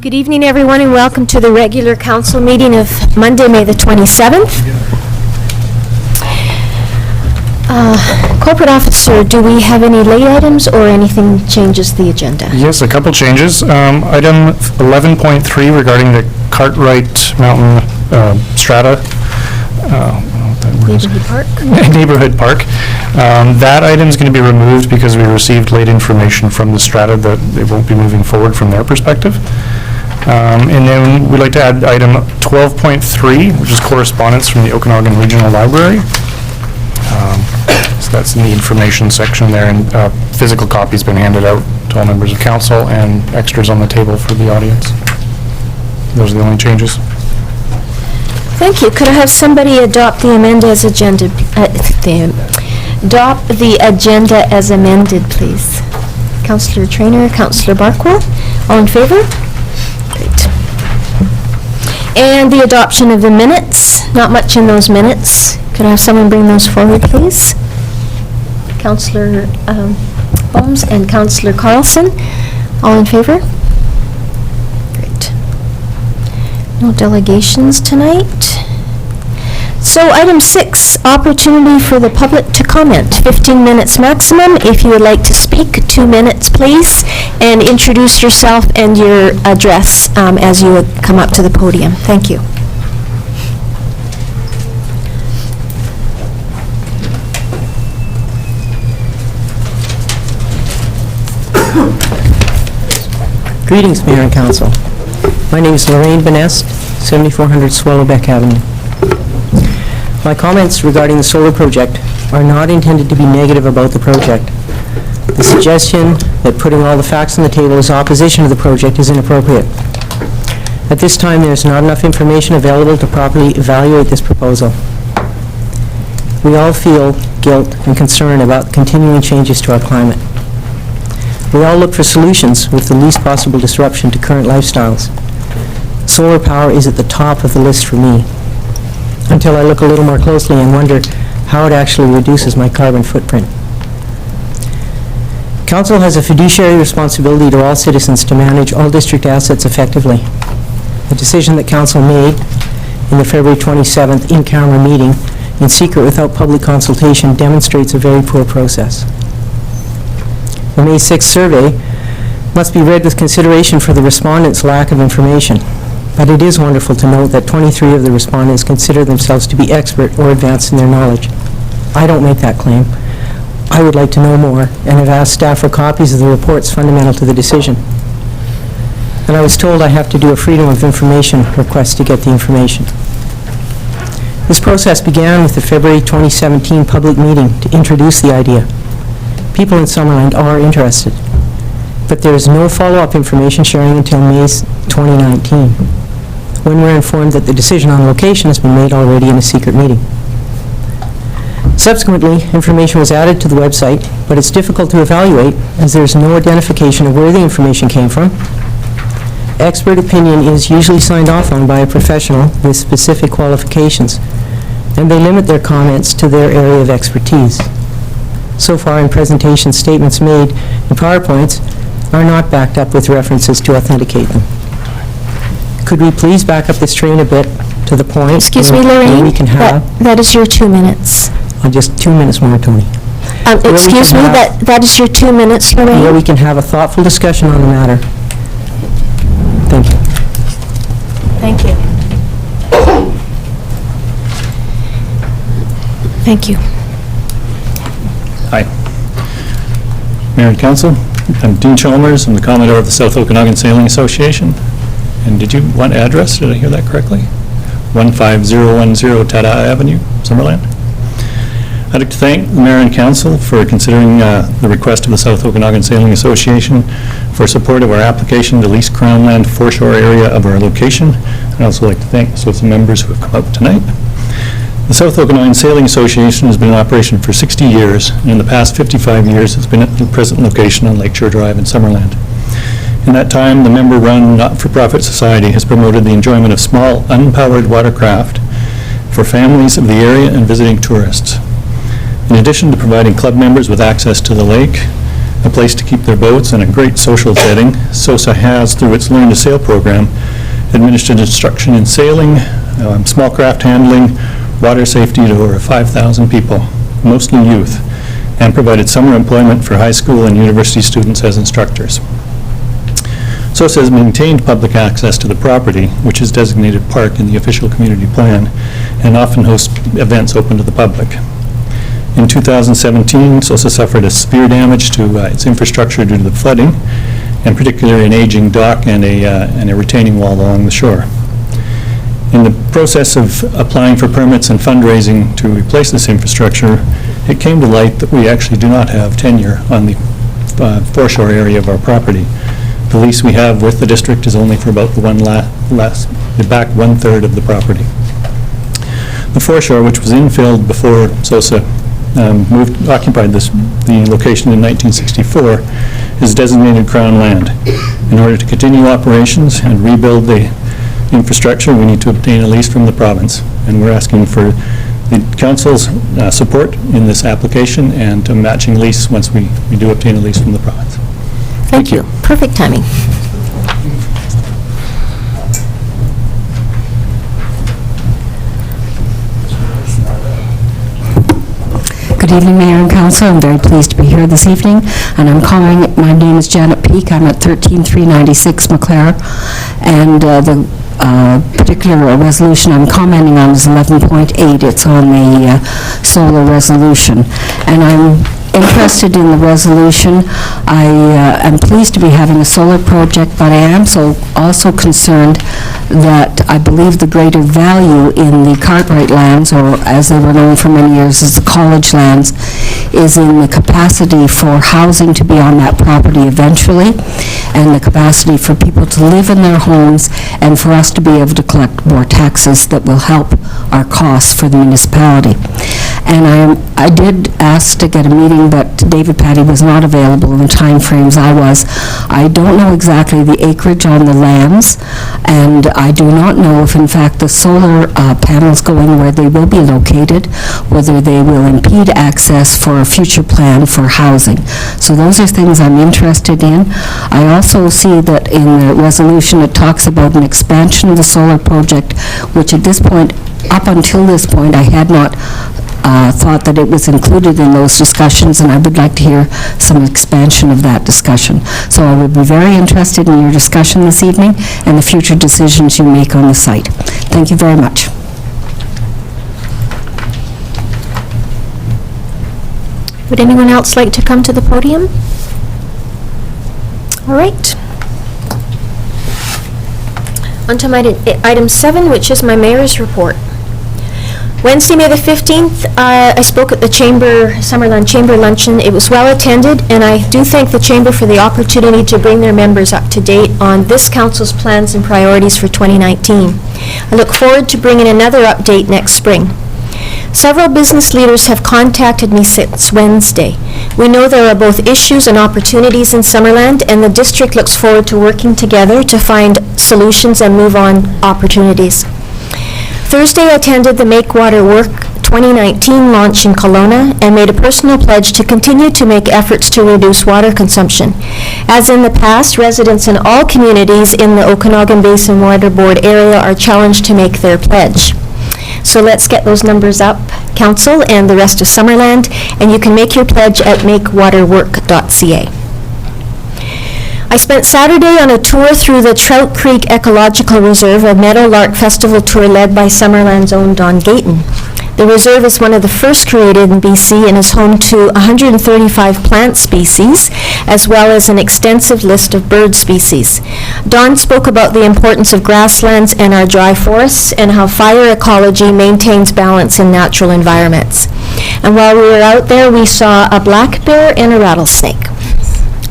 Good evening, everyone, and welcome to the regular council meeting of Monday, May the 27th. Corporate officer, do we have any late items or anything changes the agenda? Yes, a couple changes. Item 11.3 regarding the Cartwright Mountain Strata. Neighborhood Park? Neighborhood Park. That item is going to be removed because we received late information from the Strata that they won't be moving forward from their perspective. And then we'd like to add item 12.3, which is correspondence from the Okanagan Regional Library. So that's in the information section there, and physical copies been handed out to all members of council and extras on the table for the audience. Those are the only changes. Thank you. Could I have somebody adopt the amended as agenda, adopt the agenda as amended, please? Councillor Traynor, Councillor Barkwell, all in favor? Great. And the adoption of the minutes, not much in those minutes. Could I have someone bring those forward, please? Councillor Holmes and Councillor Carlson, all in favor? Great. No delegations tonight. So item 6, opportunity for the public to comment. 15 minutes maximum. If you would like to speak, 2 minutes, please, and introduce yourself and your address as you would come up to the podium. Thank you. Greetings, Mayor and Council. My name is Lorraine Benest, 7400 Swallowbeck Avenue. My comments regarding the solar project are not intended to be negative about the project. The suggestion that putting all the facts on the table is opposition to the project is inappropriate. At this time, there is not enough information available to properly evaluate this proposal. We all feel guilt and concern about continuing changes to our climate. We all look for solutions with the least possible disruption to current lifestyles. Solar power is at the top of the list for me, until I look a little more closely and wonder how it actually reduces my carbon footprint. Council has a fiduciary responsibility to all citizens to manage all district assets effectively. The decision that Council made in the February 27th in-camera meeting in secret without public consultation demonstrates a very poor process. The May 6th survey must be read with consideration for the respondents' lack of information, but it is wonderful to note that 23 of the respondents consider themselves to be expert or advanced in their knowledge. I don't make that claim. I would like to know more and have asked staff for copies of the reports fundamental to the decision. And I was told I have to do a Freedom of Information request to get the information. This process began with the February 2017 public meeting to introduce the idea. People in Summerland are interested, but there is no follow-up information sharing until May 2019, when we're informed that the decision on location has been made already in a secret meeting. Subsequently, information was added to the website, but it's difficult to evaluate as there's no identification of where the information came from. Expert opinion is usually signed off on by a professional with specific qualifications, and they limit their comments to their area of expertise. So far in presentation statements made in PowerPoints are not backed up with references to authenticate them. Could we please back up this train a bit to the point? Excuse me, Lorraine, we can have that is your 2 minutes. just 2 minutes more, Tony. Excuse me, that is your 2 minutes, Lorraine. Where we can have a thoughtful discussion on the matter. Thank you. Thank you. Thank you. Hi. Mayor and Council, I'm Dean Chalmers. I'm the Commodore of the South Okanagan Sailing Association. And did you want address? Did I hear that correctly? 15010 Tada Avenue, Summerland. I'd like to thank the Mayor and Council for considering the request of the South Okanagan Sailing Association for support of our application to lease Crown Land foreshore area of our location. I'd also like to thank the association members who have come out tonight. The South Okanagan Sailing Association has been in operation for 60 years, and in the past 55 years it's been at the present location on Lakeshore Drive in Summerland. In that time, the member-run not-for-profit society has promoted the enjoyment of small, unpowered watercraft for families of the area and visiting tourists. In addition to providing club members with access to the lake, a place to keep their boats, and a great social setting, SOSA has, through its Learn to Sail program, administered instruction in sailing, small craft handling, water safety to over 5,000 people, mostly youth, and provided summer employment for high school and university students as instructors. SOSA has maintained public access to the property, which is designated park in the official community plan, and often hosts events open to the public. In 2017, SOSA suffered a severe damage to its infrastructure due to the flooding, and particularly an aging dock and a retaining wall along the shore. In the process of applying for permits and fundraising to replace this infrastructure, it came to light that we actually do not have tenure on the foreshore area of our property. The lease we have with the district is only for about the back one-third of the property. The foreshore, which was infilled before SOSA occupied the location in 1964, is designated Crown land. In order to continue operations and rebuild the infrastructure, we need to obtain a lease from the province, and we're asking for the council's support in this application and a matching lease once we do obtain a lease from the province. Thank you. Perfect timing. Good evening, Mayor and Council. I'm very pleased to be here this evening, and I'm calling, my name is Janet Peak. I'm at 13396 McClare, and the particular resolution I'm commenting on is 11.8. It's on the solar resolution, and I'm interested in the resolution. I am pleased to be having a solar project, but I am also concerned that I believe the greater value in the Cartwright lands, or as they were known for many years as the college lands, is in the capacity for housing to be on that property eventually, and the capacity for people to live in their homes, and for us to be able to collect more taxes that will help our costs for the municipality. And I did ask to get a meeting, but David Patty was not available in the time frames I was. I don't know exactly the acreage on the lands, and I do not know if in fact the solar panels going where they will be located, whether they will impede access for a future plan for housing. So those are things I'm interested in. I also see that in the resolution it talks about an expansion of the solar project, which at this point, up until this point, I had not thought that it was included in those discussions, and I would like to hear some expansion of that discussion. So I would be very interested in your discussion this evening and the future decisions you make on the site. Thank you very much. Would anyone else like to come to the podium? All right. On to my item 7, which is my mayor's report. Wednesday, May the 15th, I spoke at the Summerland Chamber Luncheon. It was well attended, and I do thank the Chamber for the opportunity to bring their members up to date on this Council's plans and priorities for 2019. I look forward to bringing another update next spring. Several business leaders have contacted me since Wednesday. We know there are both issues and opportunities in Summerland, and the district looks forward to working together to find solutions and move on opportunities. Thursday, I attended the Make Water Work 2019 launch in Kelowna and made a personal pledge to continue to make efforts to reduce water consumption. As in the past, residents in all communities in the Okanagan Basin Water Board area are challenged to make their pledge. So let's get those numbers up, Council and the rest of Summerland, and you can make your pledge at makewaterwork.ca. I spent Saturday on a tour through the Trout Creek Ecological Reserve, a Meadowlark Festival tour led by Summerland's own Don Gayton. The reserve is one of the first created in BC and is home to 135 plant species, as well as an extensive list of bird species. Don spoke about the importance of grasslands and our dry forests, and how fire ecology maintains balance in natural environments. And while we were out there, we saw a black bear and a rattlesnake,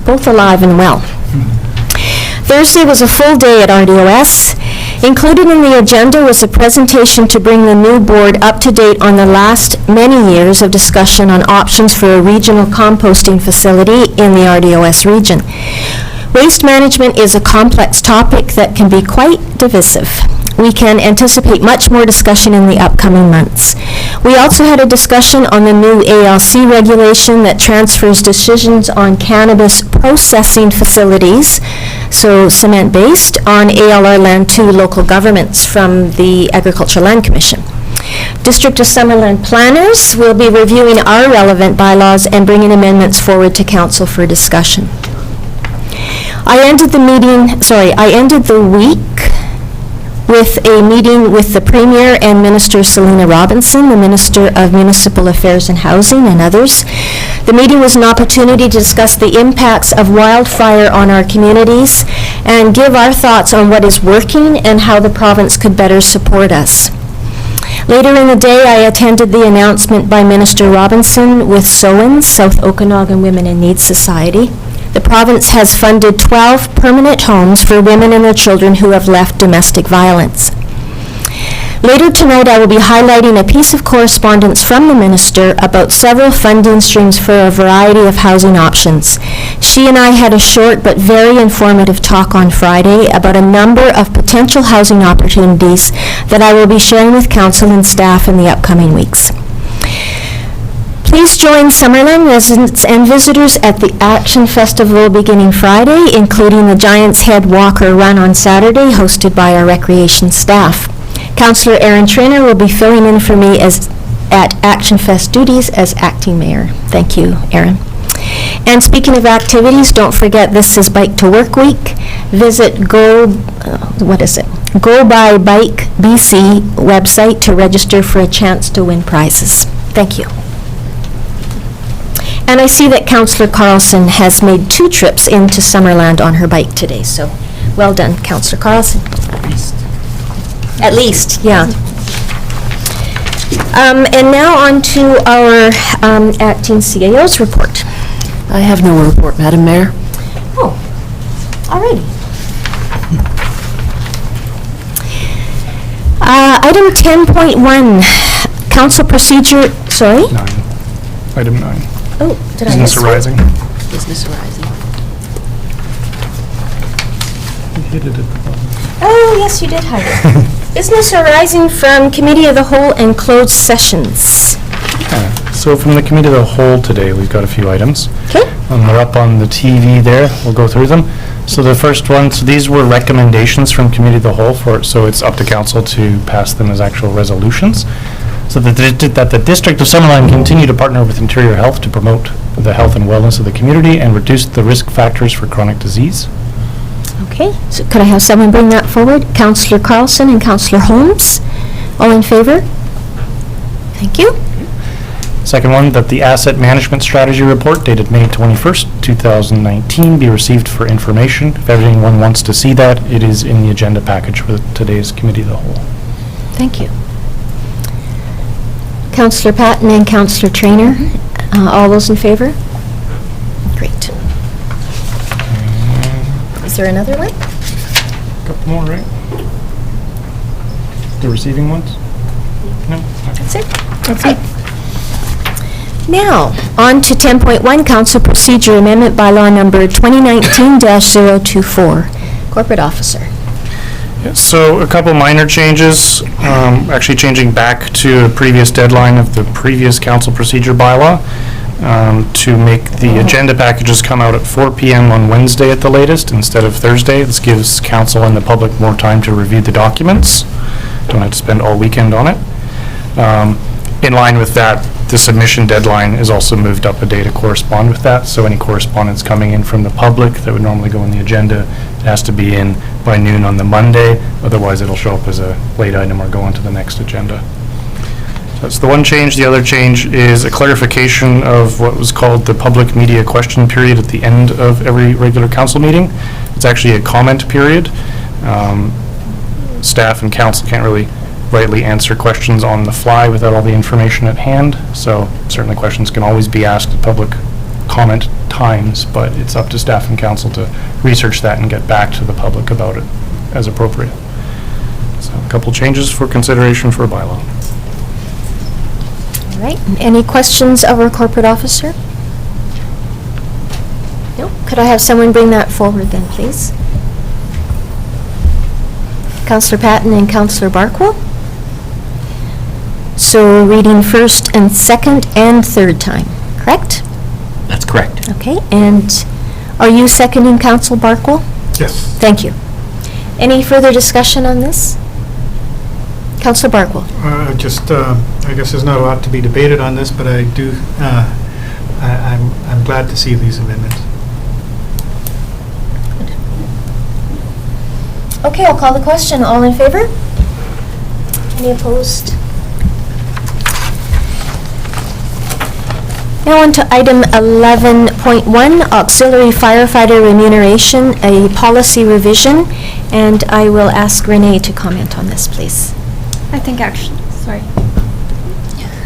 both alive and well. Thursday was a full day at RDOS. Included in the agenda was a presentation to bring the new board up to date on the last many years of discussion on options for a regional composting facility in the RDOS region. Waste management is a complex topic that can be quite divisive. we can anticipate much more discussion in the upcoming months. We also had a discussion on the new ALC regulation that transfers decisions on cannabis processing facilities, so cement-based, on ALR land to local governments from the Agricultural Land Commission. District of Summerland planners will be reviewing our relevant bylaws and bringing amendments forward to council for discussion. I ended the week with a meeting with the Premier and Minister Selena Robinson, the Minister of Municipal Affairs and Housing, and others. The meeting was an opportunity to discuss the impacts of wildfire on our communities and give our thoughts on what is working and how the province could better support us. Later in the day, I attended the announcement by Minister Robinson with SOWIN, South Okanagan Women in Need Society. The province has funded 12 permanent homes for women and their children who have left domestic violence. Later tonight, I will be highlighting a piece of correspondence from the minister about several funding streams for a variety of housing options. She and I had a short but very informative talk on Friday about a number of potential housing opportunities that I will be sharing with council and staff in the upcoming weeks. Please join Summerland residents and visitors at the Action Festival beginning Friday, including the Giants Head Walker Run on Saturday, hosted by our recreation staff. Councillor Aaron Traynor will be filling in for me at Action Fest duties as acting mayor. Thank you, Aaron. And speaking of activities, don't forget this is Bike to Work Week. Visit Go By Bike BC website to register for a chance to win prizes. Thank you. And I see that Councillor Carlson has made 2 trips into Summerland on her bike today, so well done, Councillor Carlson. At least, yeah. And now on to our acting CAO's report. I have no report, Madam Mayor. Oh, all righty. Item 10.1, council procedure, sorry? 9. Item 9. Oh, did I Business miss one? arising. Business arising. Oh, yes, you did hide it. Business arising from Committee of the Whole and closed sessions. So from the Committee of the Whole today, we've got a few items. Okay. They're up on the TV there. We'll go through them. So the first one, so these were recommendations from Committee of the Whole, so it's up to council to pass them as actual resolutions. So that the District of Summerland continue to partner with Interior Health to promote the health and wellness of the community and reduce the risk factors for chronic disease. Okay, so could I have someone bring that forward? Councillor Carlson and Councillor Holmes. All in favor? Thank you. Second one, that the Asset Management Strategy Report dated May 21st, 2019 be received for information. If anyone wants to see that, it is in the agenda package for today's Committee of the Whole. Thank you. Councillor Patton and Councillor Traynor, all those in favor? Great. Is there another one? Couple more, right? The receiving ones? No? That's it? That's it. Now, on to 10.1, Council Procedure Amendment Bylaw Number 2019-024, Corporate Officer. So a couple minor changes, actually changing back to a previous deadline of the previous council procedure bylaw to make the agenda packages come out at 4 p.m. on Wednesday at the latest instead of Thursday. This gives council and the public more time to review the documents. Don't have to spend all weekend on it. In line with that, the submission deadline is also moved up a day to correspond with that. So any correspondence coming in from the public that would normally go on the agenda has to be in by noon on the Monday. Otherwise, it'll show up as a late item or go on to the next agenda. So that's the one change. The other change is a clarification of what was called the public media question period at the end of every regular council meeting. It's actually a comment period. Staff and council can't really rightly answer questions on the fly without all the information at hand. So certainly questions can always be asked at public comment times, but it's up to staff and council to research that and get back to the public about it as appropriate. So a couple changes for consideration for a bylaw. All right, any questions of our corporate officer? No? Could I have someone bring that forward then, please? Councillor Patton and Councillor Barquil. So reading first and second and third time, correct? That's correct. Okay, and are you seconding, Councillor Barquil? Yes. Thank you. Any further discussion on this? Councillor Barquil. I guess there's not a lot to be debated on this, but I do, I'm glad to see these amendments. Okay, I'll call the question. All in favor? Any opposed? Now on to item 11.1, auxiliary firefighter remuneration, a policy revision, and I will ask Renee to comment on this, please. I think actually, sorry.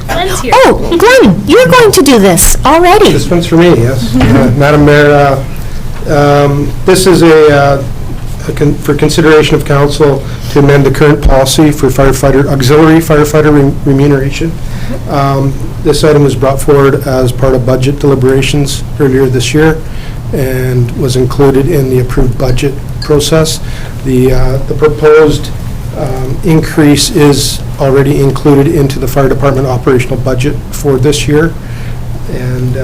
Glenn's here. Oh, Glenn, you're going to do this already. This one's for me, yes. Madam Mayor, this is for consideration of council to amend the current policy for auxiliary firefighter remuneration. This item was brought forward as part of budget deliberations earlier this year and was included in the approved budget process. The proposed increase is already included into the fire department operational budget for this year. And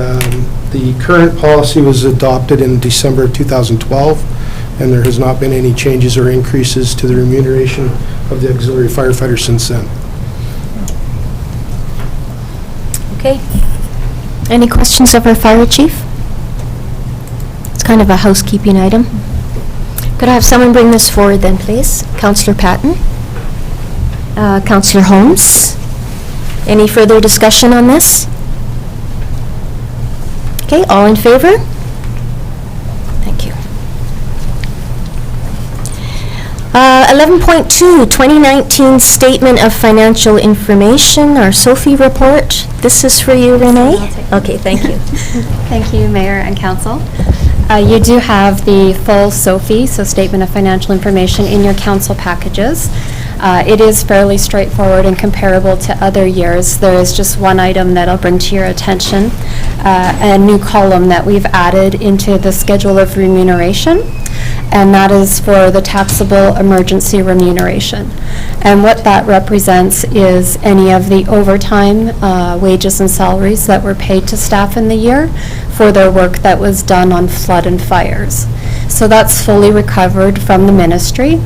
the current policy was adopted in December of 2012, and there has not been any changes or increases to the remuneration of the auxiliary firefighter since then. Okay. Any questions of our fire chief? It's kind of a housekeeping item. Could I have someone bring this forward then, please? Councillor Patton? Councillor Holmes? Any further discussion on this? Okay, all in favor? Thank you. 11.2, 2019 Statement of Financial Information, our Sophie report. This is for you, Renee? Okay, thank you. Thank you, Mayor and Council. You do have the full SOFI, so Statement of Financial Information, in your council packages. It is fairly straightforward and comparable to other years. There is just one item that I'll bring to your attention, a new column that we've added into the schedule of remuneration, and that is for the taxable emergency remuneration. And what that represents is any of the overtime wages and salaries that were paid to staff in the year for their work that was done on flood and fires. So that's fully recovered from the ministry,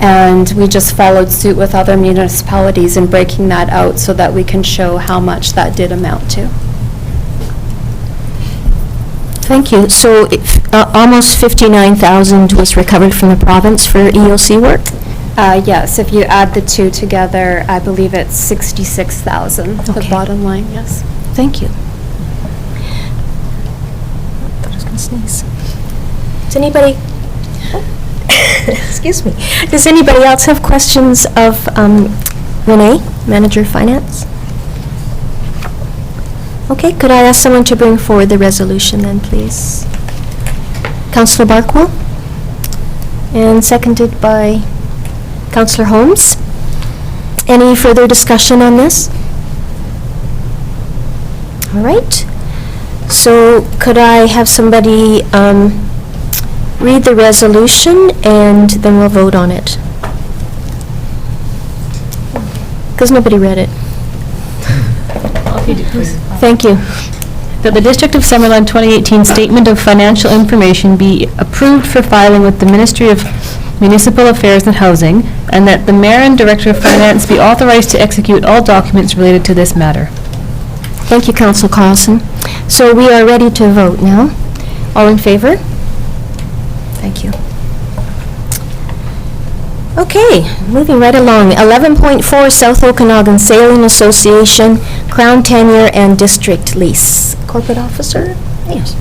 and we just followed suit with other municipalities in breaking that out so that we can show how much that did amount to. Thank you. So almost 59,000 was recovered from the province for EOC work? Yes, if you add the two together, I believe it's 66,000, the Okay. bottom line, yes. Thank you. I was going to sneeze. Does anybody, excuse me, does anybody else have questions of Renee, Manager of Finance? Okay, could I ask someone to bring forward the resolution then, please? Councillor Barquil? And seconded by Councillor Holmes. Any further discussion on this? All right. So could I have somebody read the resolution, and then we'll vote on it? Because nobody read it. Thank you. That the District of Summerland 2018 Statement of Financial Information be approved for filing with the Ministry of Municipal Affairs and Housing, and that the Mayor and Director of Finance be authorized to execute all documents related to this matter. Thank you, Councillor Carlson. So we are ready to vote now. All in favor? Thank you. Okay, moving right along. 11.4, South Okanagan Sailing Association, Crown Tenure and District Lease. Corporate Officer? Yes.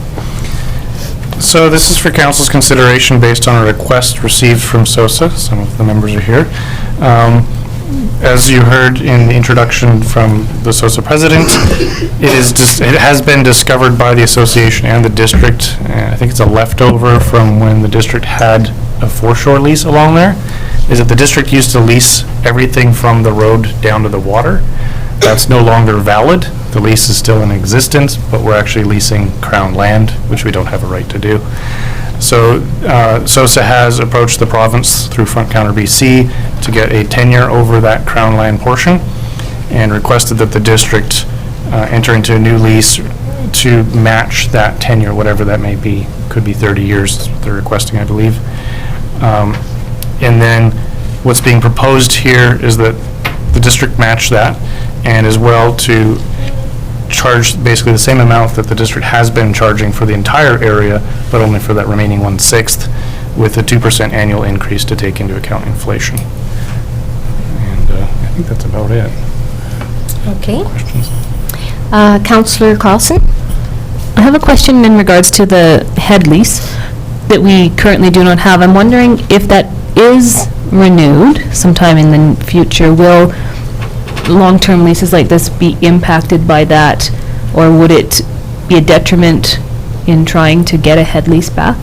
So this is for council's consideration based on a request received from SOSA. Some of the members are here. As you heard in the introduction from the SOSA president, it has been discovered by the association and the district. I think it's a leftover from when the district had a foreshore lease along there. Is that the district used to lease everything from the road down to the water. That's no longer valid. The lease is still in existence, but we're actually leasing Crown land, which we don't have a right to do. So SOSA has approached the province through Front Counter BC to get a tenure over that Crown land portion and requested that the district enter into a new lease to match that tenure, whatever that may be. Could be 30 years they're requesting, I believe. And then what's being proposed here is that the district match that, and as well to charge basically the same amount that the district has been charging for the entire area, but only for that remaining 1/6, with a 2% annual increase to take into account inflation. And I think that's about it. Okay. Questions? Councillor Carlson? I have a question in regards to the head lease that we currently do not have. I'm wondering if that is renewed sometime in the future, will long-term leases like this be impacted by that, or would it be a detriment in trying to get a head lease back?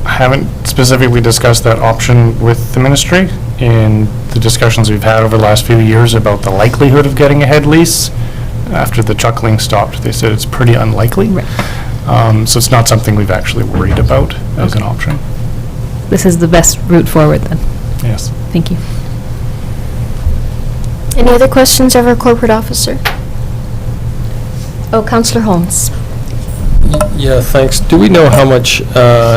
I haven't specifically discussed that option with the ministry. In the discussions we've had over the last few years about the likelihood of getting a head lease, after the chuckling stopped, they said it's pretty unlikely. Right. So it's not something we've actually worried about as an option. This is the best route forward then. Yes. Thank you. Any other questions of our corporate officer? Oh, Councillor Holmes. Yeah, thanks. Do we know how much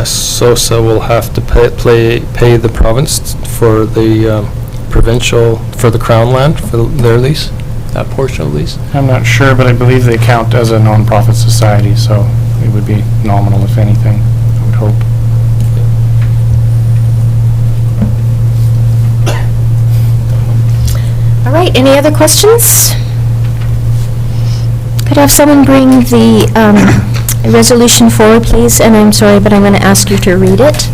SOSA will have to pay the province for the provincial, for the Crown land, for their lease, that portion of lease? I'm not sure, but I believe they count as a non-profit society, so it would be nominal, if anything, I would hope. All right, any other questions? Could I have someone bring the resolution forward, please? And I'm sorry, but I'm going to ask you to read it.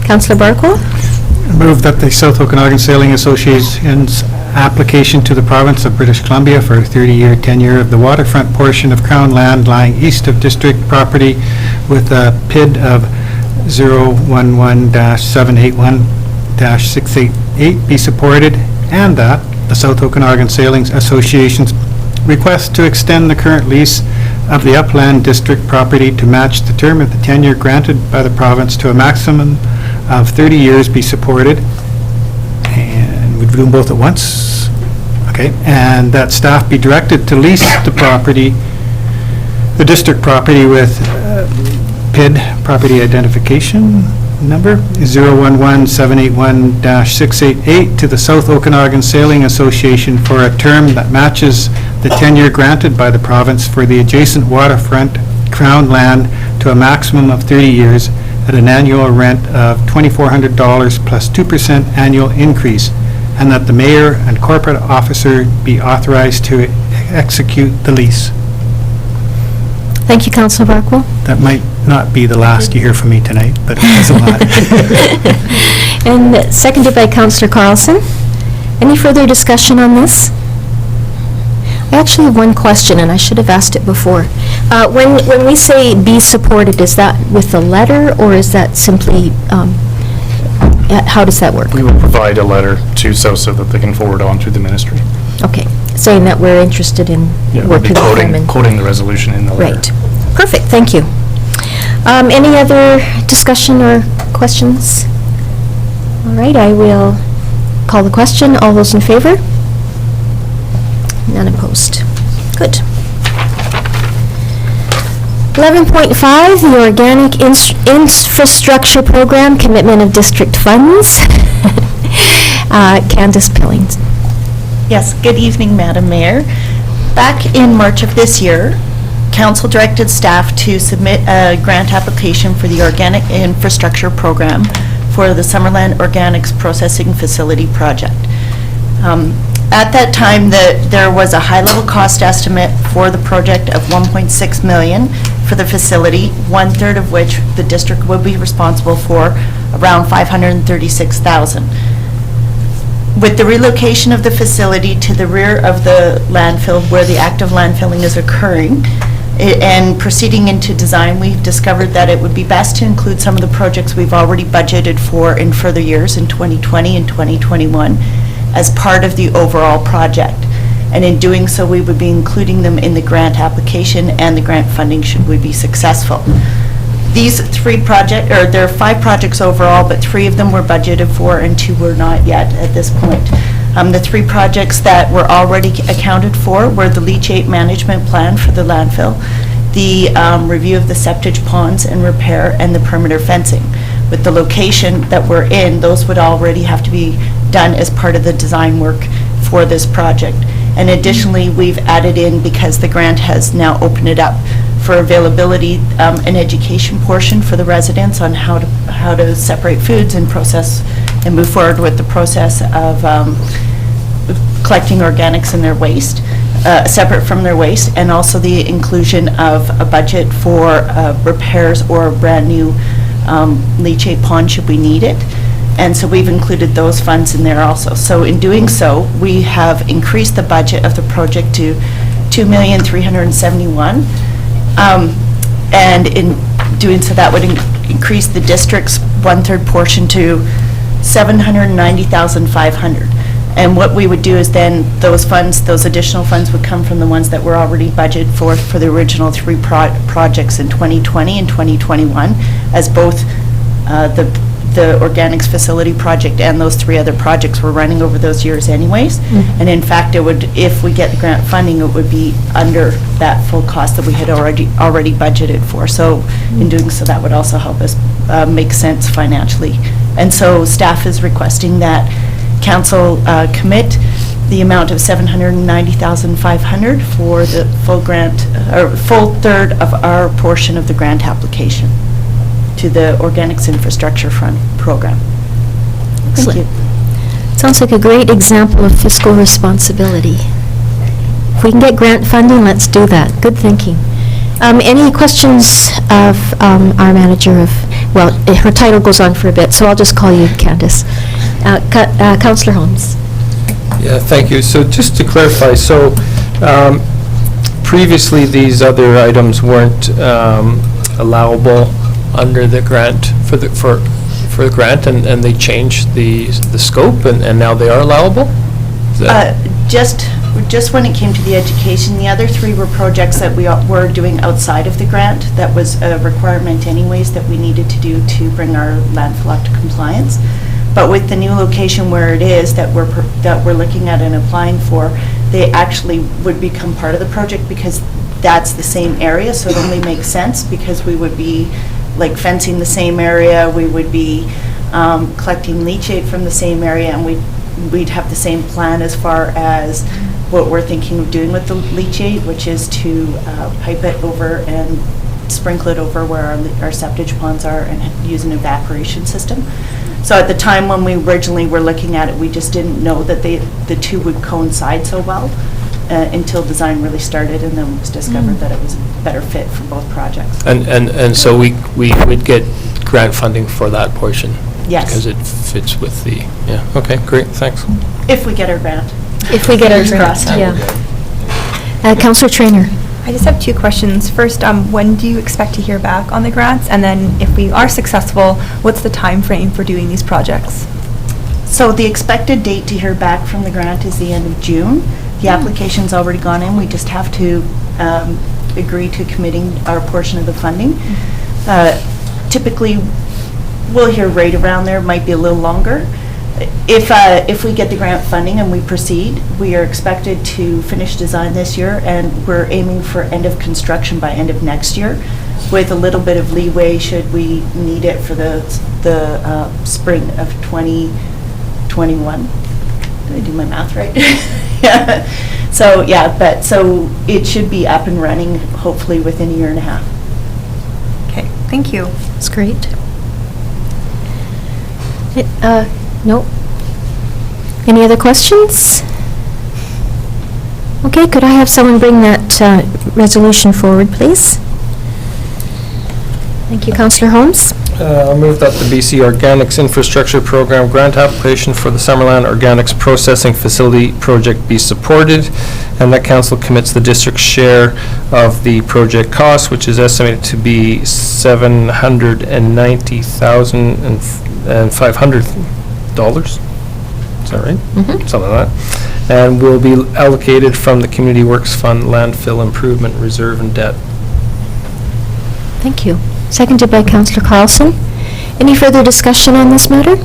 Councillor Barkle? I move that the South Okanagan Sailing Association's application to the province of British Columbia for a 30-year tenure of the waterfront portion of Crown land lying east of district property with a PID of 011-781-688 be supported, and that the South Okanagan Sailing Association's request to extend the current lease of the upland district property to match the term of the tenure granted by the province to a maximum of 30 years be supported. And we'd do them both at once. Okay. And that staff be directed to lease the property, the district property with PID, property identification number, 011-781-688 to the South Okanagan Sailing Association for a term that matches the tenure granted by the province for the adjacent waterfront Crown land to a maximum of 30 years at an annual rent of $2,400 plus 2% annual increase, and that the mayor and corporate officer be authorized to execute the lease. Thank you, Councillor Barkle. That might not be the last you hear from me tonight, but it means a lot. And seconded by Councillor Carlson. Any further discussion on this? I actually have one question, and I should have asked it before. When we say be supported, is that with the letter, or is that simply, how does that work? We will provide a letter to SOSA that they can forward on to the ministry. Okay, saying that we're interested in Yeah, we'll working be with them. and- quoting the resolution in the letter. Right. Perfect, thank you. Any other discussion or questions? All right, I will call the question. All those in favor? None opposed. Good. 11.5, the Organic Infrastructure Program, Commitment of District Funds. Candace Pillings. Yes, good evening, Madam Mayor. Back in March of this year, Council directed staff to submit a grant application for the Organic Infrastructure Program for the Summerland Organics Processing Facility project. At that time, there was a high-level cost estimate for the project of $1.6 million for the facility, one-third of which the district would be responsible for, around $536,000. With the relocation of the facility to the rear of the landfill where the active landfilling is occurring, and proceeding into design, we've discovered that it would be best to include some of the projects we've already budgeted for in further years in 2020 and 2021 as part of the overall project. And in doing so, we would be including them in the grant application and the grant funding should we be successful. These 3 projects, or there are 5 projects overall, but 3 of them were budgeted for and 2 were not yet at this point. The 3 projects that were already accounted for were the leachate management plan for the landfill, the review of the septic ponds and repair, and the perimeter fencing. With the location that we're in, those would already have to be done as part of the design work for this project. And additionally, we've added in, because the grant has now opened it up for availability, an education portion for the residents on how to separate foods and process and move forward with the process of collecting organics in their waste, separate from their waste, and also the inclusion of a budget for repairs or a brand-new leachate pond should we need it. And so we've included those funds in there also. So in doing so, we have increased the budget of the project to $2,371,000. And in doing so, that would increase the district's 1/3 portion to $790,500. And what we would do is then those funds, those additional funds would come from the ones that were already budgeted for the original 3 projects in 2020 and 2021, as both the organics facility project and those 3 other projects were running over those years anyways. And in fact, it would, if we get the grant funding, it would be under that full cost that we had already budgeted for. So in doing so, that would also help us make sense financially. And so staff is requesting that council commit the amount of $790,500 for the full grant, or full 1/3 of our portion of the grant application to the Organics Infrastructure Fund program. Thank you. Sounds like a great example of fiscal responsibility. If we can get grant funding, let's do that. Good thinking. Any questions of our manager of, well, her title goes on for a bit, so I'll just call you Candace. Councillor Holmes. Yeah, thank you. So just to clarify, so previously these other items weren't allowable under the grant for the grant, and they changed the scope, and now they are allowable? Just when it came to the education, the other 3 were projects that we were doing outside of the grant. That was a requirement anyways that we needed to do to bring our landfill up to compliance. But with the new location where it is that we're looking at and applying for, they actually would become part of the project because that's the same area, so it only makes sense because we would be like fencing the same area, we would be collecting leachate from the same area, and we'd have the same plan as far as what we're thinking of doing with the leachate, which is to pipe it over and sprinkle it over where our septic ponds are and use an evaporation system. So at the time when we originally were looking at it, we just didn't know that the 2 would coincide so well until design really started, and then it was discovered that it was a better fit for both projects. And so we would get grant funding for that portion? Yes. Because it fits with the, yeah, okay, great, thanks. If we get our grant. If we get our Fingers grant, crossed. yeah. Councillor Traynor. I just have 2 questions. First, when do you expect to hear back on the grants? And then if we are successful, what's the time frame for doing these projects? So the expected date to hear back from the grant is the end of June. The application's already gone in. We just have to agree to committing our portion of the funding. Typically, we'll hear right around there. It might be a little longer. If we get the grant funding and we proceed, we are expected to finish design this year, and we're aiming for end of construction by end of next year, with a little bit of leeway should we need it for the spring of 2021. Did I do my math right? Yeah. So yeah, so it should be up and running hopefully within a year and a half. Okay, thank you. That's great. No. Any other questions? Okay, could I have someone bring that resolution forward, please? Thank you, Councillor Holmes. I'll move that the BC Organics Infrastructure Program grant application for the Summerland Organics Processing Facility project be supported, and that council commits the district's share of the project cost, which is estimated to be $790,500. that right? Mhm. Something like that. And will be allocated from the Community Works Fund Landfill Improvement Reserve and Debt. Thank you. Seconded by Councillor Carlson. Any further discussion on this matter?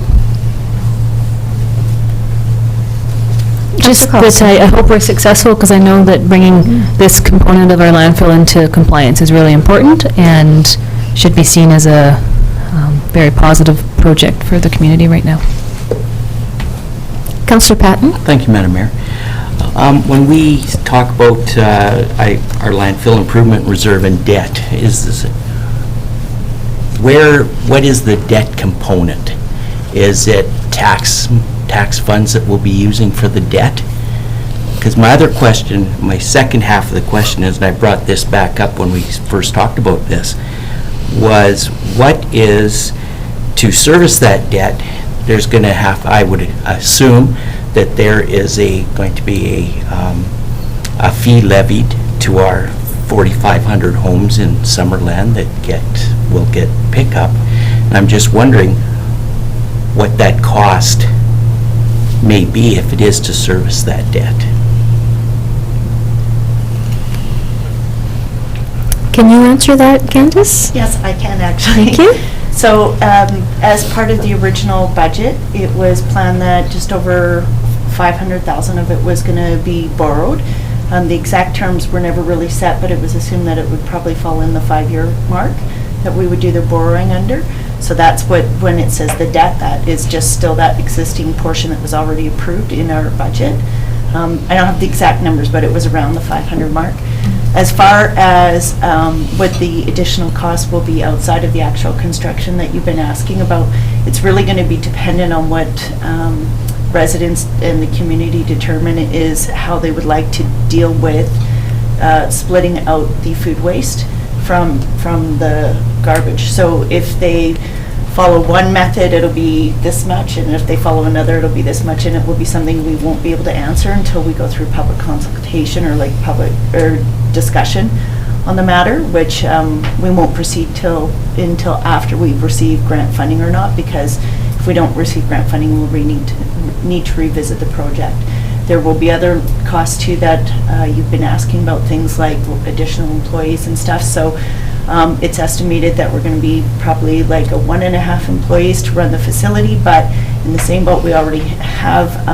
Just Councillor that I hope we're successful, because I know that bringing this component of our landfill into compliance is really important and should be seen as a very positive project for the community right now. Councillor Patton? Thank you, Madam Mayor. When we talk about our landfill improvement reserve and debt, what is the debt component? Is it tax funds that we'll be using for the debt? Because my other question, my second half of the question is, and I brought this back up when we first talked about this, was what is, to service that debt, there's going to have, I would assume, that there is going to be a fee levied to our 4,500 homes in Summerland that will get pickup. And I'm just wondering what that cost may be if it is to service that debt. Can you answer that, Candace? Yes, I can actually. Thank you. So as part of the original budget, it was planned that just over 500,000 of it was going to be borrowed. The exact terms were never really set, but it was assumed that it would probably fall in the 5-year mark that we would do the borrowing under. So that's what, when it says the debt, that is just still that existing portion that was already approved in our budget. I don't have the exact numbers, but it was around the 500 mark. As far as what the additional cost will be outside of the actual construction that you've been asking about, it's really going to be dependent on what residents and the community determine is how they would like to deal with splitting out the food waste from the garbage. So if they follow one method, it'll be this much, and if they follow another, it'll be this much, and it will be something we won't be able to answer until we go through public consultation or like public or discussion on the matter, which we won't proceed until after we've received grant funding or not, because if we don't receive grant funding, we'll need to revisit the project. There will be other costs too that you've been asking about, things like additional employees and stuff. So it's estimated that we're going to be probably like 1.5 employees to run the facility, but in the same boat, we already have,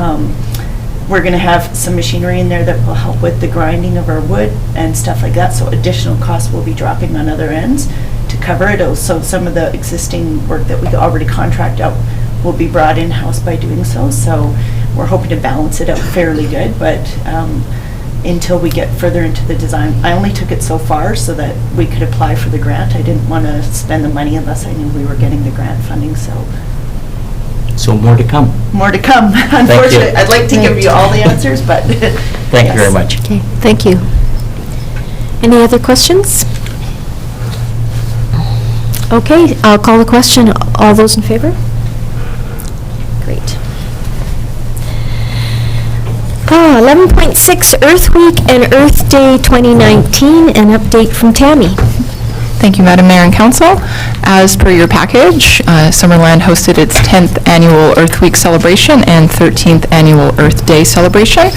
we're going to have some machinery in there that will help with the grinding of our wood and stuff like that. So additional costs will be dropping on other ends to cover it. So some of the existing work that we already contract out will be brought in-house by doing so. So we're hoping to balance it out fairly good, but until we get further into the design, I only took it so far so that we could apply for the grant. I didn't want to spend the money unless I knew we were getting the grant funding, so. So more to come. More to come, unfortunately. I'd like to give you all the answers, but. Thank you very much. Okay, thank you. Any other questions? Okay, I'll call the question. All those in favor? Great. 11.6 Earth Week and Earth Day 2019, an update from Tammy. Thank you, Madam Mayor and Council. As per your package, Summerland hosted its 10th annual Earth Week celebration and 13th annual Earth Day celebration,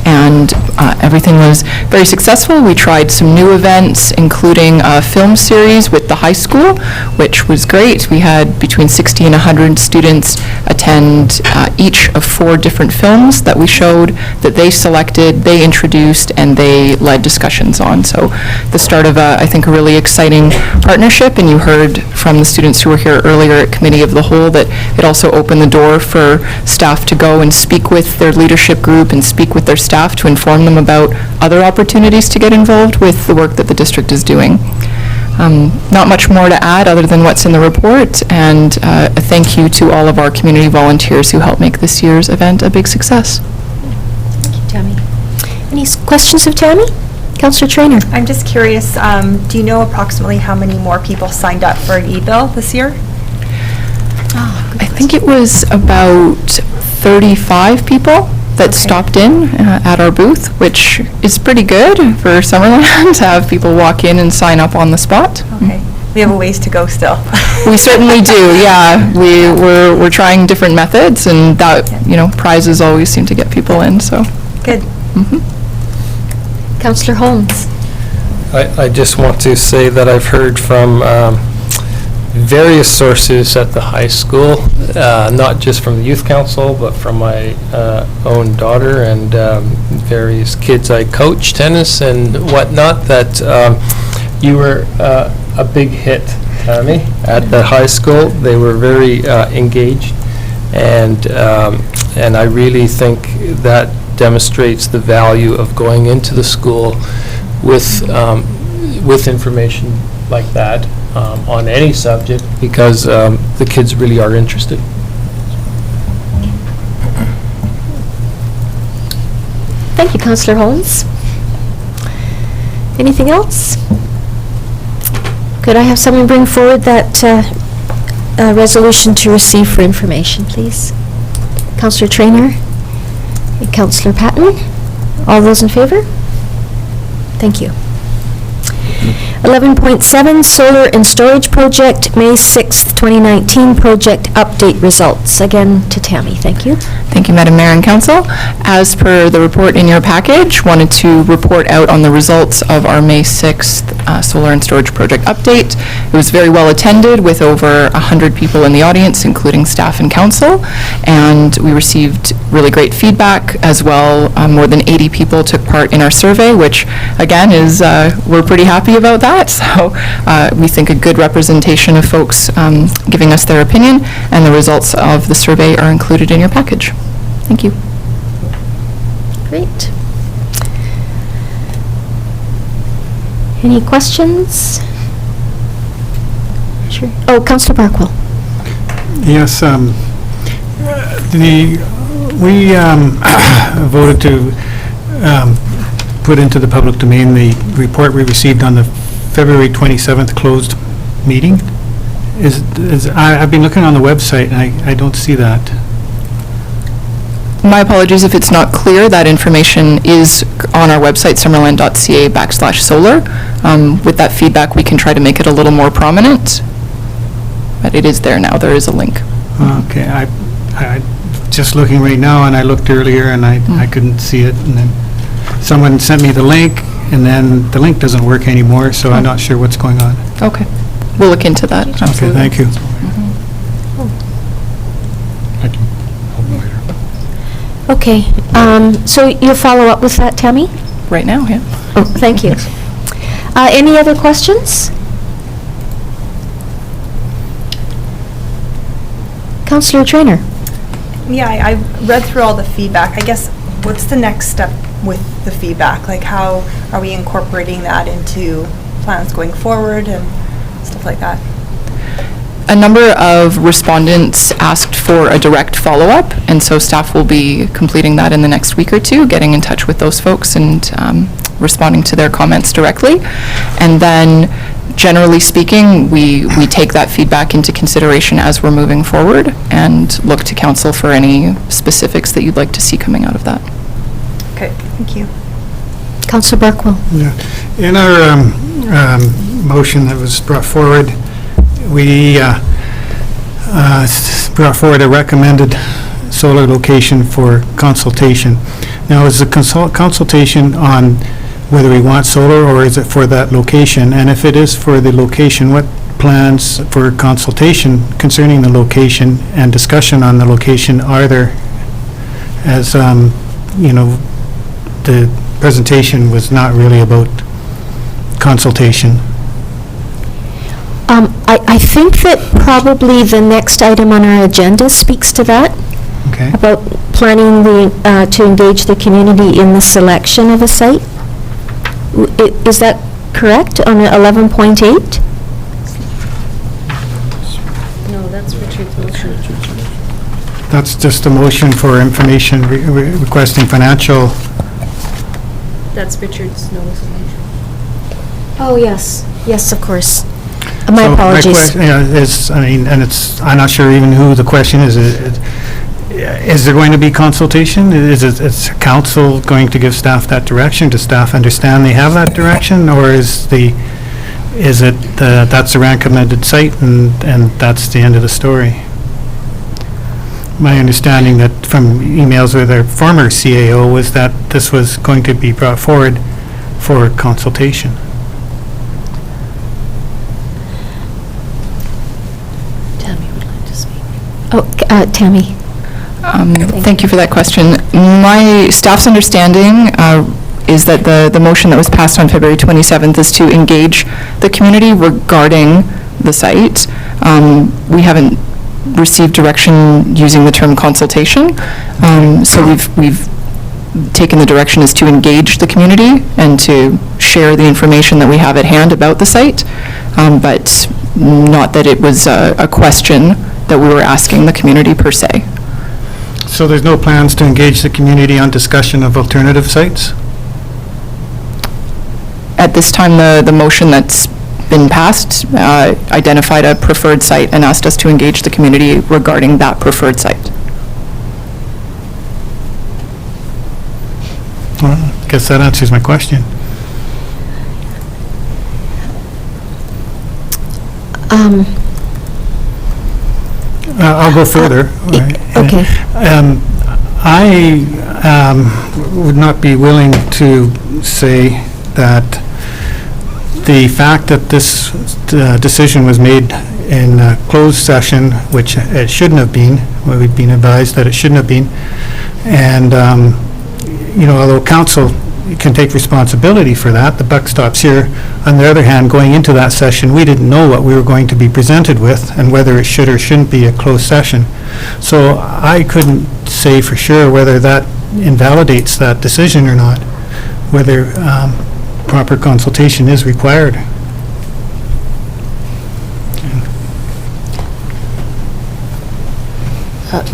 and everything was very successful. We tried some new events, including a film series with the high school, which was great. We had between 60 and 100 students attend each of 4 different films that we showed, that they selected, they introduced, and they led discussions on. So the start of, I think, a really exciting partnership, and you heard from the students who were here earlier at Committee of the Whole that it also opened the door for staff to go and speak with their leadership group and speak with their staff to inform them about other opportunities to get involved with the work that the district is doing. Not much more to add other than what's in the report, and a thank you to all of our community volunteers who helped make this year's event a big success. Thank you, Tammy. Any questions of Tammy? Councillor Traynor. I'm just curious, do you know approximately how many more people signed up for an e-bill this year? I think it was about 35 people that stopped in at our booth, which is pretty good for Summerland to have people walk in and sign up on the spot. Okay. we have a ways to go still. We certainly do, yeah. We're trying different methods, and that, prizes always seem to get people in, so. Good. Councillor Holmes? I just want to say that I've heard from various sources at the high school, not just from the youth council, but from my own daughter and various kids I coach, tennis and whatnot, that you were a big hit, Tammy, at the high school. They were very engaged, and I really think that demonstrates the value of going into the school with information like that on any subject, because the kids really are interested. Thank you, Councillor Holmes. Anything else? Could I have someone bring forward that resolution to receive for information, please? Councillor Traynor and Councillor Patton. All those in favor? Thank you. 11.7, Solar and Storage Project, May 6th, 2019, project update results. Again, to Tammy, thank you. Thank you, Madam Mayor and Council. As per the report in your package, wanted to report out on the results of our May 6th Solar and Storage Project update. It was very well attended with over 100 people in the audience, including staff and council, and we received really great feedback as well. More than 80 people took part in our survey, which again is, we're pretty happy about that. So we think a good representation of folks giving us their opinion, and the results of the survey are included in your package. Thank you. Great. Any questions? Sure. Oh, Councillor Barkwell. Yes, we voted to put into the public domain the report we received on the February 27th closed meeting. I've been looking on the website and I don't see that. My apologies if it's not clear. That information is on our website, summerland.ca/solar. With that feedback, we can try to make it a little more prominent, but it is there now. There is a link. Okay, I just looking right now, and I looked earlier and I couldn't see it, and then someone sent me the link, and then the link doesn't work anymore, so I'm not sure what's going on. Okay. We'll look into that. Okay, thank you. Okay, so you'll follow up with that, Tammy? Right now, yeah. Oh, thank you. Any other questions? Councillor Traynor. Yeah, I read through all the feedback. I guess, what's the next step with the feedback? Like, how are we incorporating that into plans going forward and stuff like that? A number of respondents asked for a direct follow-up, and so staff will be completing that in the next week or two, getting in touch with those folks and responding to their comments directly. And then, generally speaking, we take that feedback into consideration as we're moving forward and look to council for any specifics that you'd like to see coming out of that. Okay, thank you. Councillor Barkwell. Yeah. In our motion that was brought forward, we brought forward a recommended solar location for consultation. Now, is the consultation on whether we want solar, or is it for that location? And if it is for the location, what plans for consultation concerning the location and discussion on the location are there? As you know, the presentation was not really about consultation. I think that probably the next item on our agenda speaks to that. Okay. About planning to engage the community in the selection of a site. Is that correct on 11.8? No, that's Richard's motion. That's just a motion for information requesting financial. That's Richard's notice. Oh, yes. Yes, of course. My So apologies. question, is, I mean, and it's, I'm not sure even who the question is. Is there going to be consultation? Is council going to give staff that direction? Does staff understand they have that direction? Or is is it that's a recommended site and that's the end of the story? My understanding that from emails with our former CAO was that this was going to be brought forward for consultation. Tammy would like to speak. Oh, Tammy. Thank you for that question. My staff's understanding is that the motion that was passed on February 27th is to engage the community regarding the site. We haven't received direction using the term consultation, so we've taken the direction is to engage the community and to share the information that we have at hand about the site, but not that it was a question that we were asking the community per se. So there's no plans to engage the community on discussion of alternative sites? At this time, the motion that's been passed identified a preferred site and asked us to engage the community regarding that preferred site. Well, I guess that answers my question. I'll go further. Okay. I would not be willing to say that the fact that this decision was made in a closed session, which it shouldn't have been, we've been advised that it shouldn't have been, and, although council can take responsibility for that, the buck stops here. On the other hand, going into that session, we didn't know what we were going to be presented with and whether it should or shouldn't be a closed session. So I couldn't say for sure whether that invalidates that decision or not, whether proper consultation is required.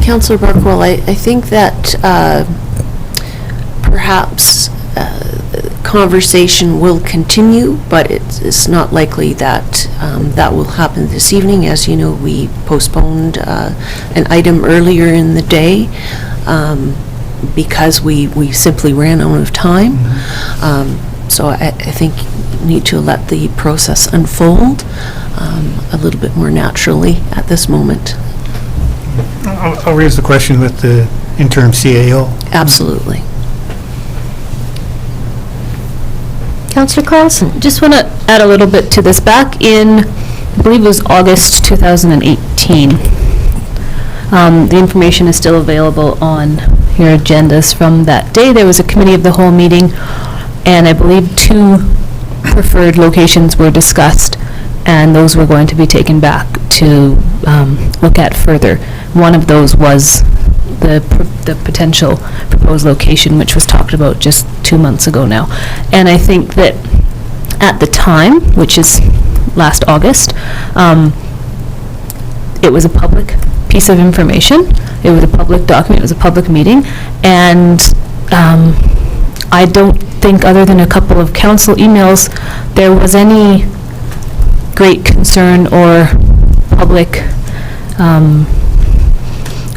Councillor Barkwell, I think that perhaps conversation will continue, but it's not likely that that will happen this evening. As you know, we postponed an item earlier in the day because we simply ran out of time. So I think you need to let the process unfold a little bit more naturally at this moment. I'll raise the question with the interim CAO. Absolutely. Councillor Carlson? Just want to add a little bit to this. Back in, I believe it was August 2018, the information is still available on your agendas from that day. There was a committee of the whole meeting, and I believe 2 preferred locations were discussed, and those were going to be taken back to look at further. One of those was the potential proposed location, which was talked about just 2 months ago now. And I think that at the time, which is last August, it was a public piece of information. It was a public document. It was a public meeting. And I don't think, other than a couple of council emails, there was any great concern or public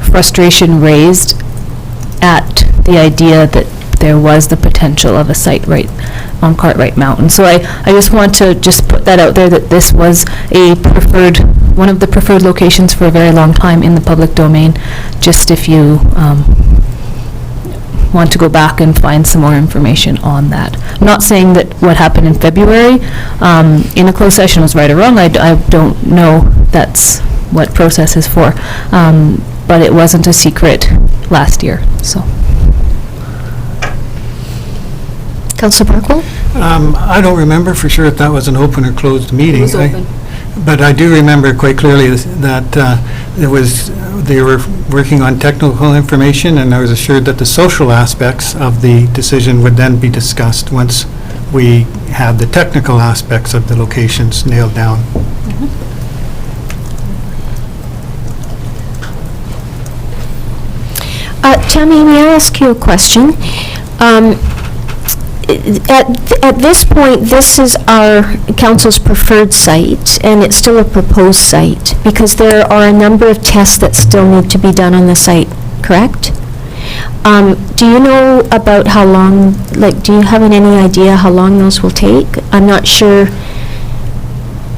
frustration raised at the idea that there was the potential of a site right on Cartwright Mountain. So I just want to just put that out there, that this was one of the preferred locations for a very long time in the public domain, just if you want to go back and find some more information on that. I'm not saying that what happened in February in a closed session was right or wrong. I don't know that's what process is for. But it wasn't a secret last year, so. Councillor Barkwell? I don't remember for sure if that was an open or closed meeting. It was open. But I do remember quite clearly that they were working on technical information, and I was assured that the social aspects of the decision would then be discussed once we had the technical aspects of the locations nailed down. Tammy, may I ask you a question? At this point, this is our council's preferred site, and it's still a proposed site, because there are a number of tests that still need to be done on the site, correct? Do you know about how long, do you have any idea how long those will take? I'm not sure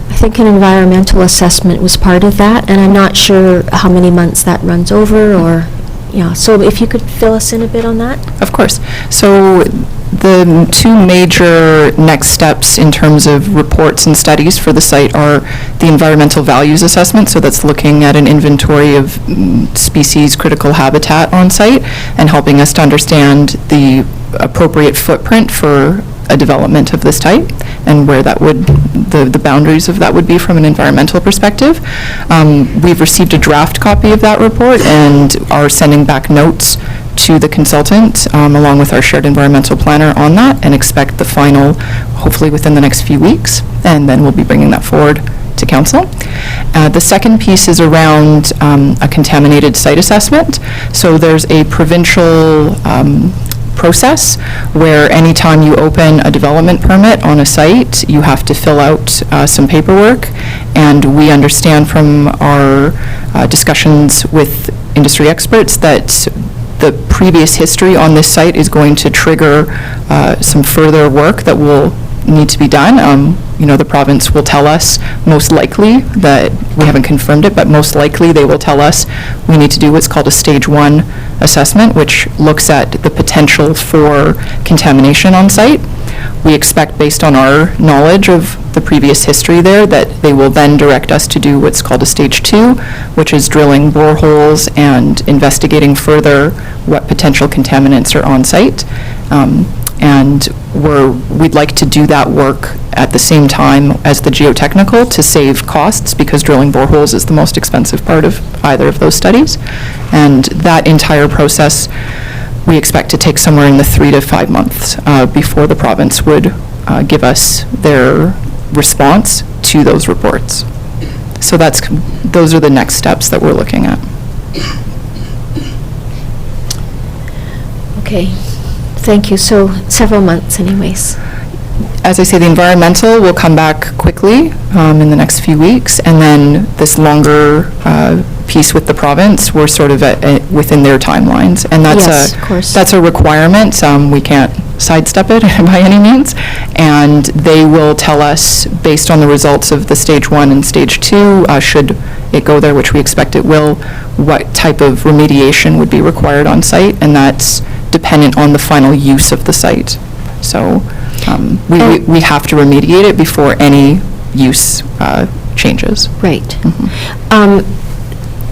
I think an environmental assessment was part of that, and I'm not sure how many months that runs over, or, yeah, so if you could fill us in a bit on that? Of course. So the two major next steps in terms of reports and studies for the site are the environmental values assessment, so that's looking at an inventory of species critical habitat on site and helping us to understand the appropriate footprint for a development of this type and where that would, the boundaries of that would be from an environmental perspective. We've received a draft copy of that report and are sending back notes to the consultant along with our shared environmental planner on that, and expect the final hopefully within the next few weeks, and then we'll be bringing that forward to council. The second piece is around a contaminated site assessment. So there's a provincial process where anytime you open a development permit on a site, you have to fill out some paperwork, and we understand from our discussions with industry experts that the previous history on this site is going to trigger some further work that will need to be done. The province will tell us most likely, that we haven't confirmed it, but most likely they will tell us we need to do what's called a stage 1 assessment, which looks at the potential for contamination on site. We expect, based on our knowledge of the previous history there, that they will then direct us to do what's called a stage 2, which is drilling boreholes and investigating further what potential contaminants are on site. And we'd like to do that work at the same time as the geotechnical to save costs, because drilling boreholes is the most expensive part of either of those studies. And that entire process, we expect to take somewhere in the 3 to 5 months before the province would give us their response to those reports. So those are the next steps that we're looking at. Okay. Thank you. So several months anyways. As I say, the environmental will come back quickly in the next few weeks, and then this longer piece with the province, we're sort of within their timelines. And Yes, of course. that's a requirement. We can't sidestep it by any means. And they will tell us, based on the results of the stage 1 and stage 2, should it go there, which we expect it will, what type of remediation would be required on site, and that's dependent on the final use of the site. So we have to remediate it before any use changes. Right.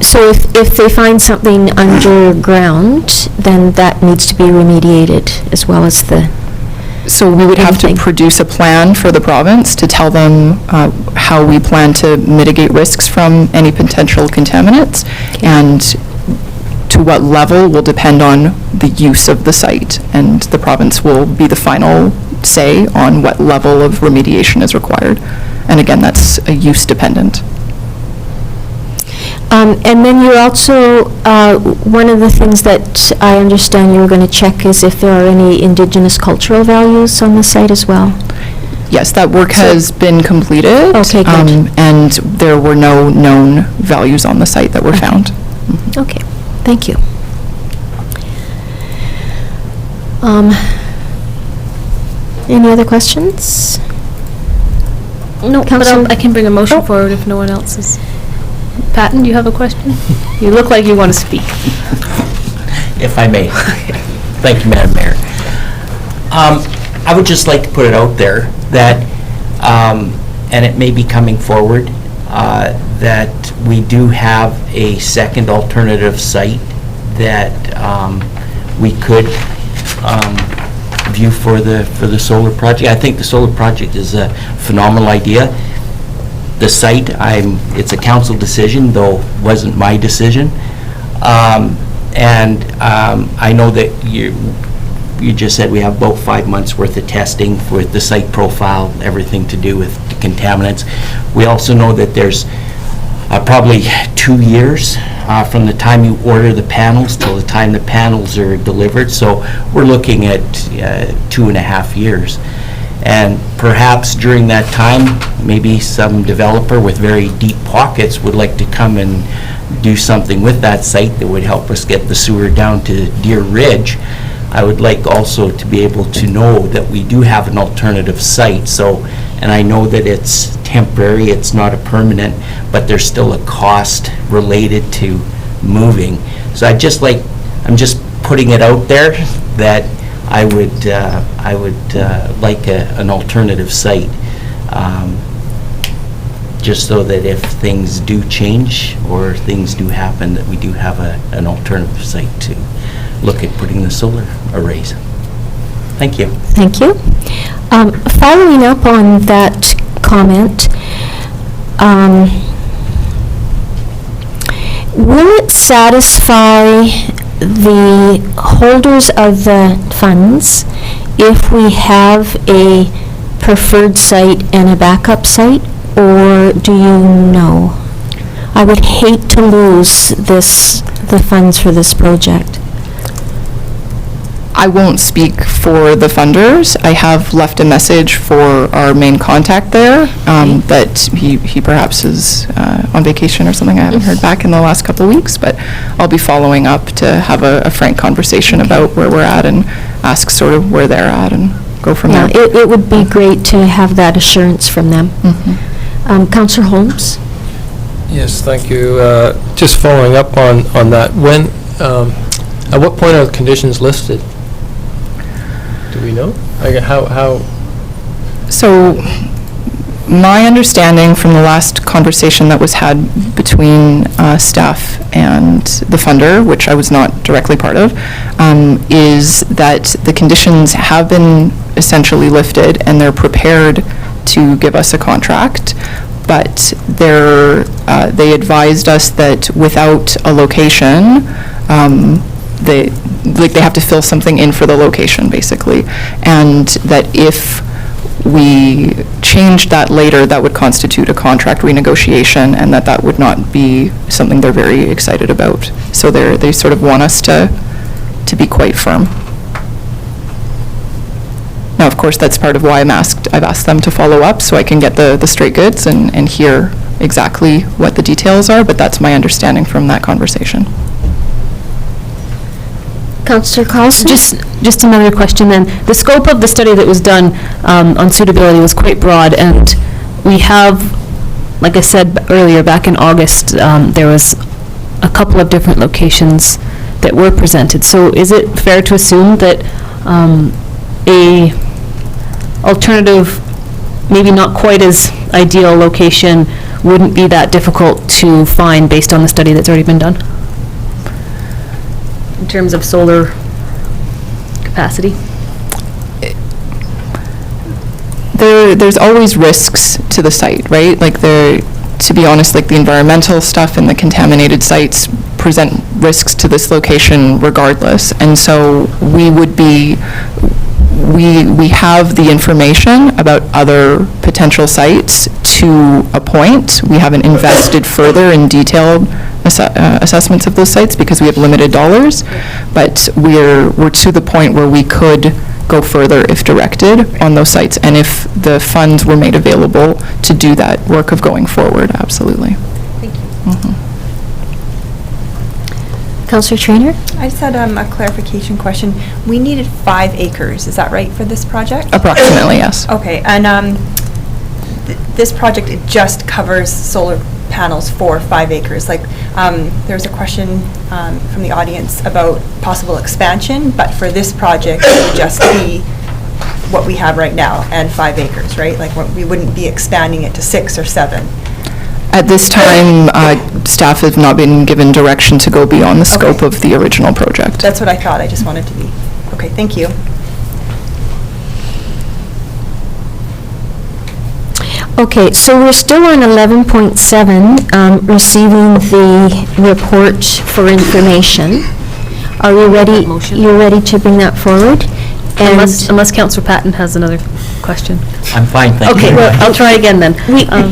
So if they find something underground, then that needs to be remediated as well as the... So we would have to Anything. produce a plan for the province to tell them how we plan to mitigate risks from any potential contaminants, and to what level will depend on the use of the site, and the province will be the final say on what level of remediation is required. And again, that's a use dependent. And then you also, one of the things that I understand you're going to check is if there are any Indigenous cultural values on the site as well. Yes, that work has been completed. Okay, good. And there were no known values on the site that were found. Okay, thank you. Any other questions? No, but I can bring a motion forward if no one else is. Patton, do you have a question? You look like you want to speak. If I may. Thank you, Madam Mayor. I would just like to put it out there that, and it may be coming forward, that we do have a second alternative site that we could view for the solar project. I think the solar project is a phenomenal idea. The site, it's a council decision, though wasn't my decision. And I know that you just said we have about 5 months worth of testing for the site profile, everything to do with the contaminants. We also know that there's probably 2 years from the time you order the panels till the time the panels are delivered. So we're looking at 2.5 years. And perhaps during that time, maybe some developer with very deep pockets would like to come and do something with that site that would help us get the sewer down to Deer Ridge. I would like also to be able to know that we do have an alternative site. So And I know that it's temporary, it's not a permanent, but there's still a cost related to moving. So I'm just putting it out there that I would like an alternative site, just so that if things do change or things do happen, that we do have an alternative site to look at putting the solar arrays. Thank you. Thank you. Following up on that comment, will it satisfy the holders of the funds if we have a preferred site and a backup site, or do you know? I would hate to lose the funds for this project. I won't speak for the funders. I have left a message for our main contact there, but he perhaps is on vacation or something. I haven't heard back in the last couple of weeks, but I'll be following up to have a frank conversation about where we're at and ask sort of where they're at and go from there. It would be great to have that assurance from them. Councillor Holmes? Yes, thank you. Just following up on that, when, at what point are the conditions listed? Do we know? Like how? So my understanding from the last conversation that was had between staff and the funder, which I was not directly part of, is that the conditions have been essentially lifted and they're prepared to give us a contract, but they advised us that without a location, they have to fill something in for the location, basically, and that if we changed that later, that would constitute a contract renegotiation, and that would not be something they're very excited about. So they sort of want us to be quite firm. Now, of course, that's part of why I've asked them to follow up so I can get the straight goods and hear exactly what the details are, but that's my understanding from that conversation. Councillor Carlson? Just another question then. The scope of the study that was done on suitability was quite broad, and we have, like I said earlier, back in August, there was a couple of different locations that were presented. So is it fair to assume that a alternative, maybe not quite as ideal location wouldn't be that difficult to find based on the study that's already been done? In terms of solar capacity? There's always risks to the site, right? Like to be honest, like the environmental stuff and the contaminated sites present risks to this location regardless. And so we have the information about other potential sites to a point. We haven't invested further in detailed assessments of those sites because we have limited dollars, but we're to the point where we could go further if directed on those sites and if the funds were made available to do that work of going forward, absolutely. Thank you. Councillor Traynor? I just had a clarification question. We needed 5 acres, is that right, for this project? Approximately, yes. Okay, and this project, it just covers solar panels for 5 acres. Like, there was a question from the audience about possible expansion, but for this project, it would just be what we have right now and 5 acres, right? Like, we wouldn't be expanding it to 6 or 7. At this time, staff have not been given direction to go beyond the scope of the original project. That's what I thought. I just wanted to be. Okay, thank you. Okay, so we're still on 11.7, receiving the report for information. Are you ready? You're ready to bring that forward? Unless Councillor Patton has another question. I'm fine, thank you. Okay, well, I'll try again then.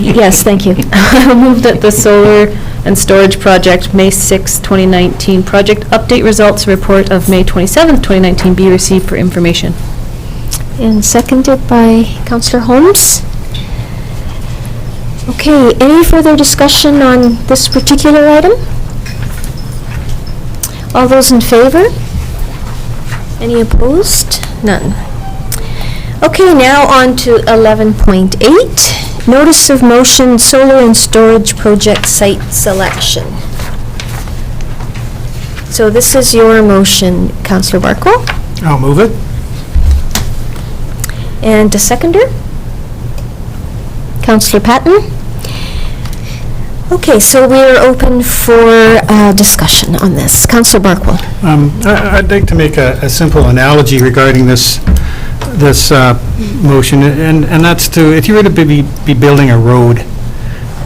Yes, thank you. I move that the solar and storage project, May 6, 2019, project update results report of May 27, 2019 be received for information. And seconded by Councillor Holmes. Okay, any further discussion on this particular item? All those in favor? Any opposed? None. Okay, now on to 11.8, notice of motion, solar and storage project site selection. So this is your motion, Councillor Barkwell, I'll move it. and a seconder? Councillor Patton? Okay, so we're open for discussion on this. Councillor Barkwell. I'd like to make a simple analogy regarding this motion, and that's to, if you were to be building a road,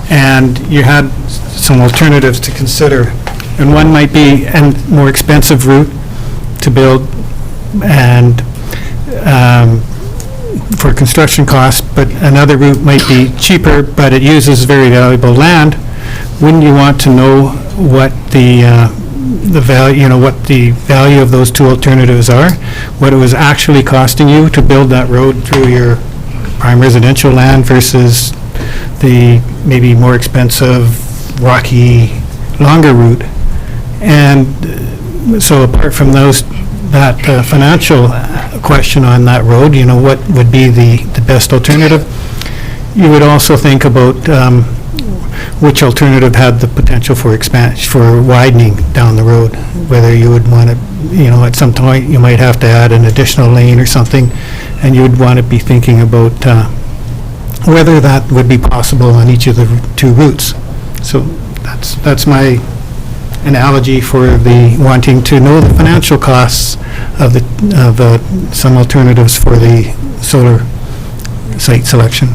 and you had some alternatives to consider, and one might be a more expensive route to build, and for construction costs, but another route might be cheaper, but it uses very valuable land. Wouldn't you want to know what the value, what the value of those two alternatives are? What it was actually costing you to build that road through your prime residential land versus the maybe more expensive, rocky, longer route? And so apart from that financial question on that road, what would be the best alternative? You would also think about which alternative had the potential for expansion, for widening down the road, whether you would want to, at some point you might have to add an additional lane or something, and you would want to be thinking about whether that would be possible on each of the two routes. So that's my analogy for the wanting to know the financial costs of some alternatives for the solar site selection.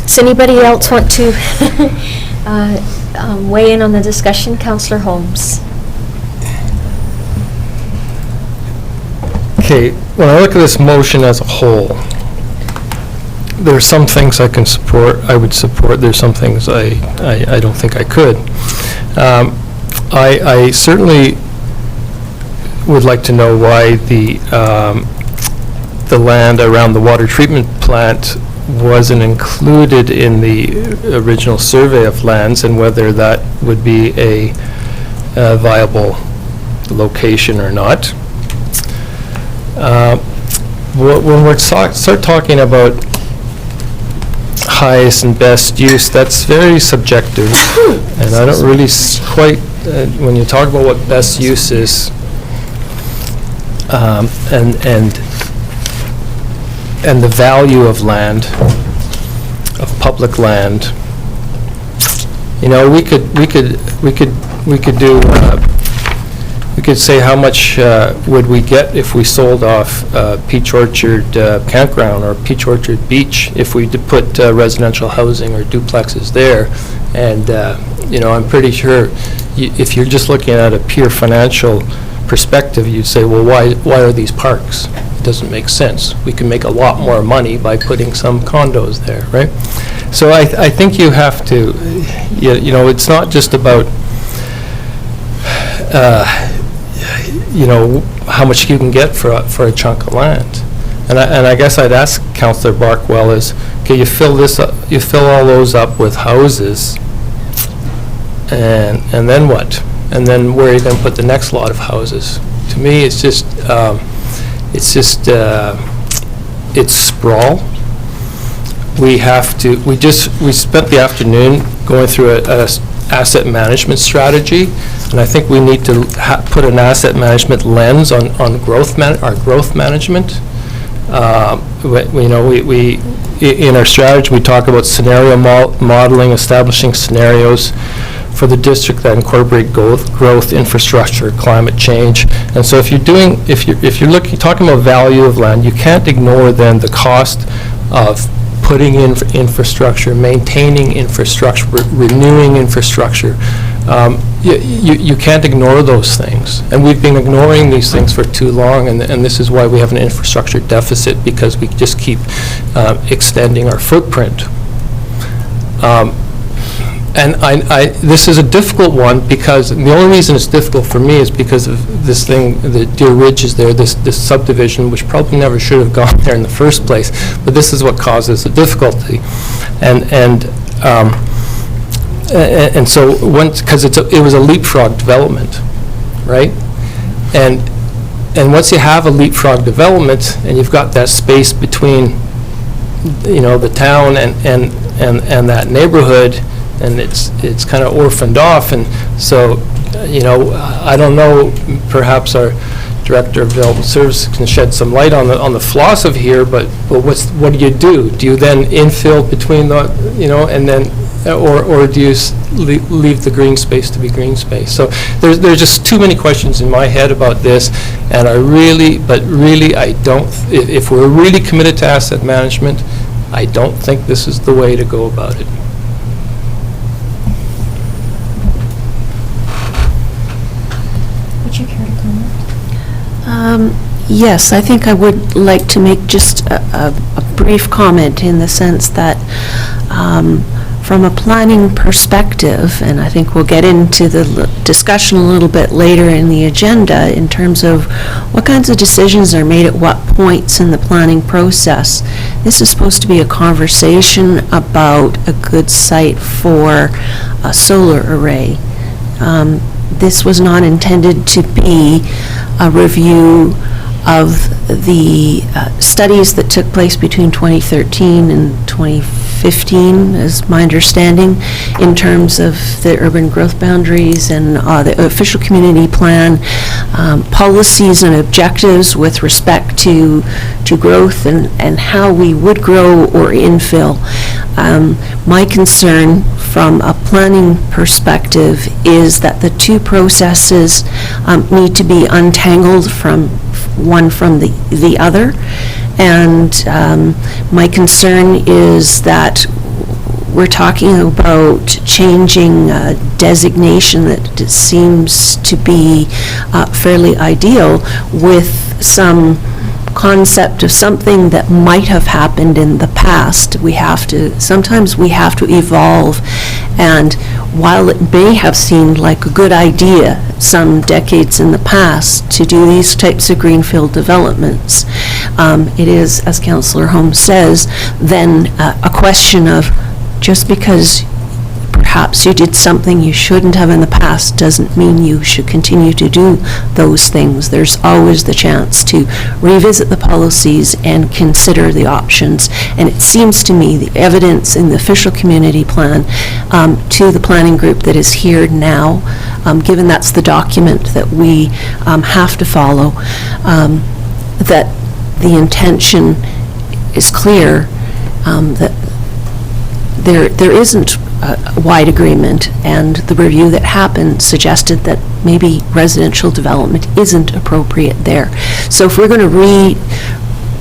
Does anybody else want to weigh in on the discussion? Councillor Holmes. Okay, when I look at this motion as a whole, there are some things I would support, there's some things I don't think I could. I certainly would like to know why the land around the water treatment plant wasn't included in the original survey of lands, and whether that would be a viable location or not. When we start talking about highest and best use, that's very subjective, and I don't really quite, when you talk about what best use is, and the value of land, of public land, we could say how much would we get if we sold off Peach Orchard Campground or Peach Orchard Beach if we did put residential housing or duplexes there, and I'm pretty sure if you're just looking at a pure financial perspective, you'd say, well, why are these parks? It doesn't make sense. We can make a lot more money by putting some condos there, right? So I think you have to, it's not just about how much you can get for a chunk of land. And I guess I'd ask Councillor Barkwell is, okay, you fill all those up with houses, and then what? And then where are you going to put the next lot of houses? To me, it's sprawl. We spent the afternoon going through a asset management strategy, and I think we need to put an asset management lens on our growth management. In our strategy, we talk about scenario modeling, establishing scenarios for the district that incorporate growth, infrastructure, climate change. And so if you're talking about value of land, you can't ignore then the cost of putting in infrastructure, maintaining infrastructure, renewing infrastructure. You can't ignore those things. And we've been ignoring these things for too long, and this is why we have an infrastructure deficit, because we just keep extending our footprint. And this is a difficult one, because the only reason it's difficult for me is because of this thing, the Deer Ridge is there, this subdivision, which probably never should have gone there in the first place, but this is what causes the difficulty. And And so once, because it was a leapfrog development, right? And once you have a leapfrog development and you've got that space between, the town and that neighborhood, and it's kind of orphaned off, and so, I don't know, perhaps our Director of Development Services can shed some light on the flaws of here, but what do you do? Do you then infill between the, and then, or do you leave the green space to be green space? So there's just too many questions in my head about this, and I don't, if we're really committed to asset management, I don't think this is the way to go about it. Would you care to comment? Yes, I think I would like to make just a brief comment in the sense that from a planning perspective, and I think we'll get into the discussion a little bit later in the agenda in terms of what kinds of decisions are made at what points in the planning process. This is supposed to be a conversation about a good site for a solar array. This was not intended to be a review of the studies that took place between 2013 and 2015, is my understanding, in terms of the urban growth boundaries and the official community plan, policies and objectives with respect to growth and how we would grow or infill. My concern from a planning perspective is that the two processes need to be untangled from one from the other, and my concern is that we're talking about changing designation that seems to be fairly ideal with some concept of something that might have happened in the past. Sometimes we have to evolve, and while it may have seemed like a good idea some decades in the past to do these types of greenfield developments, it is, as Councillor Holmes says, then a question of just because perhaps you did something you shouldn't have in the past doesn't mean you should continue to do those things. There's always the chance to revisit the policies and consider the options. And it seems to me the evidence in the official community plan to the planning group that is here now, given that's the document that we have to follow, that the intention is clear, that there isn't a wide agreement, and the review that happened suggested that maybe residential development isn't appropriate there. So if we're going to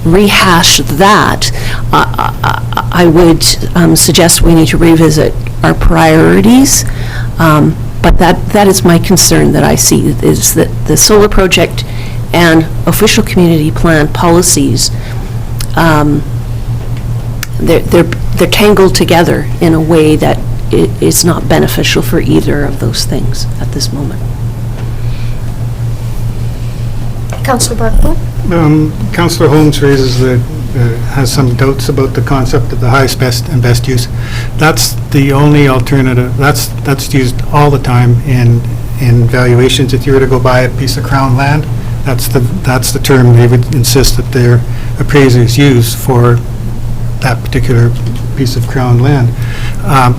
rehash that, I would suggest we need to revisit our priorities, but that is my concern that I see, is that the solar project and official community plan policies, they're tangled together in a way that is not beneficial for either of those things at this moment. Councillor Barco? Councillor Holmes has some doubts about the concept of the highest best and best use. That's the only alternative. That's used all the time in valuations. If you were to go buy a piece of Crown land, that's the term they would insist that their appraisers use for that particular piece of Crown land.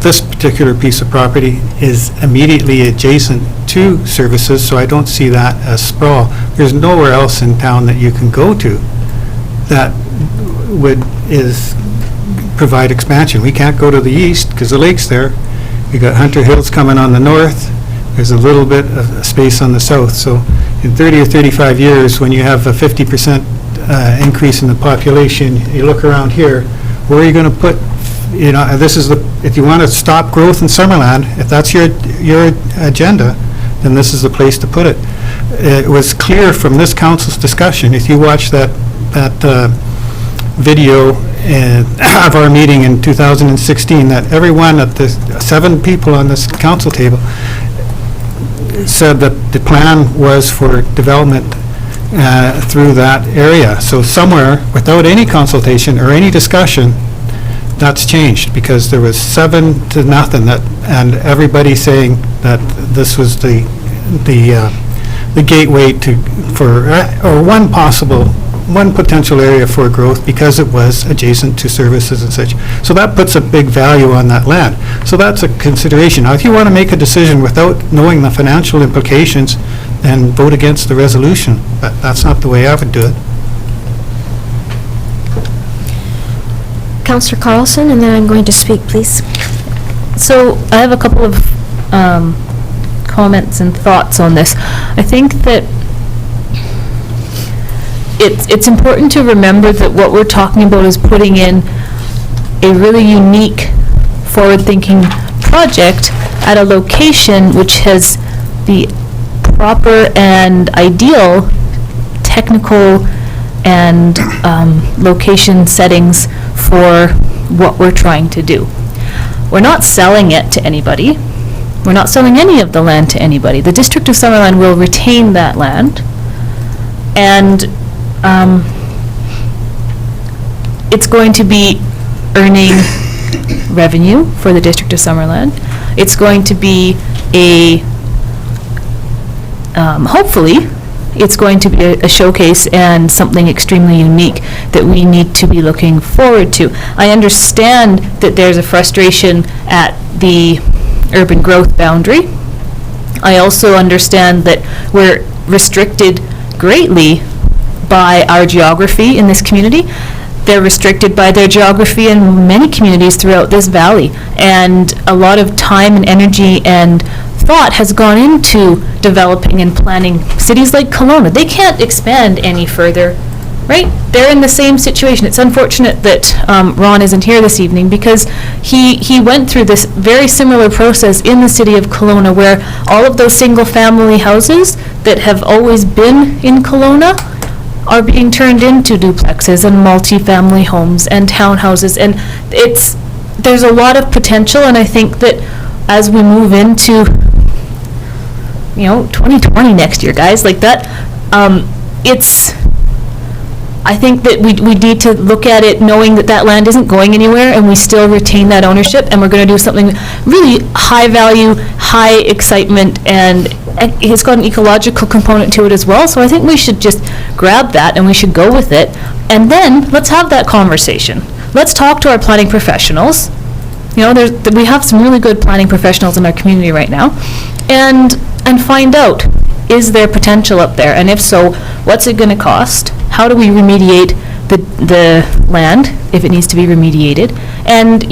This particular piece of property is immediately adjacent to services, so I don't see that as sprawl. There's nowhere else in town that you can go to that provide expansion. We can't go to the east because the lake's there. We got Hunter Hills coming on the north. There's a little bit of space on the south. So in 30 or 35 years, when you have a 50% increase in the population, you look around here, where are you going to put, this is if you want to stop growth in Summerland, if that's your agenda, then this is the place to put it. It was clear from this council's discussion, if you watch that video of our meeting in 2016, that everyone at the 7 people on this council table said that the plan was for development through that area. So somewhere, without any consultation or any discussion, that's changed, because there was 7-0 that, and everybody saying that this was the gateway or one potential area for growth because it was adjacent to services and such. So that puts a big value on that land. So that's a consideration. Now, if you want to make a decision without knowing the financial implications, then vote against the resolution. That's not the way I would do it. Councillor Carlson, and then I'm going to speak, please. So I have a couple of comments and thoughts on this. I think that it's important to remember that what we're talking about is putting in a really unique, forward-thinking project at a location which has the proper and ideal technical and location settings for what we're trying to do. We're not selling it to anybody. We're not selling any of the land to anybody. The District of Summerland will retain that land, and it's going to be earning revenue for the District of Summerland. It's going to be hopefully, it's going to be a showcase and something extremely unique that we need to be looking forward to. I understand that there's a frustration at the urban growth boundary. I also understand that we're restricted greatly by our geography in this community. They're restricted by their geography in many communities throughout this valley. And a lot of time and energy and thought has gone into developing and planning cities like Kelowna. They can't expand any further, right? They're in the same situation. It's unfortunate that Ron isn't here this evening, because he went through this very similar process in the city of Kelowna, where all of those single-family houses that have always been in Kelowna are being turned into duplexes and multi-family homes and townhouses, and there's a lot of potential. And I think that as we move into 2020 next year, guys, like that, I think that we need to look at it knowing that that land isn't going anywhere, and we still retain that ownership, and we're going to do something really high value, high excitement, and it's got an ecological component to it as well. So I think we should just grab that and we should go with it, and then let's have that conversation. Let's talk to our planning professionals. We have some really good planning professionals in our community right now, and find out, is there potential up there? And if so, what's it going to cost? How do we remediate the land if it needs to be remediated? And,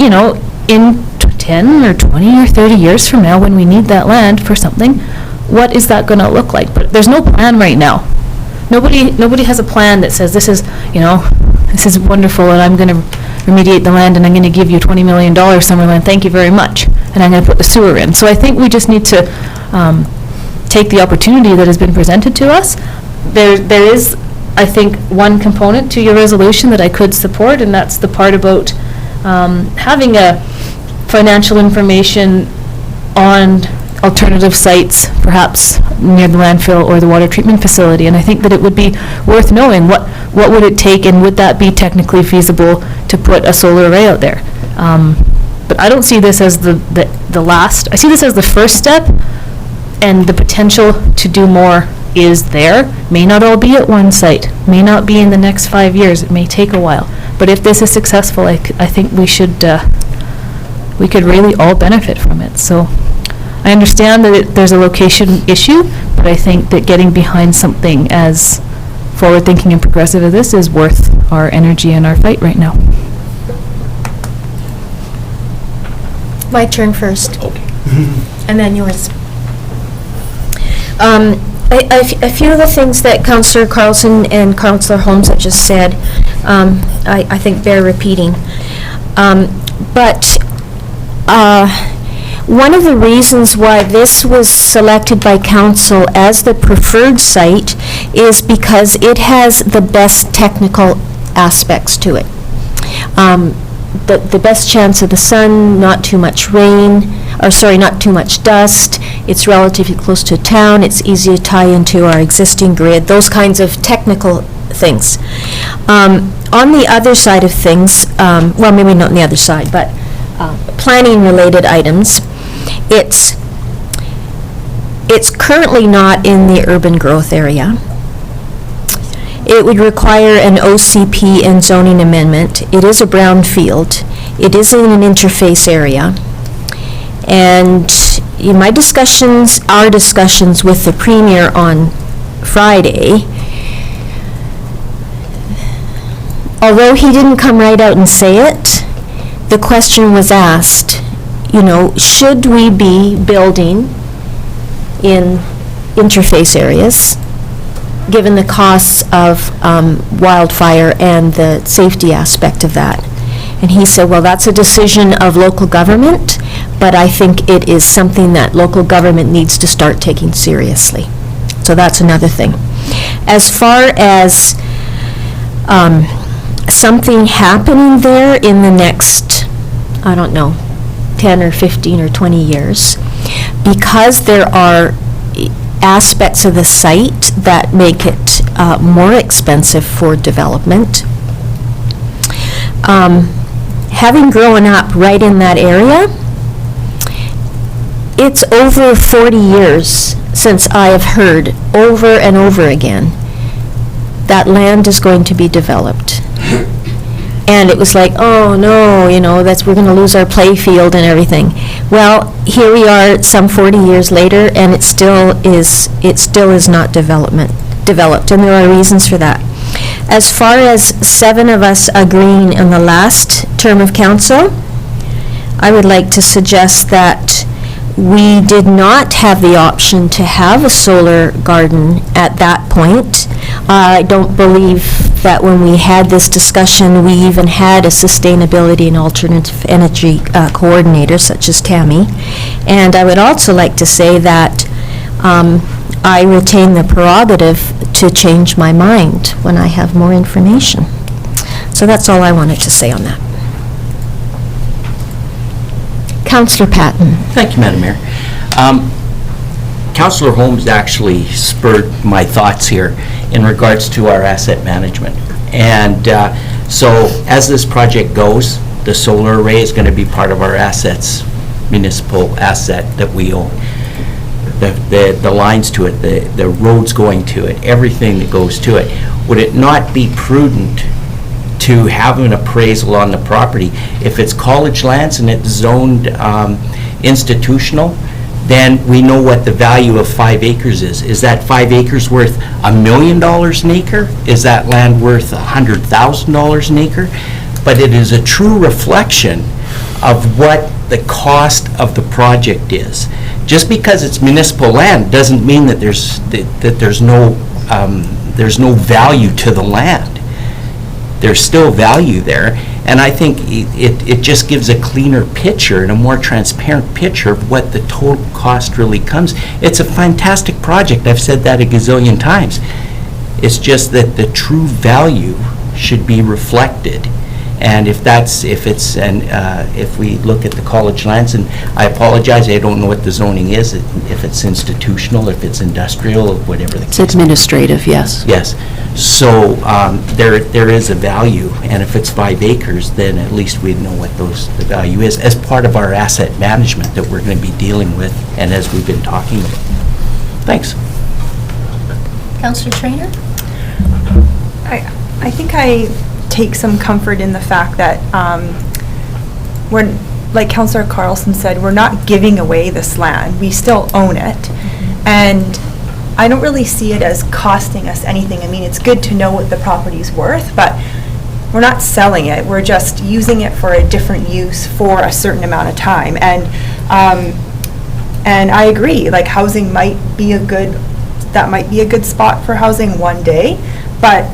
in 10 or 20 or 30 years from now, when we need that land for something, what is that going to look like? But there's no plan right now. Nobody has a plan that says, this is wonderful, and I'm going to remediate the land, and I'm going to give you $20 million, Summerland, thank you very much, and I'm going to put the sewer in. So I think we just need to take the opportunity that has been presented to us. There is, I think, one component to your resolution that I could support, and that's the part about having a financial information on alternative sites, perhaps near the landfill or the water treatment facility. And I think that it would be worth knowing what would it take, and would that be technically feasible to put a solar array out there. But I don't see this as the last. I see this as the first step, and the potential to do more is there. May not all be at one site, may not be in the next 5 years, it may take a while. But if this is successful, I think we could really all benefit from it. So I understand that there's a location issue, but I think that getting behind something as forward-thinking and progressive as this is worth our energy and our fight right now. My turn first. Okay. And then yours. A few of the things that Councillor Carlson and Councillor Holmes have just said, I think bear repeating. But one of the reasons why this was selected by council as the preferred site is because it has the best technical aspects to it. The best chance of the sun, not too much rain, not too much dust. It's relatively close to town. It's easy to tie into our existing grid. Those kinds of technical things. On the other side of things, well, maybe not on the other side, but planning-related items, it's currently not in the urban growth area. It would require an OCP and zoning amendment. It is a brownfield. It is in an interface area. And in my discussions, our discussions with the Premier on Friday, although he didn't come right out and say it, the question was asked, you know, should we be building in interface areas, given the costs of wildfire and the safety aspect of that? And he said, well, that's a decision of local government, but I think it is something that local government needs to start taking seriously. So that's another thing. As far as something happening there in the next, I don't know, 10 or 15 or 20 years, because there are aspects of the site that make it more expensive for development. Having grown up right in that area, it's over 40 years since I have heard over and over again that land is going to be developed. And it was like, oh no, you know, we're going to lose our play field and everything. Well, here we are some 40 years later, and it still is not developed, and there are reasons for that. As far as 7 of us agreeing in the last term of council, I would like to suggest that we did not have the option to have a solar garden at that point. I don't believe that when we had this discussion, we even had a sustainability and alternative energy coordinator, such as Tammy. And I would also like to say that I retain the prerogative to change my mind when I have more information. So that's all I wanted to say on that. Councillor Patton. Thank you, Madam Mayor. Councillor Holmes actually spurred my thoughts here in regards to our asset management. And so as this project goes, the solar array is going to be part of our assets, municipal asset that we own. The lines to it, the roads going to it, everything that goes to it. Would it not be prudent to have an appraisal on the property? If it's college lands and it's zoned institutional, then we know what the value of 5 acres is. Is that 5 acres worth $1 million an acre? Is that land worth $100,000 an acre? But it is a true reflection of what the cost of the project is. Just because it's municipal land doesn't mean that there's no value to the land. There's still value there, and I think it just gives a cleaner picture and a more transparent picture of what the total cost really comes. It's a fantastic project. I've said that a gazillion times. It's just that the true value should be reflected. And if we look at the college lands, and I apologize, I don't know what the zoning is, if it's institutional, if it's industrial, or whatever the case. It's administrative, yes. Yes. So there is a value, and if it's 5 acres, then at least we know what the value is as part of our asset management that we're going to be dealing with, and as we've been talking about. Thanks. Councillor Traynor? I think I take some comfort in the fact that we're, like Councillor Carlson said, we're not giving away this land. We still own it. And I don't really see it as costing us anything. I mean, it's good to know what the property's worth, but we're not selling it. We're just using it for a different use for a certain amount of time. And I agree, like housing might be a good spot for housing one day. But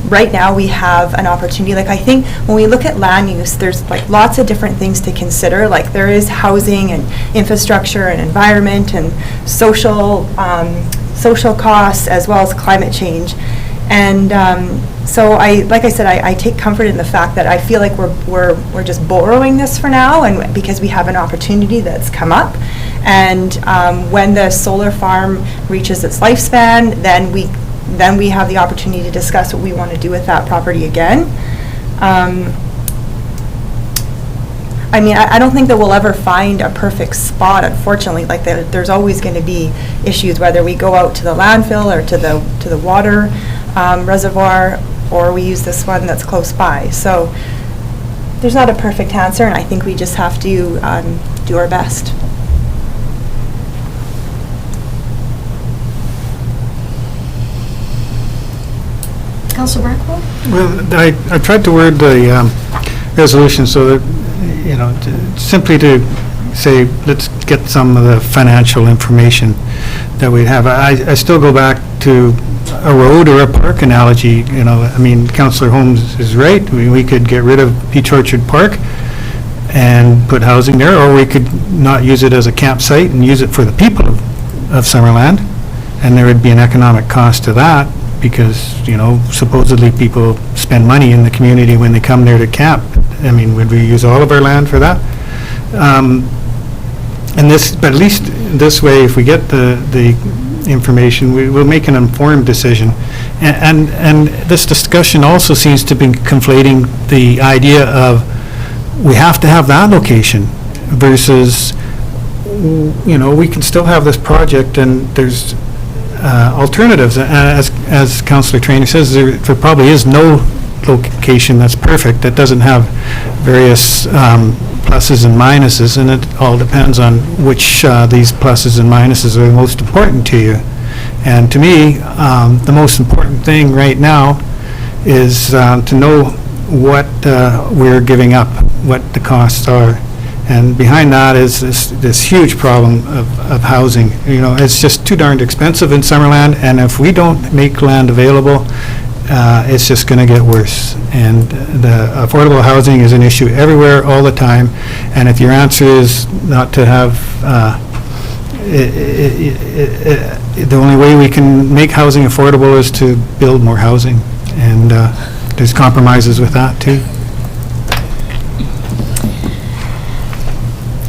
right now we have an opportunity. Like I think when we look at land use, there's like lots of different things to consider. Like there is housing and infrastructure and environment and social costs as well as climate change. And so like I said, I take comfort in the fact that I feel like we're just borrowing this for now, and because we have an opportunity that's come up. And when the solar farm reaches its lifespan, then then we have the opportunity to discuss what we want to do with that property again. I mean, I don't think that we'll ever find a perfect spot, unfortunately. Like, there's always going to be issues, whether we go out to the landfill or to the water reservoir, or we use this one that's close by. So there's not a perfect answer, and I think we just have to do our best. Councilor Blackwell? Well, I tried to word the resolution so that, simply to say, let's get some of the financial information that we have. I still go back to a road or a park analogy, I mean, Councillor Holmes is right. We could get rid of Peach Orchard Park and put housing there, or we could not use it as a campsite and use it for the people of Summerland, and there would be an economic cost to that, because, supposedly people spend money in the community when they come there to camp. I mean, would we use all of our land for that? But at least this way, if we get the information, we'll make an informed decision. And this discussion also seems to be conflating the idea of we have to have that location versus, we can still have this project and there's alternatives. As Councillor Traynor says, there probably is no location that's perfect, that doesn't have various pluses and minuses, and it all depends on which these pluses and minuses are most important to you. And to me, the most important thing right now is to know what we're giving up, what the costs are. And behind that is this huge problem of housing. It's just too darned expensive in Summerland, and if we don't make land available, it's just going to get worse. And the affordable housing is an issue everywhere, all the time. And if your answer is not to have, the only way we can make housing affordable is to build more housing. And there's compromises with that, too.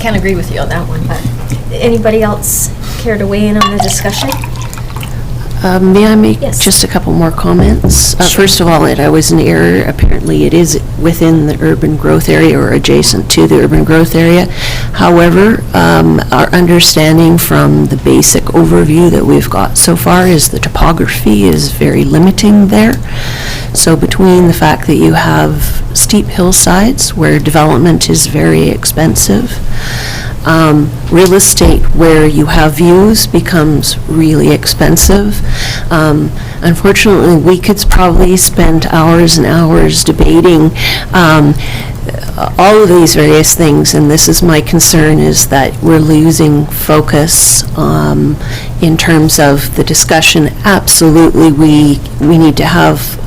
Can't agree with you on that one, but anybody else care to weigh in on the discussion? May I make Yes. just a couple more comments? First of all, I was in error. Apparently, it is within the urban growth area or adjacent to the urban growth area. However, our understanding from the basic overview that we've got so far is the topography is very limiting there. So between the fact that you have steep hillsides where development is very expensive, real estate where you have views becomes really expensive. Unfortunately, we could probably spend hours and hours debating all of these various things, and this is my concern, is that we're losing focus in terms of the discussion. Absolutely, we need to have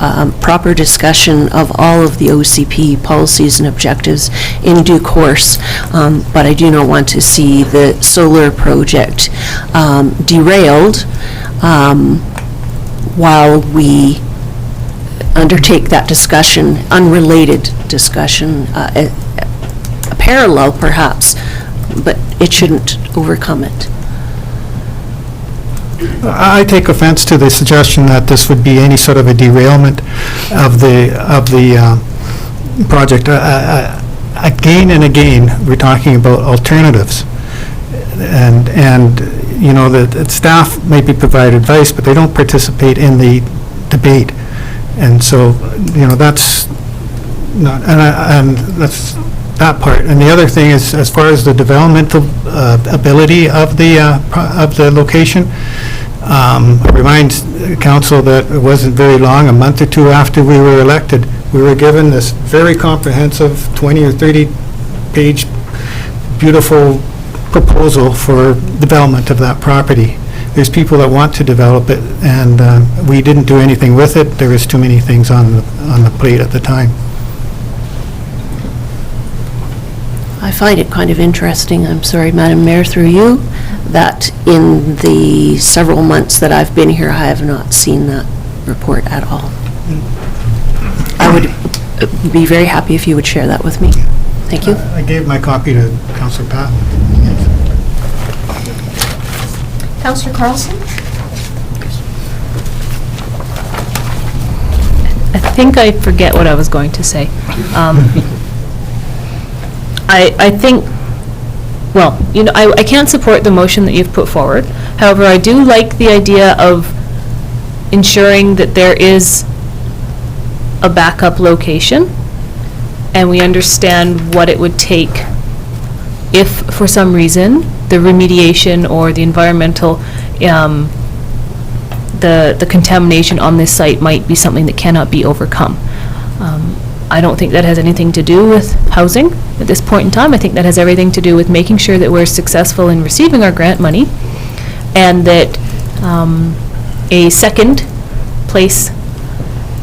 proper discussion of all of the OCP policies and objectives in due course, but I do not want to see the solar project derailed while we undertake that discussion, unrelated discussion, a parallel perhaps, but it shouldn't overcome it. I take offense to the suggestion that this would be any sort of a derailment of the project. Again and again, we're talking about alternatives. And the staff maybe provide advice, but they don't participate in the debate. And so, that's not, and that's that part. And the other thing is, as far as the developmental ability of the location, I remind council that it wasn't very long, a month or two after we were elected, we were given this very comprehensive 20 or 30-page beautiful proposal for development of that property. There's people that want to develop it, and we didn't do anything with it. There was too many things on the plate at the time. I find it kind of interesting, I'm sorry, Madam Mayor, through you, that in the several months that I've been here, I have not seen that report at all. I would be very happy if you would share that with me. Thank you. I gave my copy to Councillor Pat. Councillor Carlson? think I forget what I was going to say. I think, well, you know, I can't support the motion that you've put forward. However, I do like the idea of ensuring that there is a backup location, and we understand what it would take if, for some reason, the remediation or the environmental, the contamination on this site might be something that cannot be overcome. I don't think that has anything to do with housing at this point in time. I think that has everything to do with making sure that we're successful in receiving our grant money, and that a second place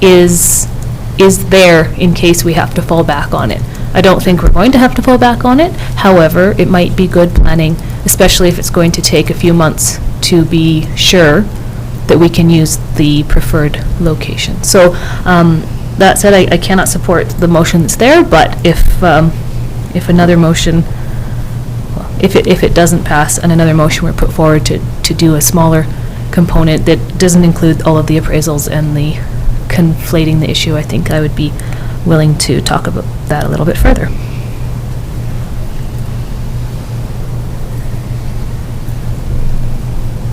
is there in case we have to fall back on it. I don't think we're going to have to fall back on it. However, it might be good planning, especially if it's going to take a few months to be sure that we can use the preferred location. So that said, I cannot support the motion that's there, but if another motion, well, if it doesn't pass and another motion were put forward to do a smaller component that doesn't include all of the appraisals and the conflating the issue, I think I would be willing to talk about that a little bit further.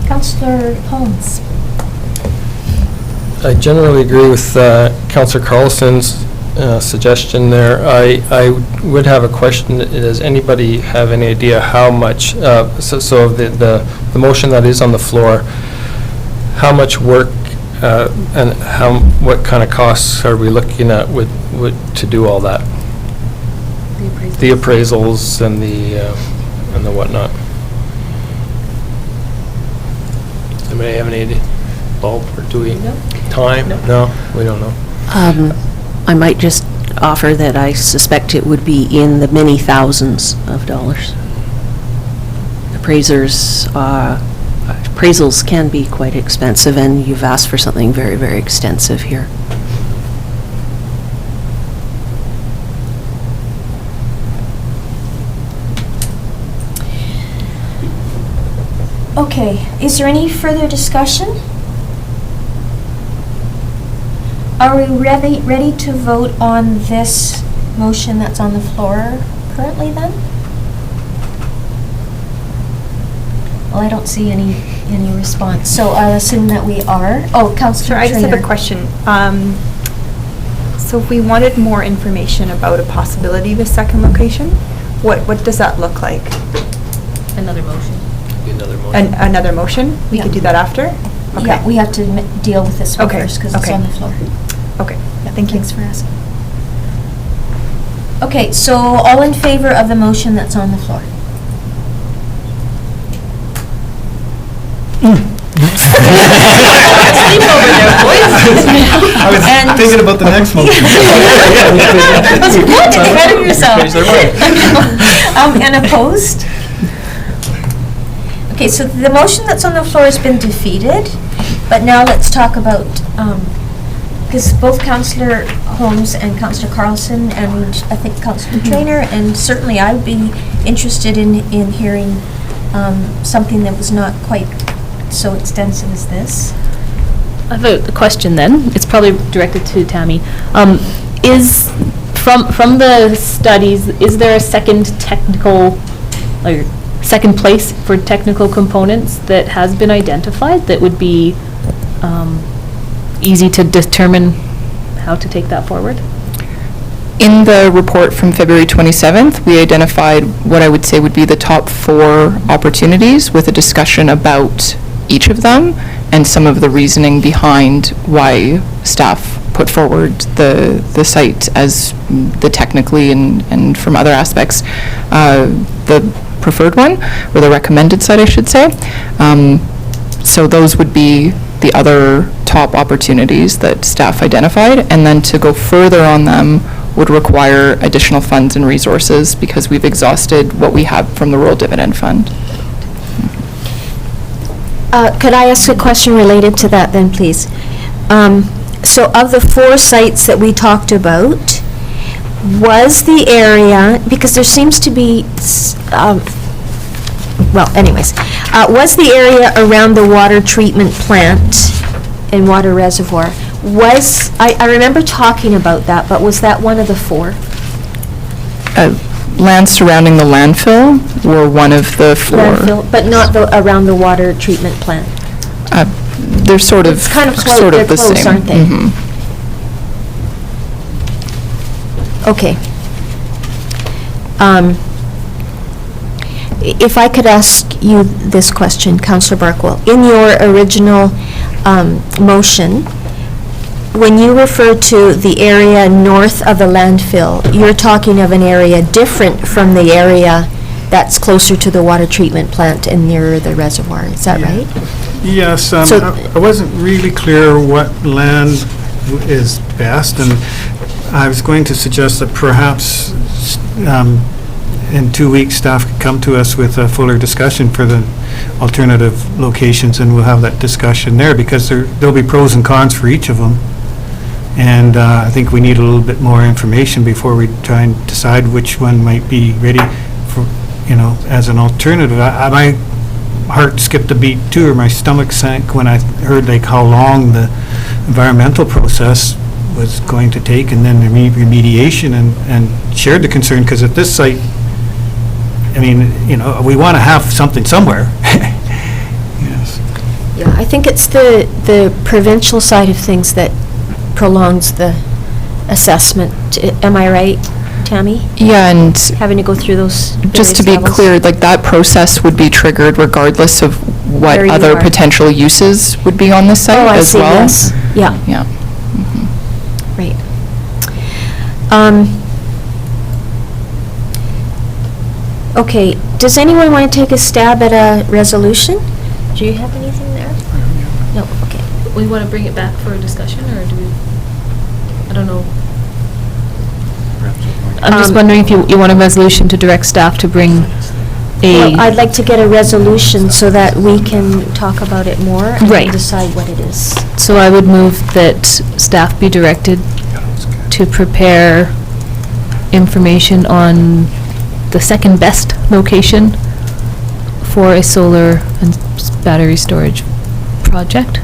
Councillor Holmes. I generally agree with Councillor Carlson's suggestion there. I would have a question. Does anybody have any idea how much, so the motion that is on the floor, how much work and what kind of costs are we looking at to do all that? The appraisals and the whatnot. Anybody have any idea? Bulb, or do we? No. Time? No, we don't know. I might just offer that I suspect it would be in the many thousands of dollars. Appraisals can be quite expensive, and you've asked for something very, very extensive here. Okay, is there any further discussion? Are we ready to vote on this motion that's on the floor currently then? Well, I don't see any response, so I'll assume that we are. Oh, Councillor Sure, I just have a Traynor. question. So if we wanted more information about a possibility of a second location, what does that look like? Another motion. Another motion. Another motion? We could do that after? Okay. Yeah, we have to deal with this one Okay, first because it's okay. on the floor. Okay, Yeah, thank you. Thanks for asking. Okay, so all in favor of the motion that's on the floor? I was thinking about the next motion. What? Better yourself. Change their mind. And opposed? Okay, so the motion that's on the floor has been defeated, but now let's talk about, because both Councillor Holmes and Councillor Carlson, and I think Councillor Traynor, and certainly I would be interested in hearing something that was not quite so extensive as this. I have a question then. It's probably directed to Tammy. Is, from the studies, is there a second technical, like, second place for technical components that has been identified that would be easy to determine how to take that forward? In the report from February 27th, we identified what I would say would be the top 4 opportunities with a discussion about each of them and some of the reasoning behind why staff put forward the site as the technically and from other aspects the preferred one, or the recommended site, I should say. So those would be the other top opportunities that staff identified, and then to go further on them would require additional funds and resources because we've exhausted what we have from the rural dividend fund. Could I ask a question related to that then, please? So of the 4 sites that we talked about, was the area, because there seems to be, was the area around the water treatment plant and water reservoir, I remember talking about that, but was that one of the 4? Land surrounding the landfill were one of the 4. Landfill, but not around the water treatment plant? They're sort of, It's kind of sort they're of the close, same. aren't they? Mhm. Okay. If I could ask you this question, Councillor Barkwell. In your original motion, when you refer to the area north of the landfill, you're talking of an area different from the area that's closer to the water treatment plant and nearer the reservoir. Is that right? Yes, So- I wasn't really clear what land is best, and I was going to suggest that perhaps in 2 weeks, staff could come to us with a fuller discussion for the alternative locations, and we'll have that discussion there, because there'll be pros and cons for each of them. And I think we need a little bit more information before we try and decide which one might be ready for, as an alternative. My heart skipped a beat too, or my stomach sank when I heard how long the environmental process was going to take, and then the remediation, and shared the concern, because at this site, we want to have something somewhere. Yes. Yeah, I think it's the provincial side of things that prolongs the assessment. Am I right, Tammy? Yeah, and Having to go through those just to be various levels? clear, that process would be triggered regardless of what Where you other are. potential uses would be on the site Oh, I as see, well. yes. Yeah, Yeah. right. Okay, does anyone want to take a stab at a resolution? Do you have anything there? No, okay. We want to bring it back for a discussion, or do we, I don't know. I'm just wondering if you want a resolution to direct staff to bring Well, I'd a, like to get a resolution so that we can talk about it more and Right. decide what it is. so I would move that staff be directed to prepare information on the second best location for a solar and battery storage project.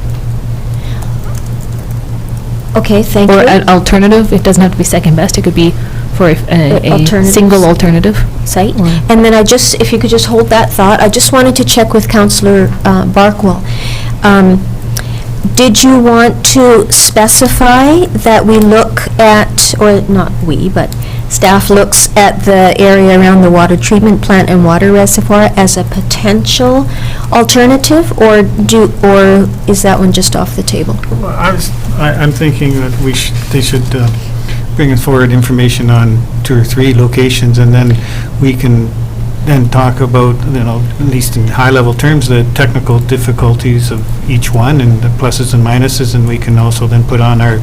Okay, thank you. Or an alternative, it doesn't have to be second best, it could be for a Alternatives. single alternative. Site. Or- And then if you could just hold that thought, I just wanted to check with Councillor Barkwell. Did you want to specify that we look at, or not we, but staff looks at the area around the water treatment plant and water reservoir as a potential alternative, or is that one just off the table? Well, I'm thinking that they should bring us forward information on 2 or 3 locations, and then we can then talk about, at least in high-level terms, the technical difficulties of each one and the pluses and minuses, and we can also then put on our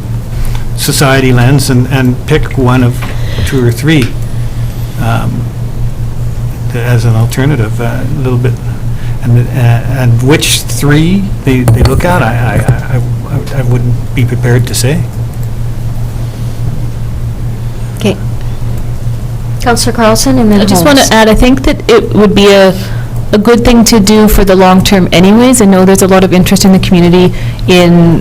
society lens and pick one of 2 or 3 as an alternative, a little bit. And which 3 they look at, I wouldn't be prepared to say. Okay. Councillor Carlson, and then I just want Holmes. to add, I think that it would be a good thing to do for the long term anyways. I know there's a lot of interest in the community in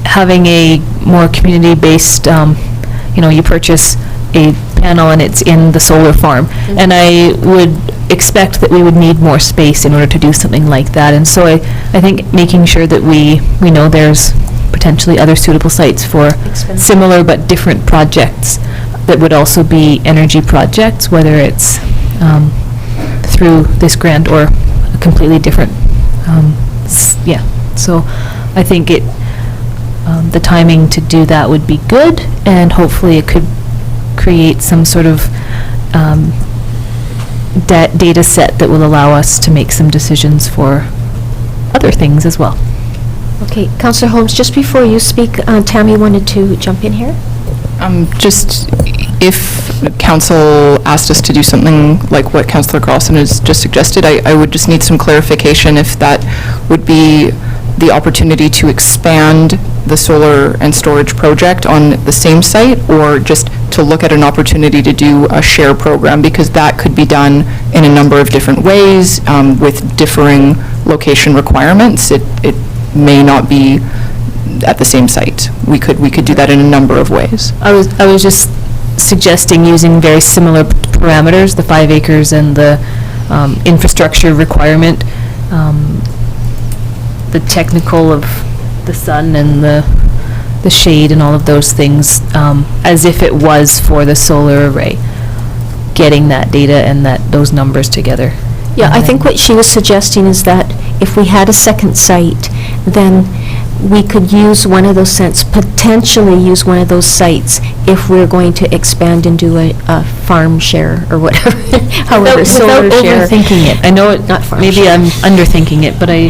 having a more community-based, you purchase a panel and it's in the solar farm. And I would expect that we would need more space in order to do something like that. And so I think making sure that we know there's potentially other suitable sites for Expensive. similar but different projects that would also be energy projects, whether it's through this grant or a completely different, yeah. So I think the timing to do that would be good, and hopefully it could create some sort of data set that will allow us to make some decisions for other things as well. Okay, Councillor Holmes, just before you speak, Tammy wanted to jump in here. Just if council asked us to do something like what Councillor Carlson has just suggested, I would just need some clarification if that would be the opportunity to expand the solar and storage project on the same site, or just to look at an opportunity to do a share program, because that could be done in a number of different ways with differing location requirements. It may not be at the same site. We could do that in a number of ways. I was just suggesting using very similar parameters, the 5 acres and the infrastructure requirement, the technical of the sun and the shade and all of those things, as if it was for the solar array, getting that data and those numbers together. Yeah, I think what she was suggesting is that if we had a second site, then we could use one of those sites, potentially use one of those sites if we're going to expand and do a farm share or whatever, however, solar Without share. overthinking it. I know it, Not farm maybe share. I'm underthinking it, but I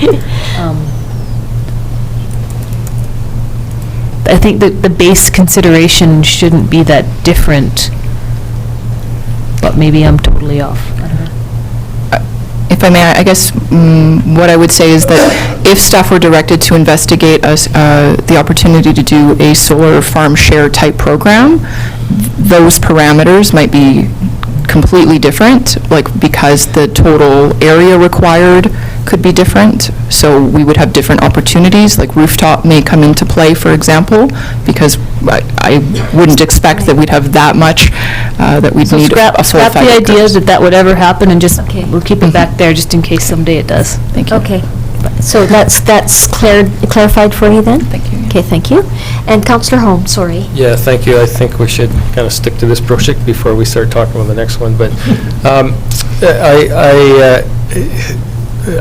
think that the base consideration shouldn't be that different, but maybe I'm totally off. I don't know. If I may, I guess what I would say is that if staff were directed to investigate the opportunity to do a solar farm share type program, those parameters might be completely different, like because the total area required could be different. So we would have different opportunities, like rooftop may come into play, for example, because I wouldn't expect that we'd have that much, that we'd So need a full 5 scrap the idea acres. that would ever happen, and just, Okay. we'll keep it back there just in case someday it does. Thank you. Okay, so that's clarified for you then? Thank you. Okay, thank you. And Councillor Holmes, sorry. Yeah, thank you. I think we should kind of stick to this project before we start talking about the next one, but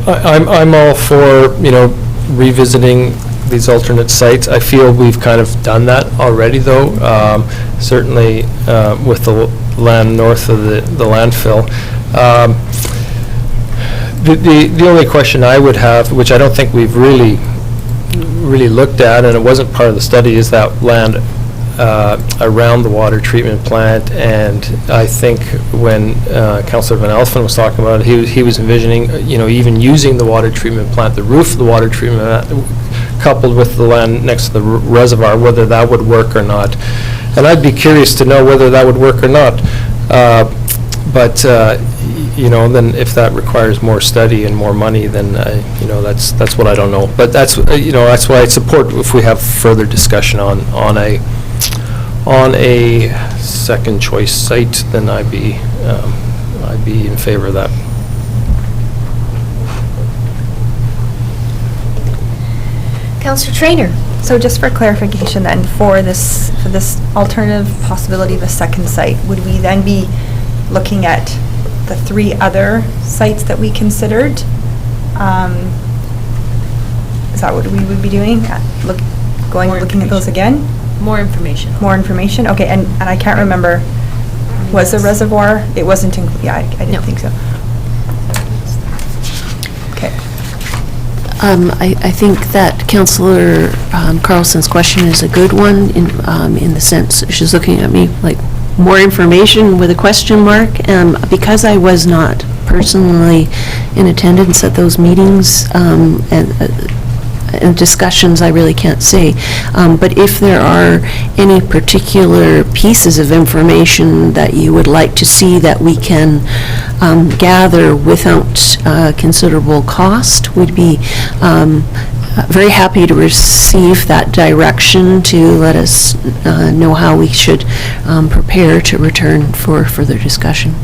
I'm all for, revisiting these alternate sites. I feel we've kind of done that already, though, certainly with the land north of the landfill. The only question I would have, which I don't think we've really looked at, and it wasn't part of the study, is that land around the water treatment plant. And I think when Councillor Van Elfen was talking about it, he was envisioning, even using the water treatment plant, the roof of the water treatment plant, coupled with the land next to the reservoir, whether that would work or not. And I'd be curious to know whether that would work or not. But then if that requires more study and more money, then, that's what I don't know. But that's why I support if we have further discussion on a second choice site, then I'd be in favor of that. Councillor Traynor. So just for clarification then, for this alternative possibility of a second site, would we then be looking at the 3 other sites that we considered? Is that what we would be doing? Looking at those again? More information. More information? Okay, and I can't remember, was the reservoir, it wasn't included, yeah, I didn't think so. Okay. I think that Councillor Carlson's question is a good one in the sense, she's looking at me like, more information with a question mark. Because I was not personally in attendance at those meetings and discussions, I really can't say. But if there are any particular pieces of information that you would like to see that we can gather without considerable cost, we'd be very happy to receive that direction to let us know how we should prepare to return for further discussion.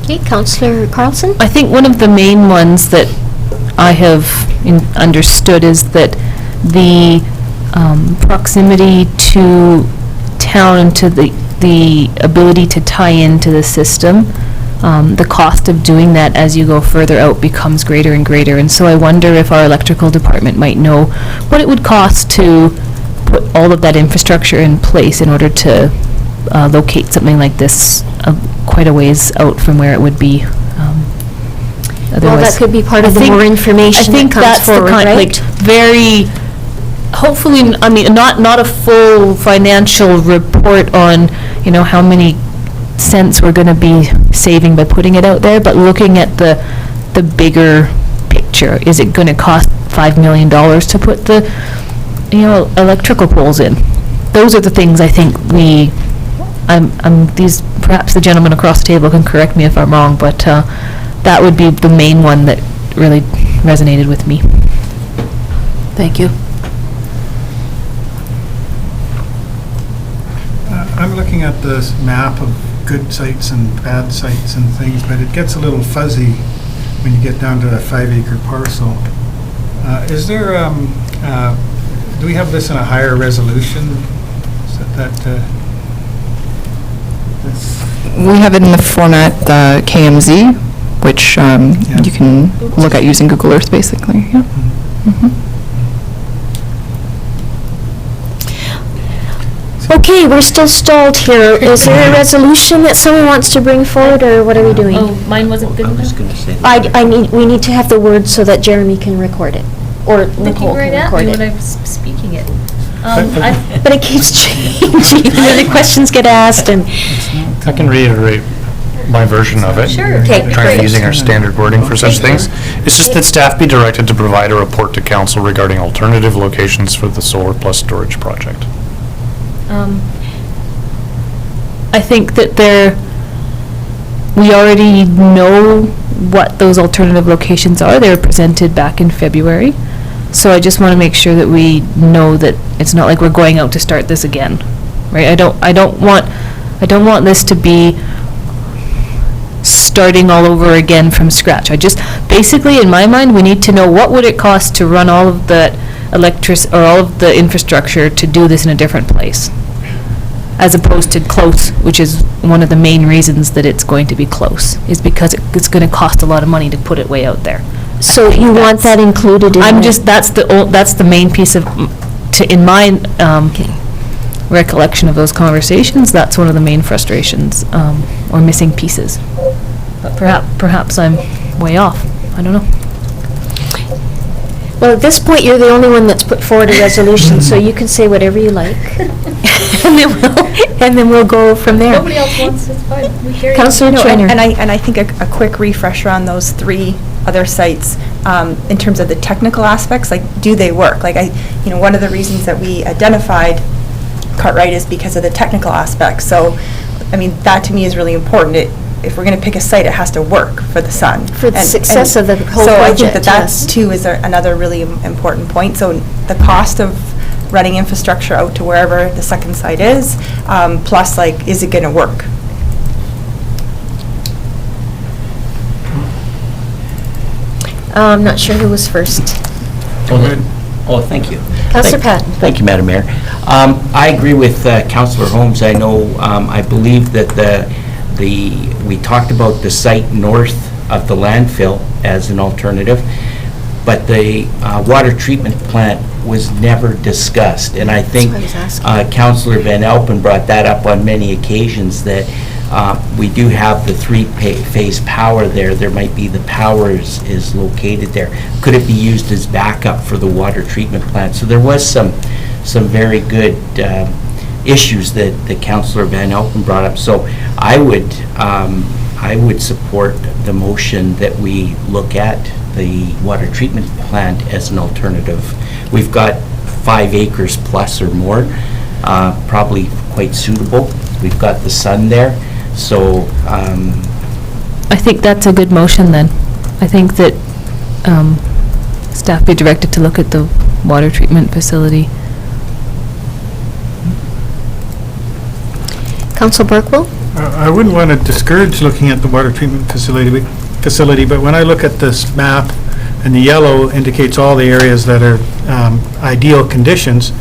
Okay, Councillor Carlson? I think one of the main ones that I have understood is that the proximity to town and to the ability to tie into the system, the cost of doing that as you go further out becomes greater and greater. And so I wonder if our electrical department might know what it would cost to put all of that infrastructure in place in order to locate something like this quite a ways out from where it would be. Well, that could be part of the more information that comes forward, right? I think that's the kind, very, hopefully, I mean, not a full financial report on, how many cents we're going to be saving by putting it out there, but looking at the bigger picture. Is it going to cost $5 million to put the, electrical poles in? Those are the things I think perhaps the gentleman across the table can correct me if I'm wrong, but that would be the main one that really resonated with me. Thank you. I'm looking at this map of good sites and bad sites and things, but it gets a little fuzzy when you get down to a 5-acre parcel. Is there, do we have this in a higher resolution? Is that, We have it in the format KMZ, which you can look at using Google Earth, basically, yeah. Okay, we're still stalled here. Is there a resolution that someone wants to bring forward, or what are we doing? Oh, mine wasn't good I was enough? going to say that. We need to have the words so that Jeremy can record it, or Nicole Looking right can at me record when it. I'm speaking it. But it keeps changing, and then the questions get asked, and, I can reiterate my version of it. Sure. Okay, Trying great. to using our standard wording for such things. It's just that staff be directed to provide a report to council regarding alternative locations for the solar plus storage project. I think that we already know what those alternative locations are. They were presented back in February. So I just want to make sure that we know that it's not like we're going out to start this again, right? I don't want this to be starting all over again from scratch. Basically, in my mind, we need to know what would it cost to run all of the or all of the infrastructure to do this in a different place, as opposed to close, which is one of the main reasons that it's going to be close, is because it's going to cost a lot of money to put it way out there. so you want that included in That's the main piece of, in my recollection of those conversations, that's one of the main frustrations, or missing pieces. But perhaps I'm way off. I don't know. Well, at this point, you're the only one that's put forward a resolution, so you can say whatever you like. And then we'll go from there. Nobody else wants, it's fine. We carry on. Councillor No, Trainer. and I think a quick refresher on those 3 other sites, in terms of the technical aspects, like, do they work? Like, one of the reasons that we identified Cartwright is because of the technical aspects. So, I mean, that to me is really important. If we're going to pick a site, it has to work for the sun. For the success of the whole So I think project, that yes. too is another really important point. So the cost of running infrastructure out to wherever the second site is, plus, like, is it going to work? I'm not sure who was first. Oh, thank you. Councillor Patton. Thank you, Madam Mayor. I agree with Councillor Holmes. I know, I believe that we talked about the site north of the landfill as an alternative, but the water treatment plant was never discussed. And I think Councillor Van Elpen brought that up on many occasions, that we do have the 3-phase power there. There might be the power is located there. Could it be used as backup for the water treatment plant? So there was some very good issues that Councillor Van Elpen brought up. So I would support the motion that we look at the water treatment plant as an alternative. We've got 5 acres plus or more, probably quite suitable. We've got the sun there, so I think that's a good motion then. I think that staff be directed to look at the water treatment facility. Councillor Burkwell? I wouldn't want to discourage looking at the water treatment facility, but when I look at this map, and the yellow indicates all the areas that are ideal conditions,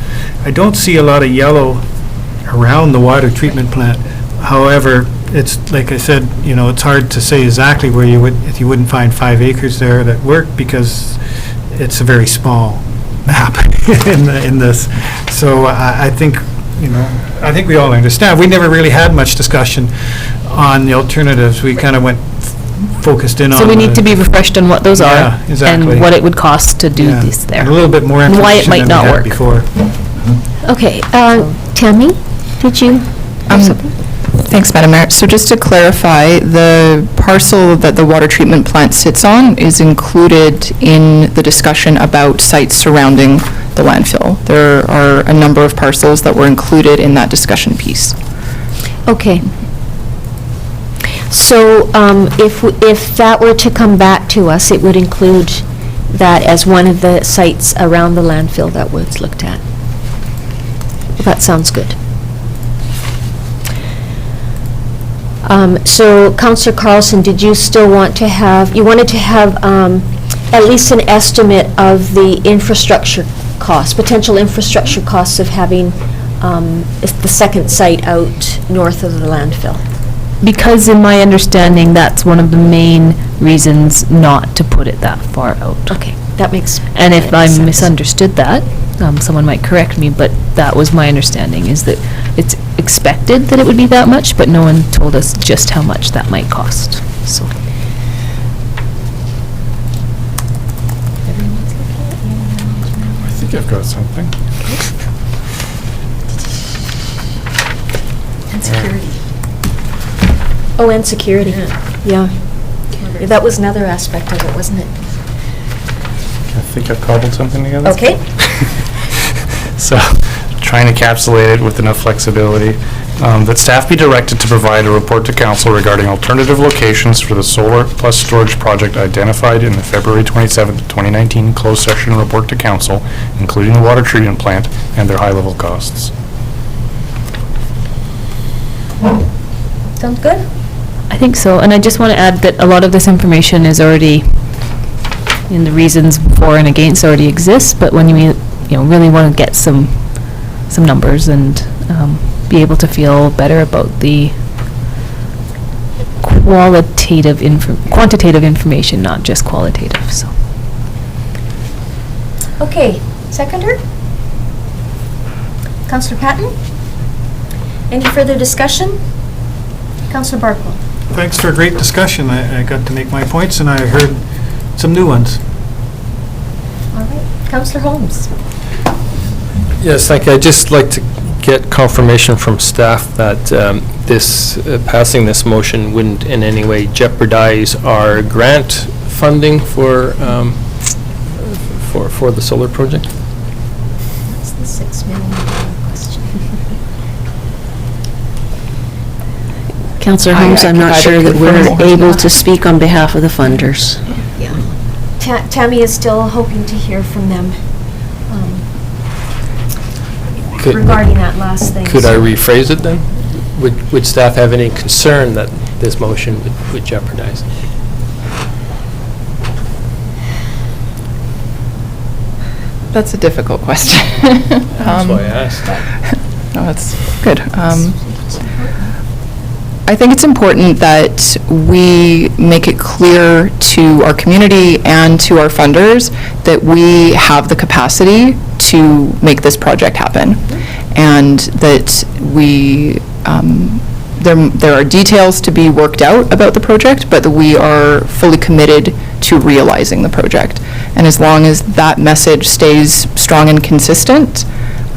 I don't see a lot of yellow around the water treatment plant. However, it's, like I said, it's hard to say exactly where you wouldn't find 5 acres there that work, because it's a very small map in this. So I think we all understand. We never really had much discussion on the alternatives. We kind of went focused in on. So we need to be refreshed on what those are. Yeah, exactly. And what it would cost to do Yeah, this there. and a little bit more And why it information might than not we had work. before. Okay, Tammy, did you have something? Thanks, Madam Mayor. So just to clarify, the parcel that the water treatment plant sits on is included in the discussion about sites surrounding the landfill. There are a number of parcels that were included in that discussion piece. Okay. So if that were to come back to us, it would include that as one of the sites around the landfill that was looked at. That sounds good. So, Councillor Carlson, did you still want to have, you wanted to have at least an estimate of the infrastructure costs, potential infrastructure costs of having the second site out north of the landfill? Because in my understanding, that's one of the main reasons not to put it that far out. Okay, that makes And if I sense. misunderstood that, someone might correct me, but that was my understanding, is that it's expected that it would be that much, but no one told us just how much that might cost, so. I think I've got something. And security. Oh, and security, yeah. Yeah, that was another aspect of it, wasn't it? I think I've cobbled something together. Okay. So, try and encapsulate it with enough flexibility. That staff be directed to provide a report to council regarding alternative locations for the solar plus storage project identified in the February 27th, 2019 closed session report to council, including the water treatment plant and their high-level costs. Sounds good? I think so, and I just want to add that a lot of this information is already, in the reasons for and against already exists, but when you really want to get some numbers and be able to feel better about the quantitative information, not just qualitative, so. Okay, seconder? Councillor Patton? Any further discussion? Councillor Barkle? Thanks for a great discussion. I got to make my points, and I heard some new ones. All right, Councillor Holmes? Yes, thank you. I'd just like to get confirmation from staff that passing this motion wouldn't in any way jeopardize our grant funding for the solar project. That's the $6 million question. Councillor Holmes, I'm not sure that we're able to speak on behalf of the funders. Yeah. Tammy is still hoping to hear from them regarding that last thing. Could I rephrase it then? Would staff have any concern that this motion would jeopardize? That's a difficult question. That's why I asked. No, that's good. I think it's important that we make it clear to our community and to our funders that we have the capacity to make this project happen, and that we, there are details to be worked out about the project, but that we are fully committed to realizing the project. And as long as that message stays strong and consistent,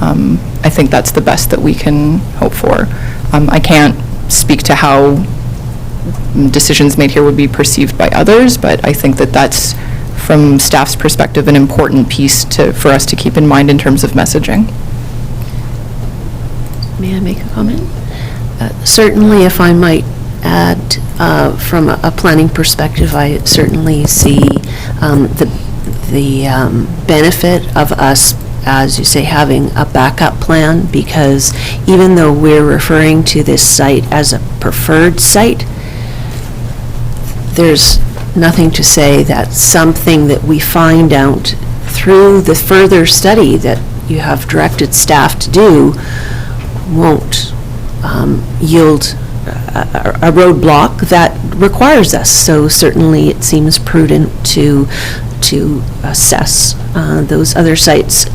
I think that's the best that we can hope for. I can't speak to how decisions made here would be perceived by others, but I think that that's, from staff's perspective, an important piece for us to keep in mind in terms of messaging. May I make a comment? Certainly, if I might add, from a planning perspective, I certainly see the benefit of us, as you say, having a backup plan, because even though we're referring to this site as a preferred site, there's nothing to say that something that we find out through the further study that you have directed staff to do won't yield a roadblock that requires us. So certainly it seems prudent to assess those other sites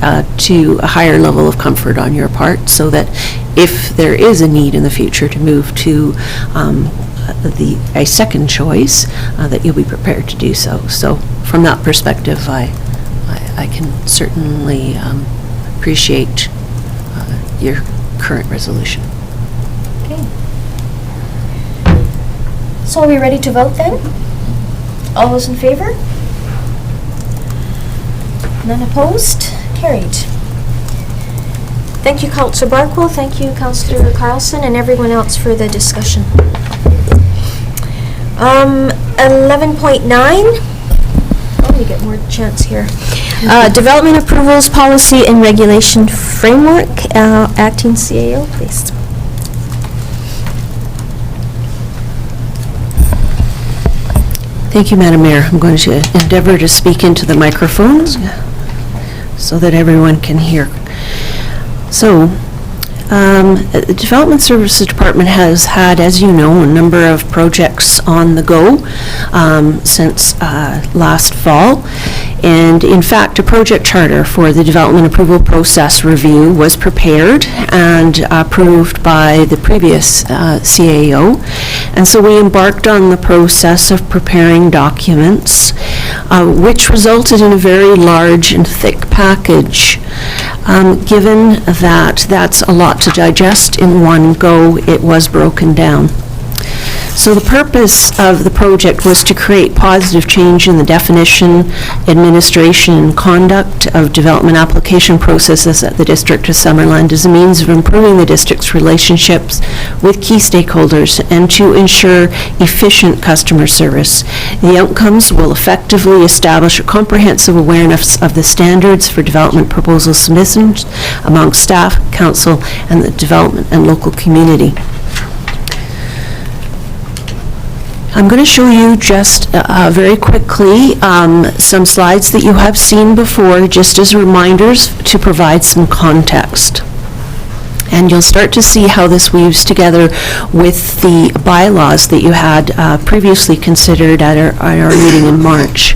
to a higher level of comfort on your part, so that if there is a need in the future to move to a second choice, that you'll be prepared to do so. So from that perspective, I can certainly appreciate your current resolution. Okay. So are we ready to vote then? All those in favor? None opposed? Carried. Thank you, Councillor Barkwell. Thank you, Councillor Carlson, and everyone else for the discussion. 11.9. Oh, we get more chance here. Development approvals, policy, and regulation framework. Acting CAO, please. Thank you, Madam Mayor. I'm going to endeavor to speak into the microphones so that everyone can hear. So, the Development Services Department has had, as you know, a number of projects on the go since last fall. And in fact, a project charter for the development approval process review was prepared and approved by the previous CAO. And so we embarked on the process of preparing documents, which resulted in a very large and thick package. Given that that's a lot to digest in one go, it was broken down. So the purpose of the project was to create positive change in the definition, administration, and conduct of development application processes at the District of Summerland as a means of improving the district's relationships with key stakeholders and to ensure efficient customer service. The outcomes will effectively establish a comprehensive awareness of the standards for development proposal submissions among staff, council, and the development and local community. I'm going to show you just very quickly some slides that you have seen before, just as reminders to provide some context. And you'll start to see how this weaves together with the bylaws that you had previously considered at our meeting in March.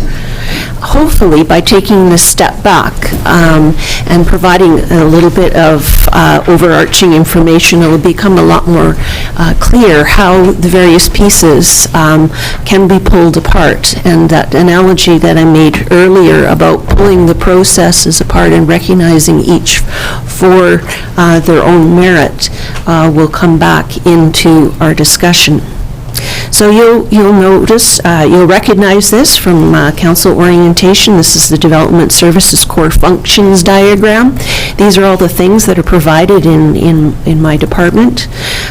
Hopefully, by taking this step back and providing a little bit of overarching information, it will become a lot more clear how the various pieces can be pulled apart. And that analogy that I made earlier about pulling the processes apart and recognizing each for their own merit will come back into our discussion. So you'll notice, you'll recognize this from council orientation. This is the Development Services Core Functions diagram. These are all the things that are provided in my department.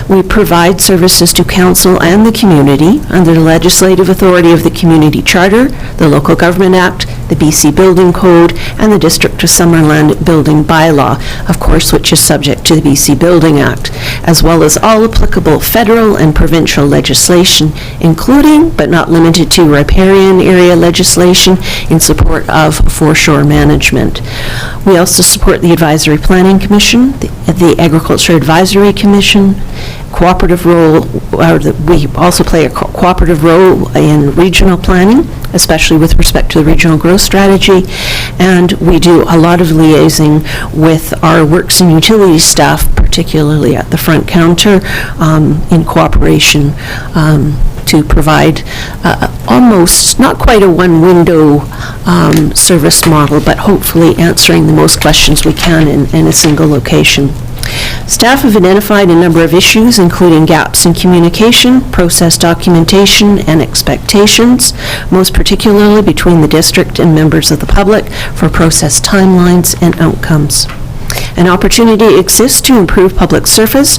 We provide services to council and the community under the legislative authority of the Community Charter, the Local Government Act, the BC Building Code, and the District of Summerland Building Bylaw, of course, which is subject to the BC Building Act, as well as all applicable federal and provincial legislation, including, but not limited to, riparian area legislation in support of foreshore management. We also support the Advisory Planning Commission, the Agriculture Advisory Commission, cooperative role, we also play a cooperative role in regional planning, especially with respect to the regional growth strategy, and we do a lot of liaising with our works and utilities staff, particularly at the front counter, in cooperation to provide almost, not quite a one-window service model, but hopefully answering the most questions we can in a single location. Staff have identified a number of issues, including gaps in communication, process documentation, and expectations, most particularly between the district and members of the public for process timelines and outcomes. An opportunity exists to improve public service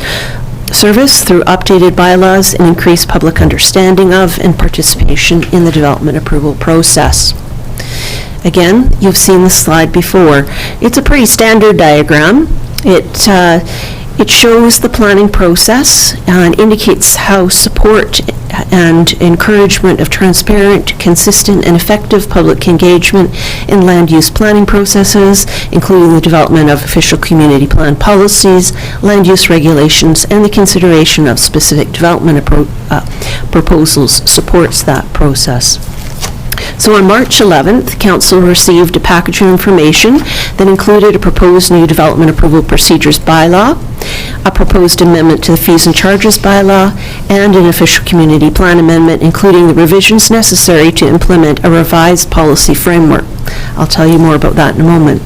through updated bylaws and increase public understanding of and participation in the development approval process. Again, you've seen this slide before. It's a pretty standard diagram. It shows the planning process and indicates how support and encouragement of transparent, consistent, and effective public engagement in land use planning processes, including the development of official community plan policies, land use regulations, and the consideration of specific development proposals, supports that process. So on March 11th, Council received a package of information that included a proposed new development approval procedures bylaw, a proposed amendment to the fees and charges bylaw, and an official community plan amendment, including the revisions necessary to implement a revised policy framework. I'll tell you more about that in a moment.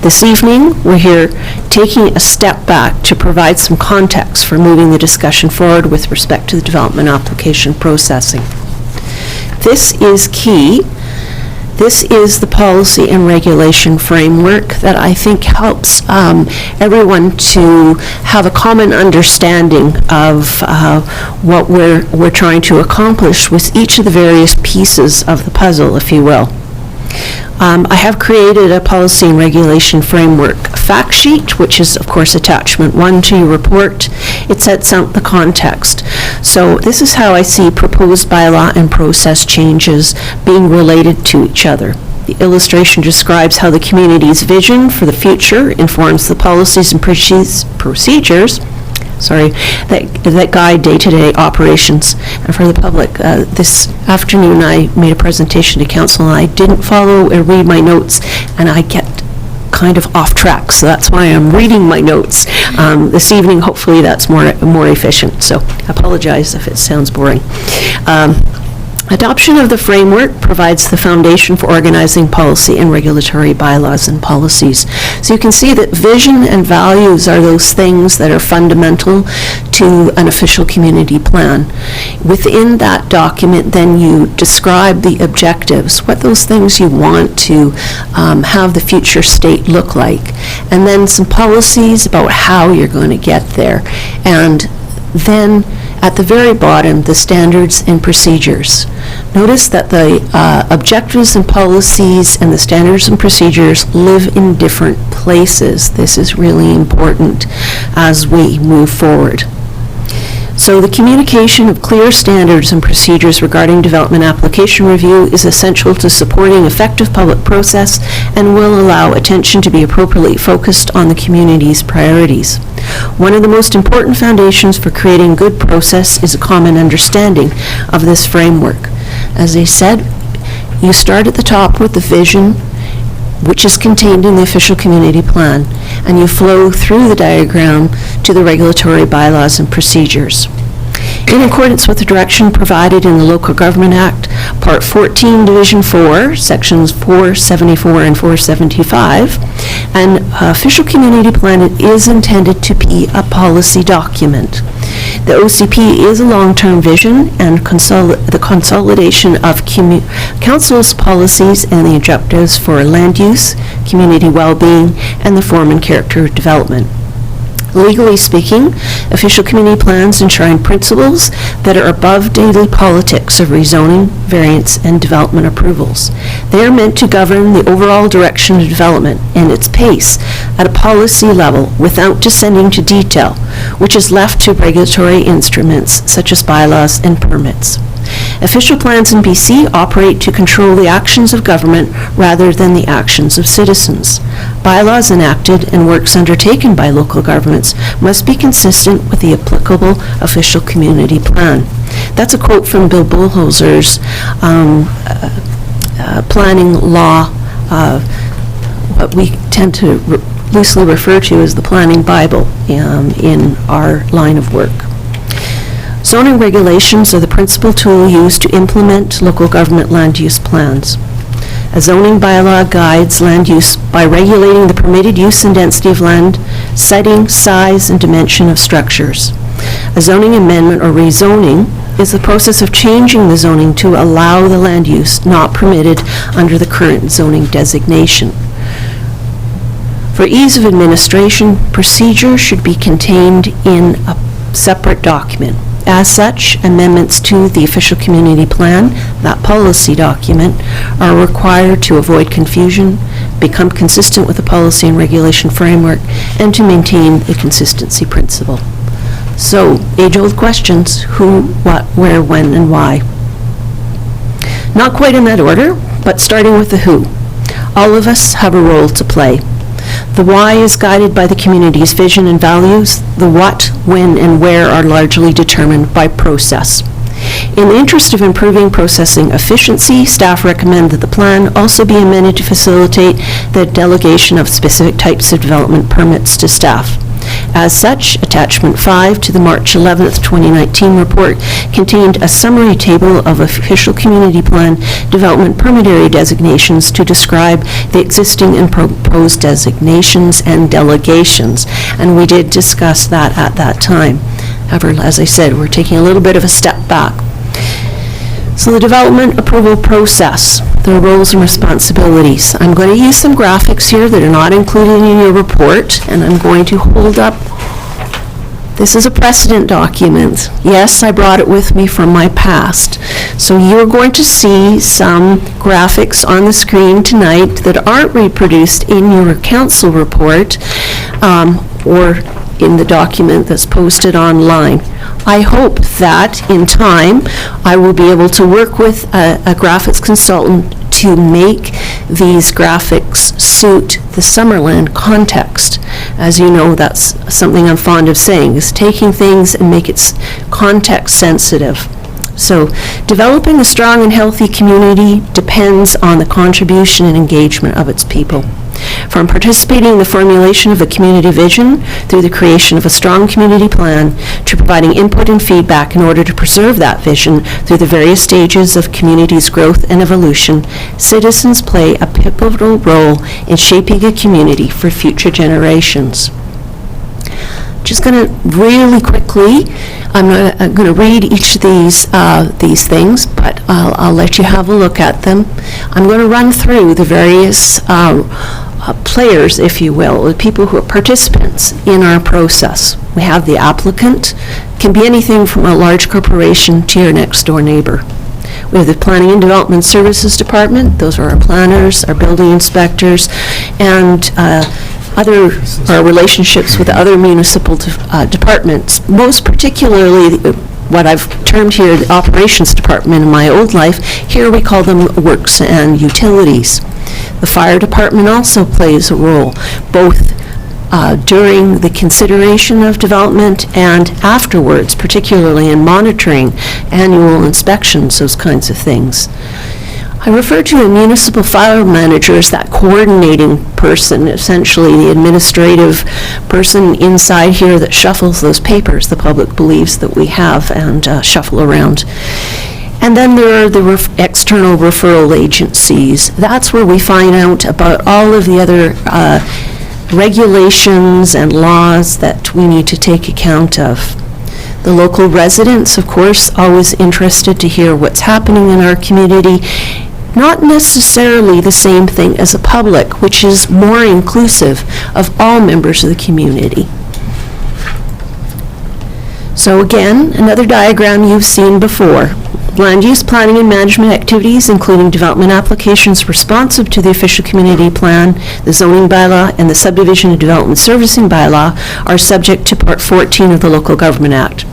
This evening, we're here taking a step back to provide some context for moving the discussion forward with respect to the development application processing. This is key. This is the policy and regulation framework that I think helps everyone to have a common understanding of what we're trying to accomplish with each of the various pieces of the puzzle, if you will. I have created a policy and regulation framework fact sheet, which is, of course, attachment 1 to your report. It sets out the context. So this is how I see proposed bylaw and process changes being related to each other. The illustration describes how the community's vision for the future informs the policies and procedures that guide day-to-day operations. And for the public, this afternoon I made a presentation to council and I didn't follow or read my notes, and I get kind of off track, so that's why I'm reading my notes this evening. Hopefully that's more efficient, so I apologize if it sounds boring. Adoption of the framework provides the foundation for organizing policy and regulatory bylaws and policies. So you can see that vision and values are those things that are fundamental to an official community plan. Within that document, then you describe the objectives, what those things you want to have the future state look like, and then some policies about how you're going to get there. And then at the very bottom, the standards and procedures. Notice that the objectives and policies and the standards and procedures live in different places. This is really important as we move forward. So the communication of clear standards and procedures regarding development application review is essential to supporting effective public process and will allow attention to be appropriately focused on the community's priorities. One of the most important foundations for creating good process is a common understanding of this framework. As I said, you start at the top with the vision, which is contained in the official community plan, and you flow through the diagram to the regulatory bylaws and procedures. In accordance with the direction provided in the Local Government Act, Part 14, Division 4, Sections 474 and 475, an official community plan is intended to be a policy document. The OCP is a long-term vision and the consolidation of council's policies and the objectives for land use, community well-being, and the form and character of development. Legally speaking, official community plans enshrine principles that are above daily politics of rezoning, variance, and development approvals. They are meant to govern the overall direction of development and its pace at a policy level without descending to detail, which is left to regulatory instruments such as bylaws and permits. Official plans in BC operate to control the actions of government rather than the actions of citizens. Bylaws enacted and works undertaken by local governments must be consistent with the applicable official community plan. That's a quote from Bill Bullhozer's planning law, what we tend to loosely refer to as the Planning Bible in our line of work. Zoning regulations are the principal tool used to implement local government land use plans. A zoning bylaw guides land use by regulating the permitted use and density of land, setting size and dimension of structures. A zoning amendment or rezoning is the process of changing the zoning to allow the land use not permitted under the current zoning designation. For ease of administration, procedure should be contained in a separate document. As such, amendments to the official community plan, that policy document, are required to avoid confusion, become consistent with the policy and regulation framework, and to maintain the consistency principle. So, age-old questions: who, what, where, when, and why. Not quite in that order, but starting with the who. All of us have a role to play. The why is guided by the community's vision and values. The what, when, and where are largely determined by process. In the interest of improving processing efficiency, staff recommend that the plan also be amended to facilitate the delegation of specific types of development permits to staff. As such, Attachment 5 to the March 11th, 2019 report contained a summary table of official community plan development permit area designations to describe the existing and proposed designations and delegations, and we did discuss that at that time. However, as I said, we're taking a little bit of a step back. So the development approval process, the roles and responsibilities. I'm going to use some graphics here that are not included in your report, and I'm going to hold up This is a precedent document. Yes, I brought it with me from my past. So you're going to see some graphics on the screen tonight that aren't reproduced in your council report or in the document that's posted online. I hope that in time I will be able to work with a graphics consultant to make these graphics suit the Summerland context. As you know, that's something I'm fond of saying, is taking things and make it context sensitive. So developing a strong and healthy community depends on the contribution and engagement of its people. From participating in the formulation of a community vision through the creation of a strong community plan to providing input and feedback in order to preserve that vision through the various stages of community's growth and evolution, citizens play a pivotal role in shaping a community for future generations. Just going to really quickly, I'm not going to read each of these things, but I'll let you have a look at them. I'm going to run through the various players, if you will, the people who are participants in our process. We have the applicant, can be anything from a large corporation to your next door neighbor. We have the Planning and Development Services Department. Those are our planners, our building inspectors, and our relationships with other municipal departments, most particularly what I've termed here the Operations Department in my old life. Here we call them Works and Utilities. The Fire Department also plays a role, both during the consideration of development and afterwards, particularly in monitoring annual inspections, those kinds of things. I refer to a municipal fire manager as that coordinating person, essentially the administrative person inside here that shuffles those papers the public believes that we have and shuffle around. And then there are the external referral agencies. That's where we find out about all of the other regulations and laws that we need to take account of. The local residents, of course, always interested to hear what's happening in our community. Not necessarily the same thing as the public, which is more inclusive of all members of the community. So again, another diagram you've seen before. Land use planning and management activities, including development applications responsive to the official community plan, the zoning bylaw, and the subdivision and development servicing bylaw, are subject to Part 14 of the Local Government Act.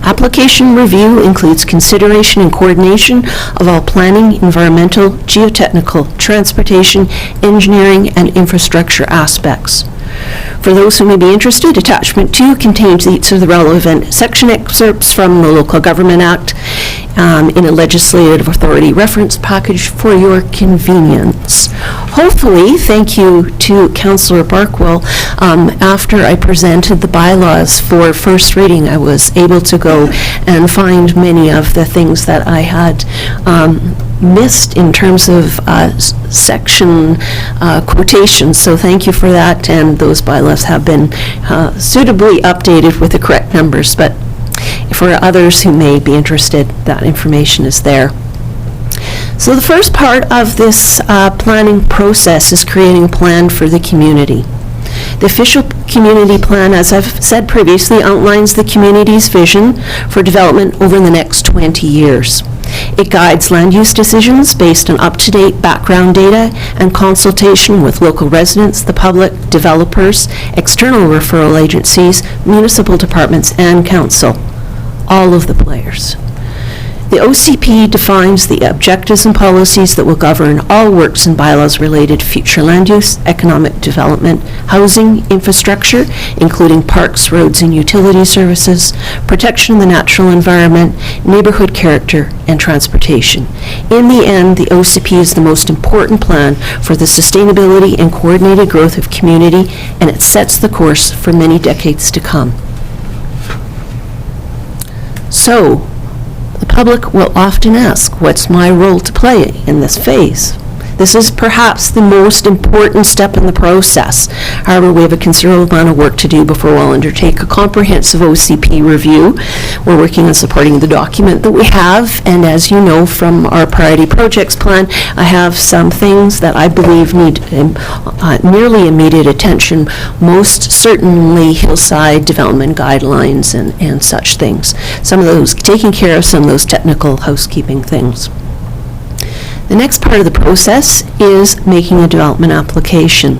Application review includes consideration and coordination of all planning, environmental, geotechnical, transportation, engineering, and infrastructure aspects. For those who may be interested, Attachment 2 contains each of the relevant section excerpts from the Local Government Act in a legislative authority reference package for your convenience. Hopefully, thank you to Councillor Barkwell, after I presented the bylaws for first reading, I was able to go and find many of the things that I had missed in terms of section quotations, so thank you for that, and those bylaws have been suitably updated with the correct numbers, but for others who may be interested, that information is there. So the first part of this planning process is creating a plan for the community. The official community plan, as I've said previously, outlines the community's vision for development over the next 20 years. It guides land use decisions based on up-to-date background data and consultation with local residents, the public, developers, external referral agencies, municipal departments, and council. All of the players. The OCP defines the objectives and policies that will govern all works and bylaws related to future land use, economic development, housing, infrastructure, including parks, roads, and utility services, protection of the natural environment, neighborhood character, and transportation. In the end, the OCP is the most important plan for the sustainability and coordinated growth of community, and it sets the course for many decades to come. So, the public will often ask, what's my role to play in this phase? The This is perhaps the most important step in the process. However, we have a considerable amount of work to do before we'll undertake a comprehensive OCP review. We're working on supporting the document that we have, and as you know from our priority projects plan, I have some things that I believe need nearly immediate attention, most certainly hillside development guidelines and such things. Some of those taking care of some of those technical housekeeping things. The next part of the process is making a development application.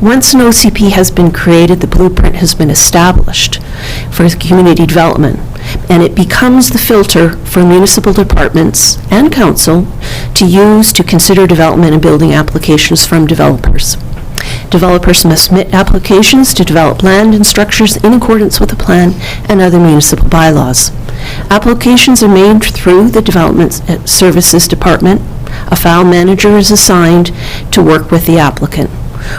Once an OCP has been created, the blueprint has been established for community development, and it becomes the filter for municipal departments and council to use to consider development and building applications from developers. Developers must submit applications to develop land and structures in accordance with the plan and other municipal bylaws. Applications are made through the Development Services Department. A file manager is assigned to work with the applicant.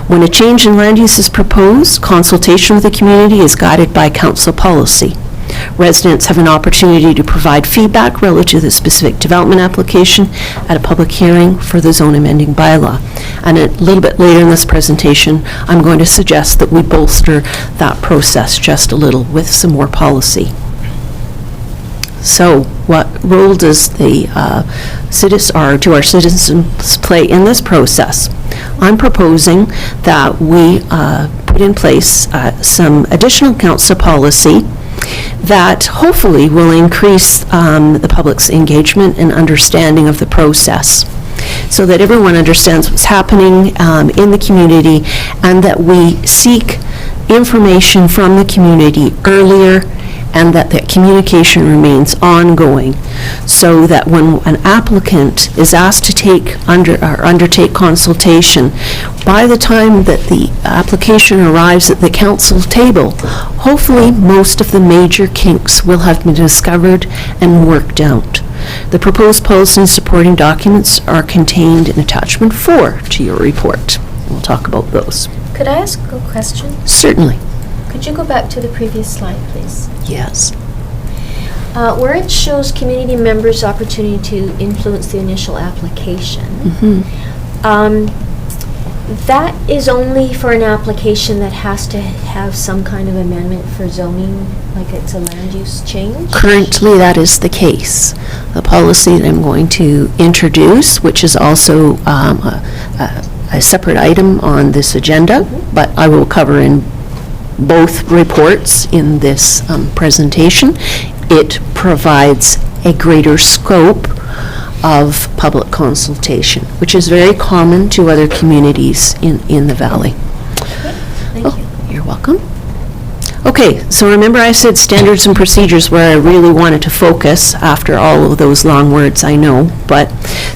When a change in land use is proposed, consultation with the community is guided by council policy. Residents have an opportunity to provide feedback relative to the specific development application at a public hearing for the zone amending bylaw. And a little bit later in this presentation, I'm going to suggest that we bolster that process just a little with some more policy. So what role does the do our citizens play in this process? I'm proposing that we put in place some additional council policy that hopefully will increase the public's engagement and understanding of the process, so that everyone understands what's happening in the community, and that we seek information from the community earlier, and that the communication remains ongoing, so that when an applicant is asked to undertake consultation, by the time that the application arrives at the council table, hopefully most of the major kinks will have been discovered and worked out. The proposed policy and supporting documents are contained in attachment 4 to your report. We'll talk about those. Could I ask a question? Certainly. Could you go back to the previous slide, please? Yes. Where it shows community members' opportunity to influence the initial application, that is only for an application that has to have some kind of amendment for zoning, like it's a land use change? Currently, that is the case. The policy that I'm going to introduce, which is also a separate item on this agenda, but I will cover in both reports in this presentation. It provides a greater scope of public consultation, which is very common to other communities in the valley. Thank you. You're welcome. Okay, so remember I said standards and procedures where I really wanted to focus after all of those long words, I know, but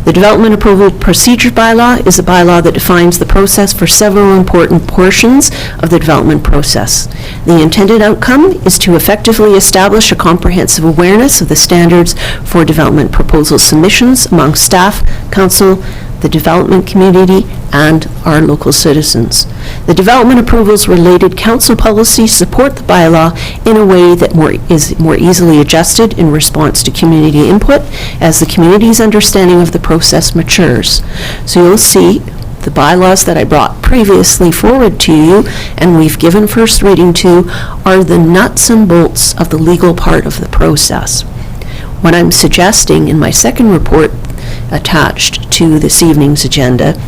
the Development Approval Procedure Bylaw is a bylaw that defines the process for several important portions of the development process. The intended outcome is to effectively establish a comprehensive awareness of the standards for development proposal submissions among staff, council, the development community, and our local citizens. The development approvals related council policies support the bylaw in a way that is more easily adjusted in response to community input as the community's understanding of the process matures. So you'll see the bylaws that I brought previously forward to you and we've given first reading to are the nuts and bolts of the legal part of the process. What I'm suggesting in my second report attached to this evening's agenda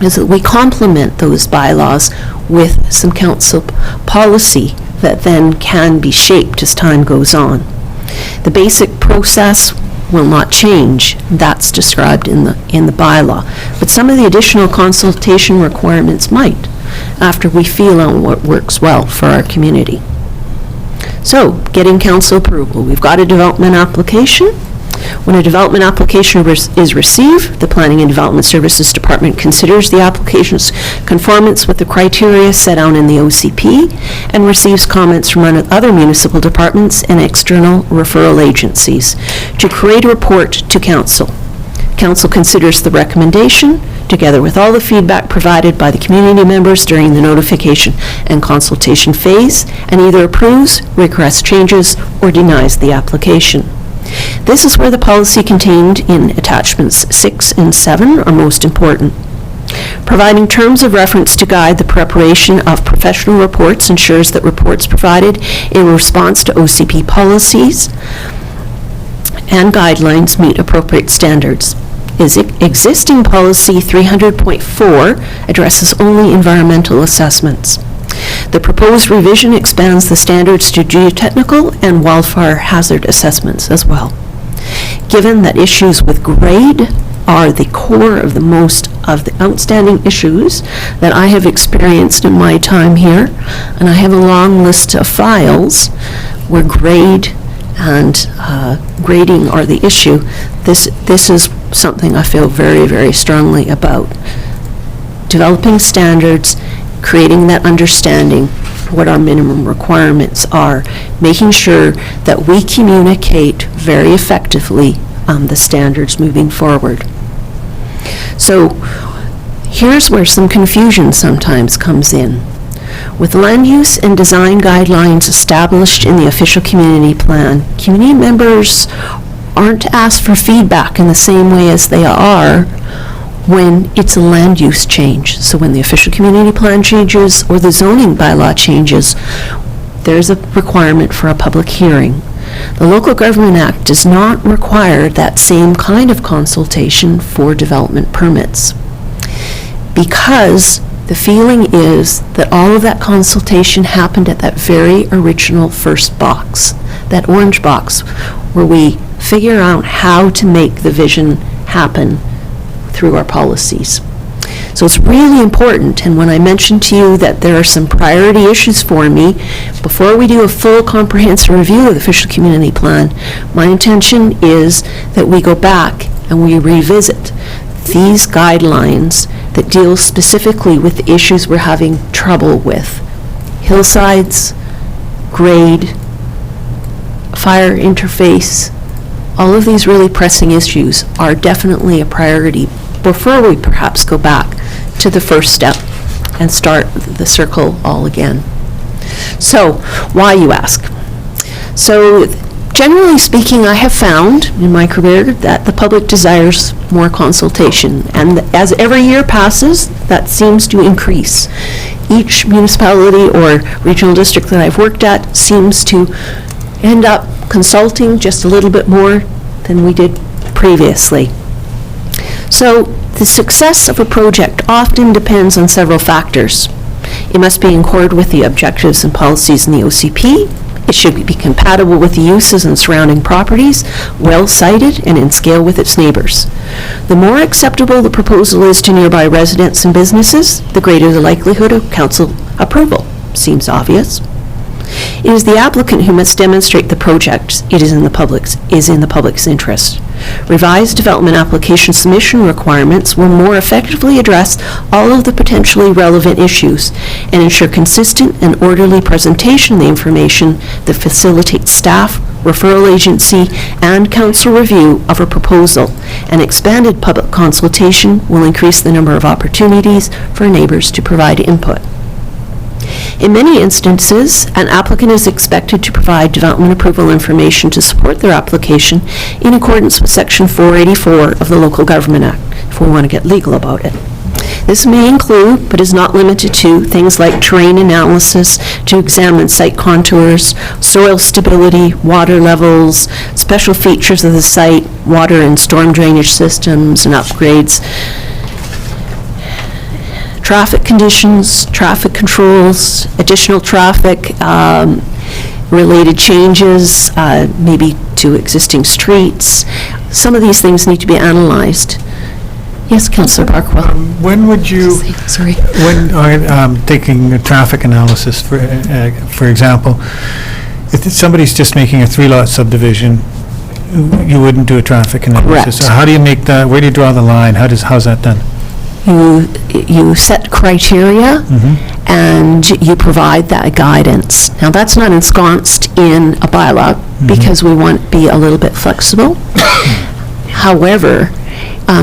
is that we complement those bylaws with some council policy that then can be shaped as time goes on. The basic process will not change. That's described in the bylaw. But some of the additional consultation requirements might, after we feel on what works well for our community. So, getting council approval. We've got a development application. When a development application is received, the Planning and Development Services Department considers the application's conformance with the criteria set out in the OCP and receives comments from other municipal departments and external referral agencies to create a report to Council. Council considers the recommendation together with all the feedback provided by the community members during the notification and consultation phase and either approves, requests changes, or denies the application. This is where the policy contained in attachments 6 and 7 are most important. Providing terms of reference to guide the preparation of professional reports ensures that reports provided in response to OCP policies and guidelines meet appropriate standards. Existing policy 300.4 addresses only environmental assessments. The proposed revision expands the standards to geotechnical and wildfire hazard assessments as well. Given that issues with grade are the core of the most of the outstanding issues that I have experienced in my time here, and I have a long list of files where grade and grading are the issue, this is something I feel very, very strongly about. Developing standards, creating that understanding of what our minimum requirements are, making sure that we communicate very effectively the standards moving forward. So here's where some confusion sometimes comes in. With land use and design guidelines established in the official community plan, community members aren't asked for feedback in the same way as they are when it's a land use change. So when the official community plan changes or the zoning bylaw changes, there's a requirement for a public hearing. The Local Government Act does not require that same kind of consultation for development permits, because the feeling is that all of that consultation happened at that very original first box, that orange box, where we figure out how to make the vision happen through our policies. So it's really important, and when I mentioned to you that there are some priority issues for me, before we do a full comprehensive review of the official community plan, my intention is that we go back and we revisit these guidelines that deal specifically with the issues we're having trouble with. Hillsides, grade, fire interface, all of these really pressing issues are definitely a priority before we perhaps go back to the first step and start the circle all again. So, why, you ask? So, generally speaking, I have found in my career that the public desires more consultation, and as every year passes, that seems to increase. Each municipality or regional district that I've worked at seems to end up consulting just a little bit more than we did previously. So the success of a project often depends on several factors. It must be in accord with the objectives and policies in the OCP. It should be compatible with the uses and surrounding properties, well-sited, and in scale with its neighbors. The more acceptable the proposal is to nearby residents and businesses, the greater the likelihood of council approval. Seems obvious. It is the applicant who must demonstrate the project is in the public's interest. Revised development application submission requirements will more effectively address all of the potentially relevant issues and ensure consistent and orderly presentation of the information that facilitates staff, referral agency, and council review of a proposal. An expanded public consultation will increase the number of opportunities for neighbors to provide input. In many instances, an applicant is expected to provide development approval information to support their application in accordance with Section 484 of the Local Government Act, if we want to get legal about it. This may include, but is not limited to, things like terrain analysis to examine site contours, soil stability, water levels, special features of the site, water and storm drainage systems and upgrades, traffic conditions, traffic controls, additional traffic, related changes, maybe to existing streets. Some of these things need to be analyzed. Yes, Councillor Barkwell. When would you, Sorry. taking a traffic analysis, for example, if somebody's just making a 3-lot subdivision, you wouldn't do a traffic analysis. Correct. So how do you make that, where do you draw the line? How's that done? You set criteria and you provide that guidance. Now, that's not ensconced in a bylaw because we want to be a little bit flexible. However,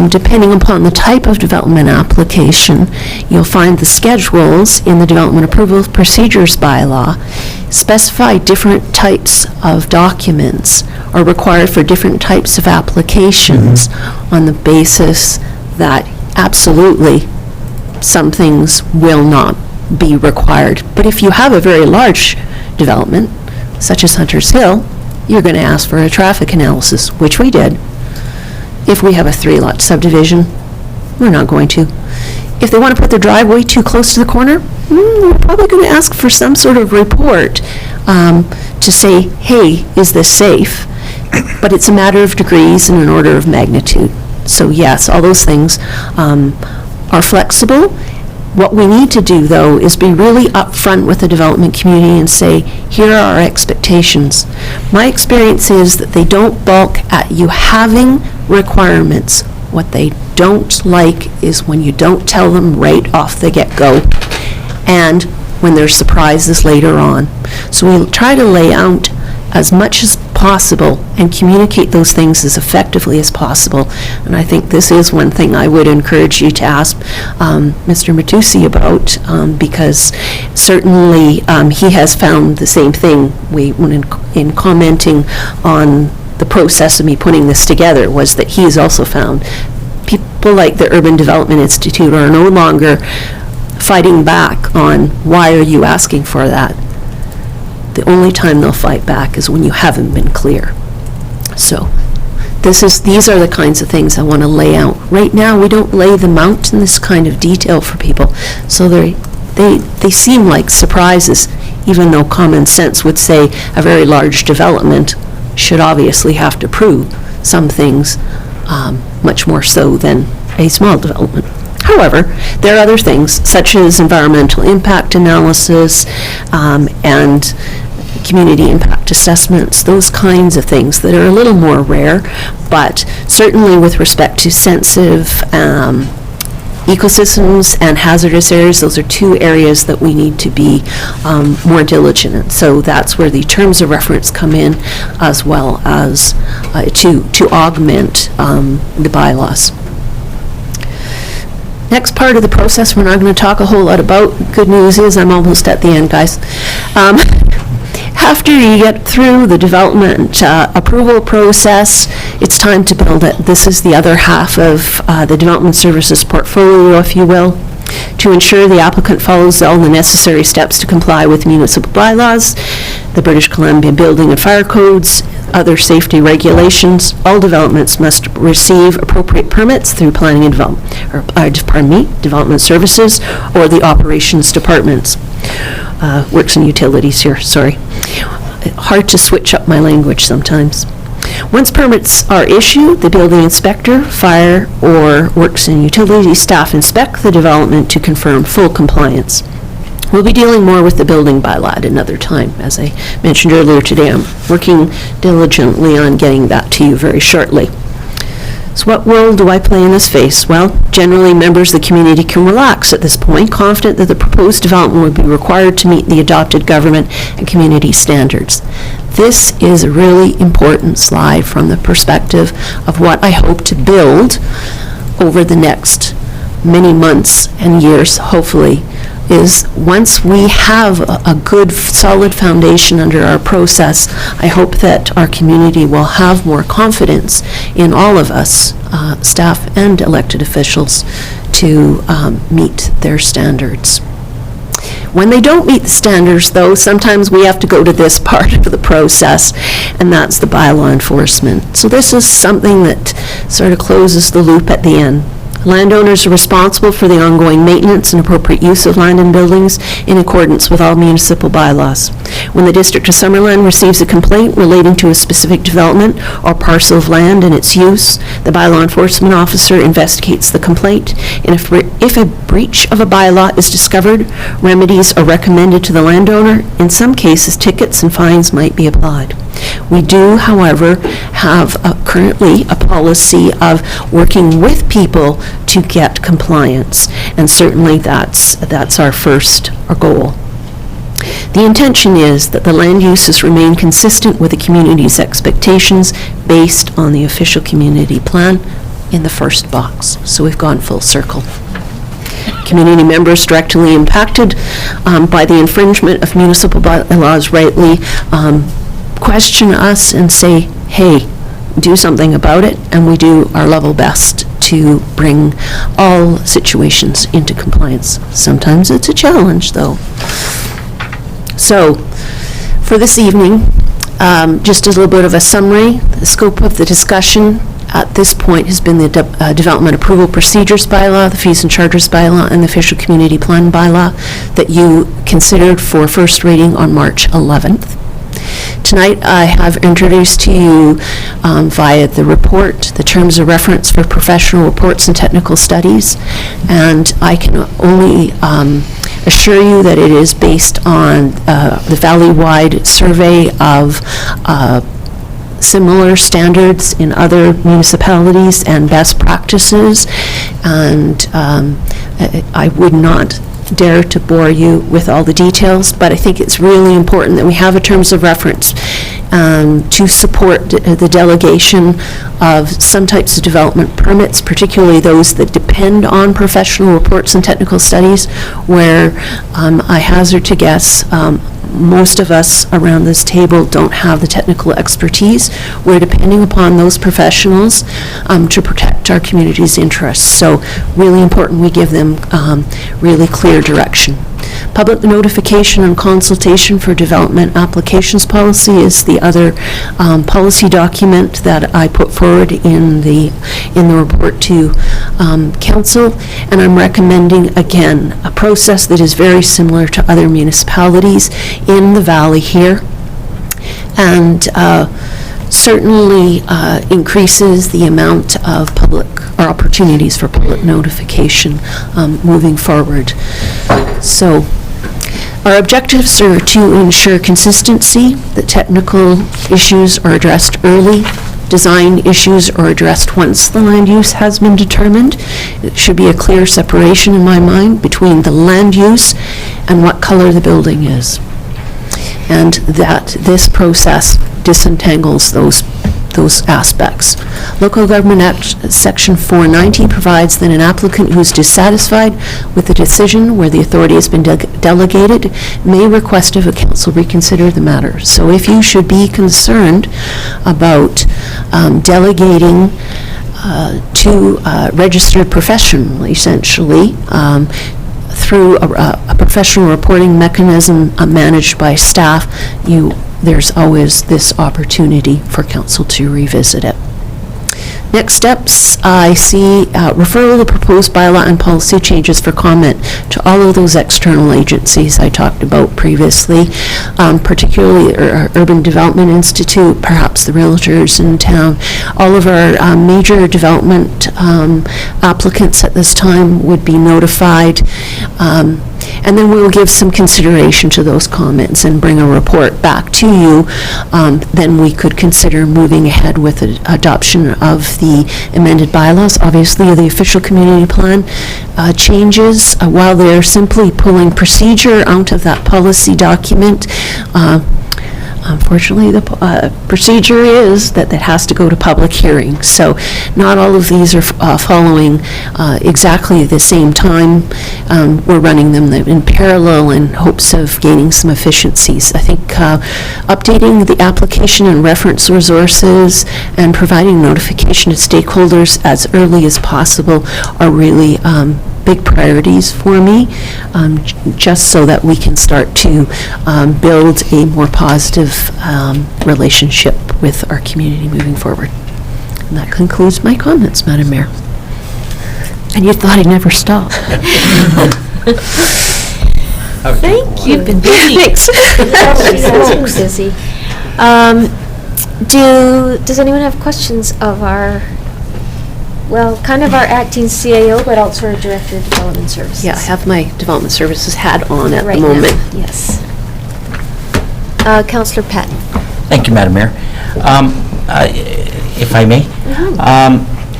depending upon the type of development application, you'll find the schedules in the Development Approval Procedures bylaw specify different types of documents are required for different types of applications on the basis that absolutely some things will not be required. But if you have a very large development, such as Hunter's Hill, you're going to ask for a traffic analysis, which we did. If we have a 3-lot subdivision, we're not going to. If they want to put their driveway too close to the corner, we're probably going to ask for some sort of report to say, hey, is this safe? But it's a matter of degrees and an order of magnitude. So yes, all those things are flexible. What we need to do, though, is be really upfront with the development community and say, here are our expectations. My experience is that they don't balk at you having requirements. What they don't like is when you don't tell them right off the get-go, and when there's surprises later on. So we'll try to lay out as much as possible and communicate those things as effectively as possible. And I think this is one thing I would encourage you to ask Mr. Matusi about, because certainly he has found the same thing. When in commenting on the process of me putting this together, was that he has also found people like the Urban Development Institute are no longer fighting back on, why are you asking for that? The only time they'll fight back is when you haven't been clear. So these are the kinds of things I want to lay out. Right now, we don't lay them out in this kind of detail for people, so they seem like surprises, even though common sense would say a very large development should obviously have to prove some things much more so than a small development. However, there are other things, such as environmental impact analysis and community impact assessments, those kinds of things that are a little more rare, but certainly with respect to sensitive ecosystems and hazardous areas, those are two areas that we need to be more diligent in. So that's where the terms of reference come in, as well as to augment the bylaws. Next part of the process we're not going to talk a whole lot about. Good news is I'm almost at the end, guys. After you get through the development approval process, it's time to build it. This is the other half of the development services portfolio, if you will, to ensure the applicant follows all the necessary steps to comply with municipal bylaws, the British Columbia Building and Fire Codes, other safety regulations. All developments must receive appropriate permits through planning and development services or the operations departments. Works and utilities here, sorry. Hard to switch up my language sometimes. Once permits are issued, the building inspector, fire, or works and utility staff inspect the development to confirm full compliance. We'll be dealing more with the building bylaw at another time. As I mentioned earlier today, I'm working diligently on getting that to you very shortly. So what role do I play in this phase? Well, generally members of the community can relax at this point, confident that the proposed development would be required to meet the adopted government and community standards. This is a really important slide from the perspective of what I hope to build over the next many months and years, hopefully, is once we have a good, solid foundation under our process, I hope that our community will have more confidence in all of us, staff and elected officials, to meet their standards. When they don't meet the standards, though, sometimes we have to go to this part of the process, and that's the bylaw enforcement. So this is something that sort of closes the loop at the end. Landowners are responsible for the ongoing maintenance and appropriate use of land and buildings in accordance with all municipal bylaws. When the District of Summerland receives a complaint relating to a specific development or parcel of land and its use, the bylaw enforcement officer investigates the complaint, and if a breach of a bylaw is discovered, remedies are recommended to the landowner. In some cases, tickets and fines might be applied. We do, however, have currently a policy of working with people to get compliance, and certainly that's our goal. The intention is that the land uses remain consistent with the community's expectations based on the official community plan in the first box. So we've gone full circle. Community members directly impacted by the infringement of municipal bylaws rightly question us and say, hey, do something about it, and we do our level best to bring all situations into compliance. Sometimes it's a challenge, though. So, for this evening, just a little bit of a summary, the scope of the discussion at this point has been the Development Approval Procedures Bylaw, the Fees and Charges Bylaw, and the Official Community Plan Bylaw that you considered for first reading on March 11th. Tonight, I have introduced to you via the report the terms of reference for professional reports and technical studies, and I can only assure you that it is based on the valley-wide survey of similar standards in other municipalities and best practices, and I would not dare to bore you with all the details, but I think it's really important that we have a terms of reference to support the delegation of some types of development permits, particularly those that depend on professional reports and technical studies, where I hazard to guess most of us around this table don't have the technical expertise. We're depending upon those professionals to protect our community's interests. So really important we give them really clear direction. Public notification and consultation for development applications policy is the other policy document that I put forward in the report to council, and I'm recommending again a process that is very similar to other municipalities in the valley here, and certainly increases the amount of public or opportunities for public notification moving forward. So our objectives are to ensure consistency, that technical issues are addressed early, design issues are addressed once the land use has been determined. It should be a clear separation in my mind between the land use and what color the building is, and that this process disentangles those aspects. Local Government Act Section 490 provides that an applicant who is dissatisfied with the decision where the authority has been delegated may request of a council reconsider the matter. So if you should be concerned about delegating to a registered profession, essentially, through a professional reporting mechanism managed by staff, there's always this opportunity for council to revisit it. Next steps, I see referral of proposed bylaw and policy changes for comment to all of those external agencies I talked about previously, particularly Urban Development Institute, perhaps the realtors in town. All of our major development applicants at this time would be notified. And then we'll give some consideration to those comments and bring a report back to you. Then we could consider moving ahead with the adoption of the amended bylaws. Obviously, the official community plan changes, while they're simply pulling procedure out of that policy document. Unfortunately, the procedure is that it has to go to public hearing. So not all of these are following exactly the same time. We're running them in parallel in hopes of gaining some efficiencies. I think updating the application and reference resources and providing notification to stakeholders as early as possible are really big priorities for me, just so that we can start to build a more positive relationship with our community moving forward. And that concludes my comments, Madam Mayor. And you thought I'd never stop. Thank you. You've been busy. Thanks. Busy. Does anyone have questions of our, kind of our acting CAO, but also our Director of Development Services? Yeah, I have my Development Services hat on at the Right moment. now, yes. Councillor Patton. Thank you, Madam Mayor. If I may,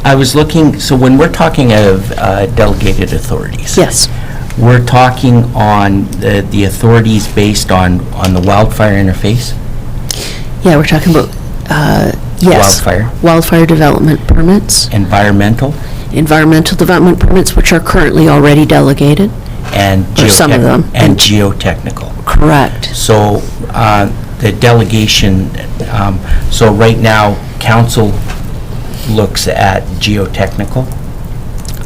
I was looking, so when we're talking of delegated authorities. Yes. We're talking on the authorities based on the wildfire interface? Yeah, we're talking about, yes. Wildfire development permits. Environmental? Environmental development permits, which are currently already delegated. And or some of them. And geotechnical. Correct. So the delegation, so right now, council looks at geotechnical?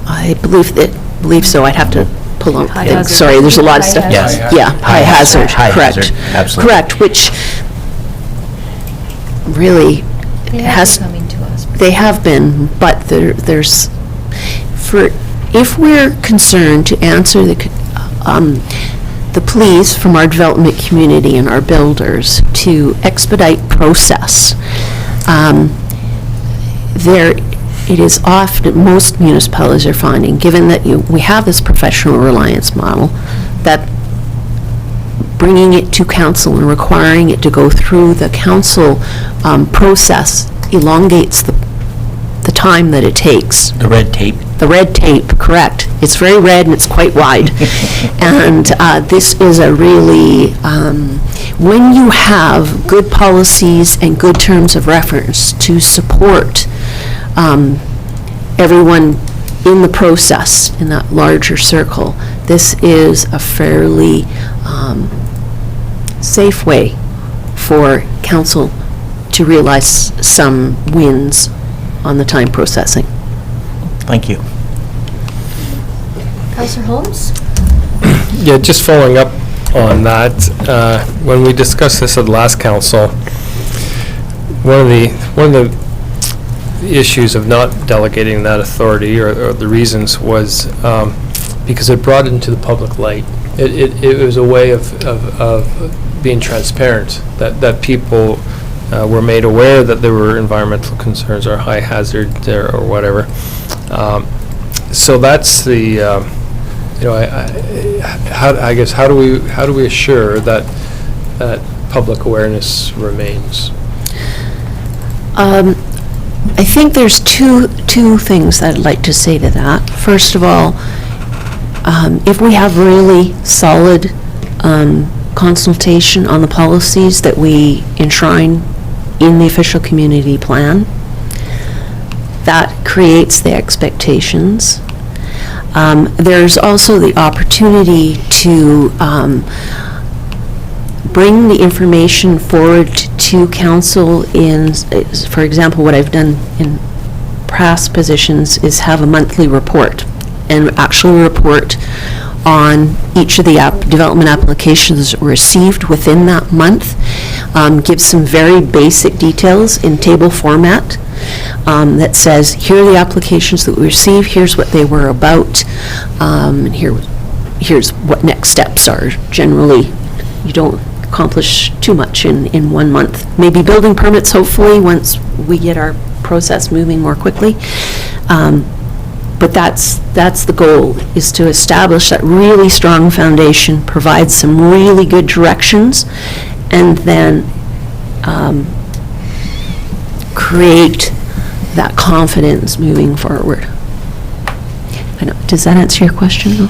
I believe so. I'd have to pull out High things. hazard. Sorry, there's a lot of High stuff. hazard. Yes. Yeah, high hazard, High correct. hazard, absolutely. Correct, which really has... coming to us. They have been, but there's, if we're concerned to answer the pleas from our development community and our builders to expedite process, it is often, most municipalities are finding, given that we have this professional reliance model, that bringing it to council and requiring it to go through the council process elongates the time that it takes. The red tape. The red tape, correct. It's very red and it's quite wide. And this is a really, when you have good policies and good terms of reference to support everyone in the process, in that larger circle, this is a fairly safe way for council to realize some wins on the time processing. Thank you. Councillor Holmes? Yeah, just following up on that, when we discussed this at the last council, one of the issues of not delegating that authority, or the reasons, was because it brought it into the public light. It was a way of being transparent, that people were made aware that there were environmental concerns or high hazard there or whatever. So that's the, I guess, how do we assure that public awareness remains? I think there's two things that I'd like to say to that. First of all, if we have really solid consultation on the policies that we enshrine in the official community plan, that creates the expectations. There's also the opportunity to bring the information forward to council in, for example, what I've done in past positions is have a monthly report, and actually report on each of the development applications received within that month. Give some very basic details in table format that says, here are the applications that we received, here's what they were about, and here's what next steps are. Generally, you don't accomplish too much in 1 month. Maybe building permits, hopefully, once we get our process moving more quickly. But that's the goal, is to establish that really strong foundation, provide some really good directions, and then create that confidence moving forward. Does that answer your question?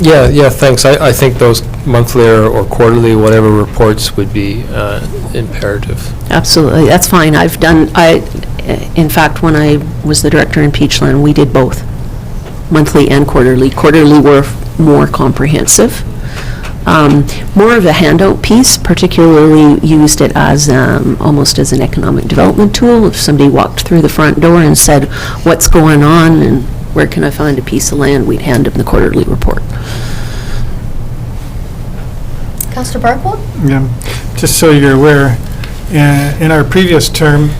Yeah, thanks. I think those monthly or quarterly, whatever reports would be imperative. Absolutely, that's fine. In fact, when I was the director in Peachland, we did both, monthly and quarterly. Quarterly were more comprehensive. More of a handout piece, particularly used it as almost as an economic development tool. If somebody walked through the front door and said, what's going on and where can I find a piece of land, we'd hand them the quarterly report. Councillor Barkwood? Yeah, just so you're aware, in our previous term,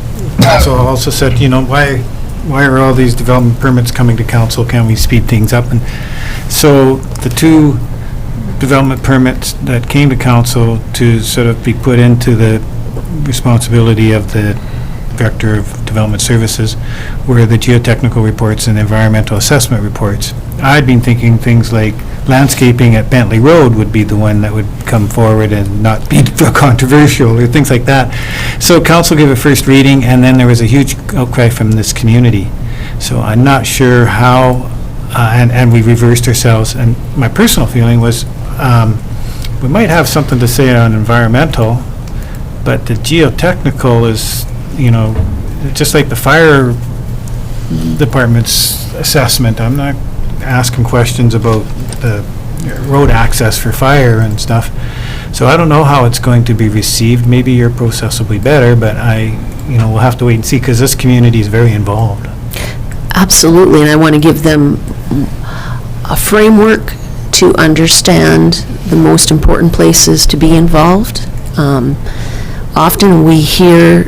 council also said, why are all these development permits coming to council? Can we speed things up? And so the two development permits that came to council to sort of be put into the responsibility of the Director of Development Services were the geotechnical reports and environmental assessment reports. I'd been thinking things like landscaping at Bentley Road would be the one that would come forward and not be controversial, or things like that. So council gave a first reading, and then there was a huge outcry from this community. So I'm not sure how, and we reversed ourselves, and my personal feeling was we might have something to say on environmental, but the geotechnical is, just like the fire department's assessment. I'm not asking questions about the road access for fire and stuff. So I don't know how it's going to be received. Maybe your process will be better, but we'll have to wait and see, because this community is very involved. Absolutely, and I want to give them a framework to understand the most important places to be involved. Often we hear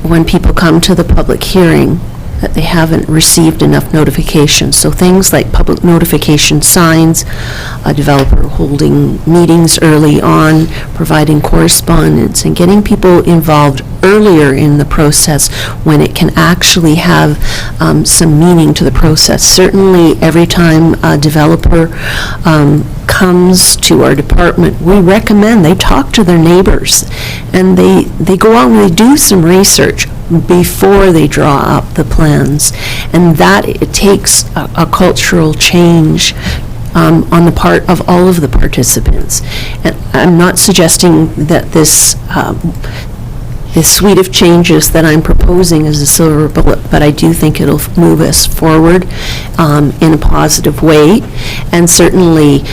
when people come to the public hearing that they haven't received enough notification. So things like public notification signs, a developer holding meetings early on, providing correspondence, and getting people involved earlier in the process when it can actually have some meaning to the process. Certainly, every time a developer comes to our department, we recommend they talk to their neighbors, and they go out and they do some research before they draw up the plans. And that it takes a cultural change on the part of all of the participants. And I'm not suggesting that this suite of changes that I'm proposing is a silver bullet, but I do think it'll move us forward in a positive way. And certainly,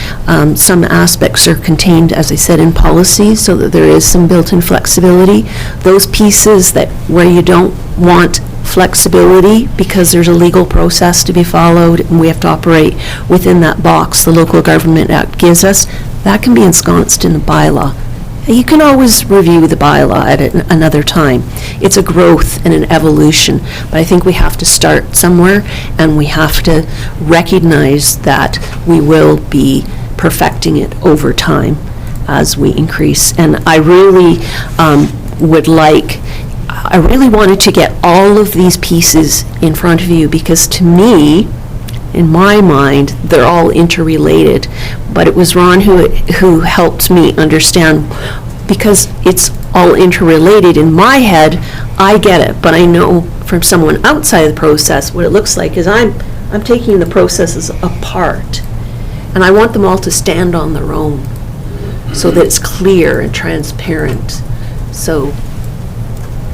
some aspects are contained, as I said, in policy, so that there is some built-in flexibility. Those pieces where you don't want flexibility because there's a legal process to be followed and we have to operate within that box the Local Government Act gives us, that can be ensconced in the bylaw. You can always review the bylaw at another time. It's a growth and an evolution, but I think we have to start somewhere, and we have to recognize that we will be perfecting it over time as we increase. And I really I really wanted to get all of these pieces in front of you, because to me, in my mind, they're all interrelated. But it was Ron who helped me understand, because it's all interrelated. In my head, I get it, but I know from someone outside the process what it looks like is I'm taking the processes apart, and I want them all to stand on their own so that it's clear and transparent, so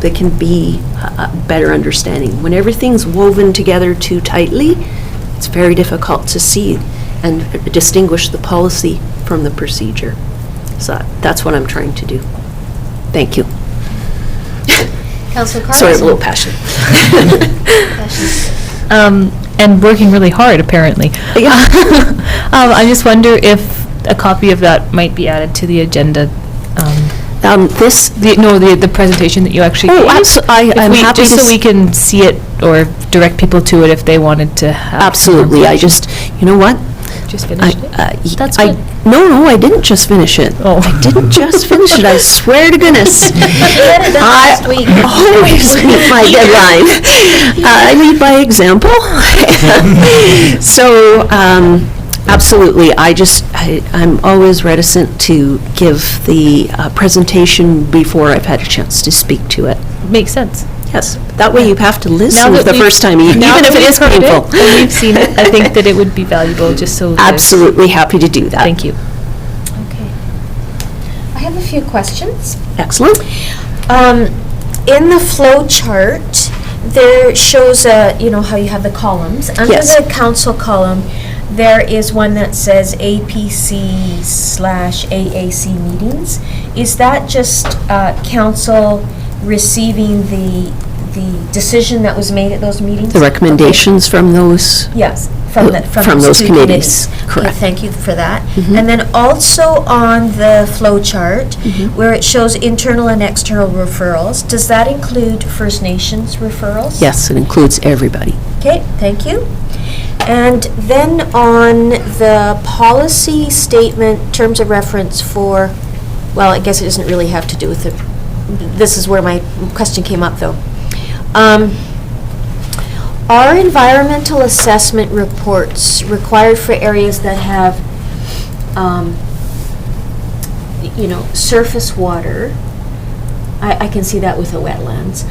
they can be a better understanding. When everything's woven together too tightly, it's very difficult to see and distinguish the policy from the procedure. So that's what I'm trying to do. Thank you. Councillor Carlson. Sorry, I'm a little passionate. And working really hard, apparently. Yeah. I just wonder if a copy of that might be added to the agenda. The presentation that you actually gave. I'm happy just so we can see it or direct people to it if they wanted to have. Absolutely. You know what? Just finished it? That's good. No, I didn't just finish it. Oh. I didn't just finish it, I swear to goodness. I always meet my deadline. I lead by example. So, absolutely, I'm always reticent to give the presentation before I've had a chance to speak to it. Makes sense. Yes, that way you have to listen the first time, even if it is painful. And we've seen it, I think that it would be valuable just so. Absolutely happy to do that. Thank you. Okay. I have a few questions. Excellent. In the flow chart, there shows how you have the columns. Under the council column, there is one that says APC/AAC meetings. Is that just council receiving the decision that was made at those meetings? The recommendations from those? Yes, from those two committees. Okay, Correct. thank you for that. And then also on the flow chart, where it shows internal and external referrals, does that include First Nations referrals? Yes, it includes everybody. Okay, thank you. And then on the policy statement, terms of reference for, well, I guess it doesn't really have to do with it. This is where my question came up, though. Are environmental assessment reports required for areas that have, surface water? I can see that with the wetlands.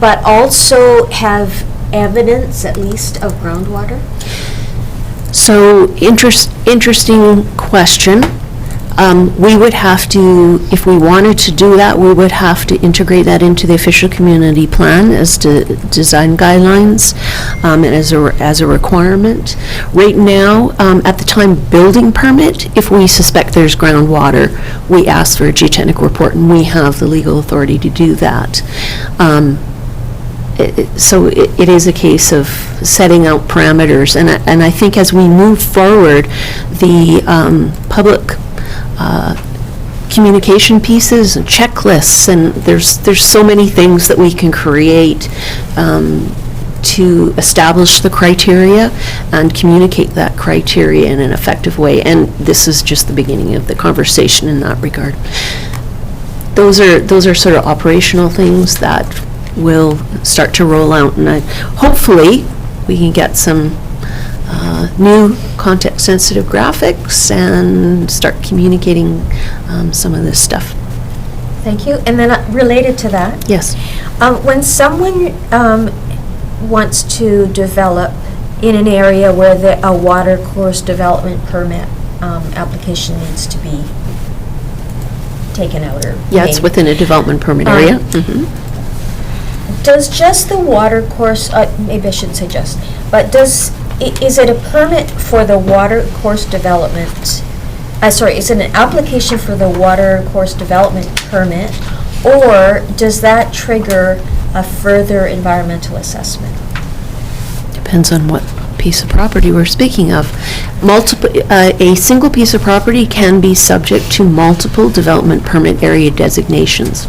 But also have evidence, at least, of groundwater? So, interesting question. We would have to, if we wanted to do that, we would have to integrate that into the official community plan as to design guidelines and as a requirement. Right now, at the time building permit, if we suspect there's groundwater, we ask for a geotechnical report, and we have the legal authority to do that. So it is a case of setting out parameters, and I think as we move forward, the public communication pieces and checklists, and there's so many things that we can create to establish the criteria and communicate that criteria in an effective way, and this is just the beginning of the conversation in that regard. Those are sort of operational things that will start to roll out, and hopefully we can get some new context-sensitive graphics and start communicating some of this stuff. Thank you. And then related to that? Yes. When someone wants to develop in an area where a water course development permit application needs to be taken out or Yeah, it's made. within a development permit area. Does just the water course, maybe I shouldn't say just, but is it a permit for the water course development? Is it an application for the water course development permit, or does that trigger a further environmental assessment? Depends on what piece of property we're speaking of. A single piece of property can be subject to multiple development permit area designations.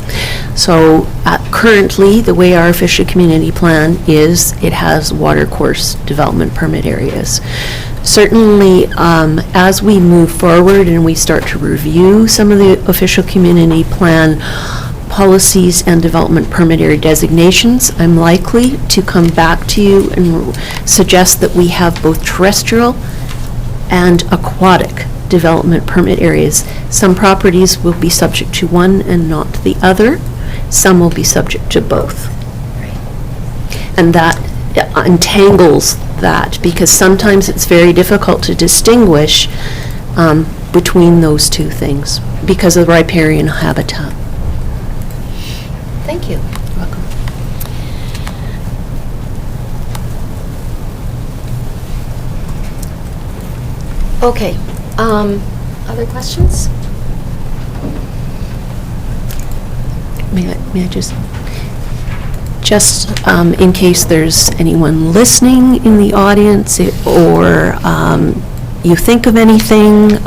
So currently, the way our official community plan is, it has water course development permit areas. Certainly, as we move forward and we start to review some of the official community plan policies and development permit area designations, I'm likely to come back to you and suggest that we have both terrestrial and aquatic development permit areas. Some properties will be subject to one and not the other. Some will be subject to both. And that untangles that, because sometimes it's very difficult to distinguish between those two things because of riparian habitat. Thank you. You're welcome. Okay. Other questions? May I just in case there's anyone listening in the audience, or you think of anything,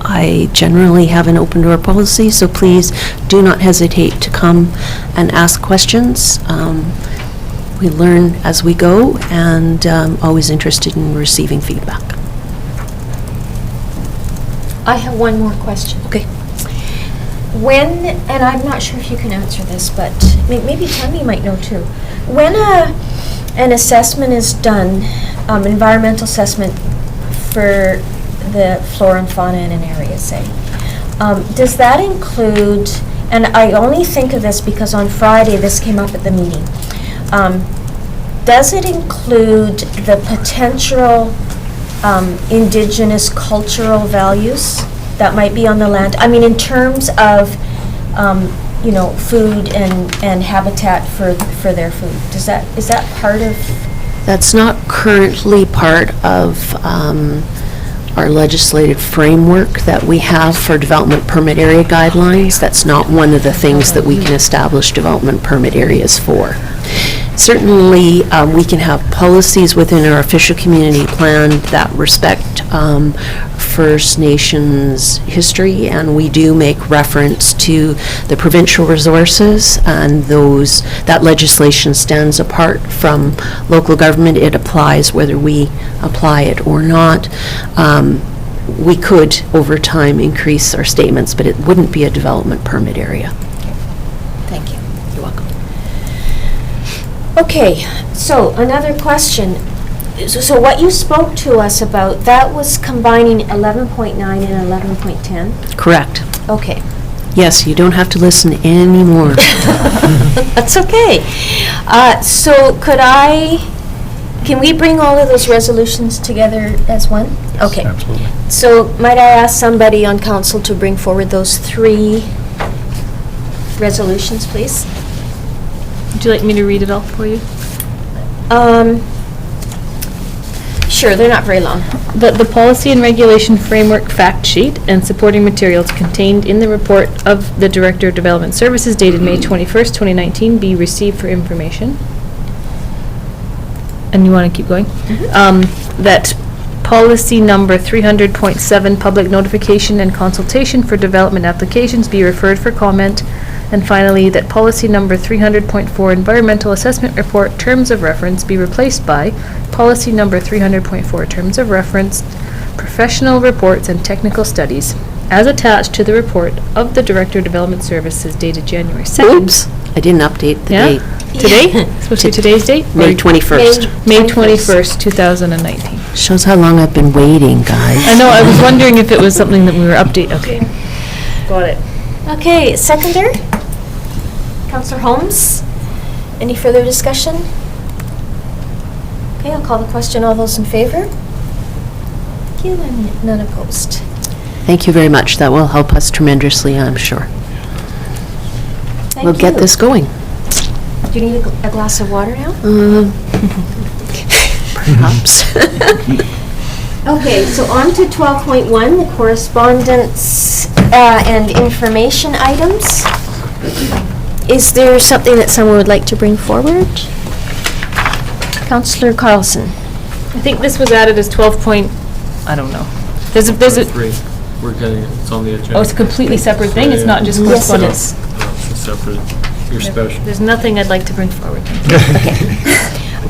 I generally have an open door policy, so please do not hesitate to come and ask questions. We learn as we go, and always interested in receiving feedback. I have one more question. Okay. When, and I'm not sure if you can answer this, but maybe Tammy might know too. When an assessment is done, environmental assessment for the flora and fauna in an area, say, does that include, and I only think of this because on Friday this came up at the meeting, does it include the potential indigenous cultural values that might be on the land? I mean, in terms of, food and habitat for their food. Is that part of? That's not currently part of our legislative framework that we have for development permit area guidelines. That's not one of the things that we can establish development permit areas for. Certainly, we can have policies within our official community plan that respect First Nations history, and we do make reference to the provincial resources, and that legislation stands apart from local government. It applies whether we apply it or not. We could, over time, increase our statements, but it wouldn't be a development permit area. Thank you. You're welcome. Okay, so another question. So what you spoke to us about, that was combining 11.9 and 11.10? Correct. Okay. Yes, you don't have to listen anymore. That's okay. So can we bring all of those resolutions together as one? Yes, Okay. absolutely. So might I ask somebody on council to bring forward those 3 resolutions, please? Would you like me to read it all for you? Sure, they're not very long. The policy and regulation framework fact sheet and supporting materials contained in the report of the Director of Development Services dated May 21st, 2019 be received for information. and you want to keep going? That policy number 300.7, public notification and consultation for development applications, be referred for comment. And finally, that policy number 300.4, environmental assessment report, terms of reference, be replaced by policy number 300.4, terms of reference, professional reports and technical studies, as attached to the report of the Director of Development Services dated January 2nd. Oops, I didn't update the Yeah? date. Today? Supposed to be today's date? May Or 21st. May 21st, 2019. Shows how long I've been waiting, guys. I know, I was wondering if it was something that we were okay. Got it. Okay, seconder? Counselor Holmes? Any further discussion? Okay, I'll call the question. All those in favor? Thank you, and none opposed. Thank you very much. That will help us tremendously, I'm sure. Thank We'll get you. this going. Do you need a glass of water now? Perhaps. Okay, so on to 12.1, the correspondence and information items. Is there something that someone would like to bring forward? Councillor Carlson. I think this was added as 12 point, I don't know. There's a, We're getting it, it's on the agenda. oh, it's a completely separate thing? It's not just Yes, it correspondence? It's a separate, you're special. There's nothing I'd like to bring forward.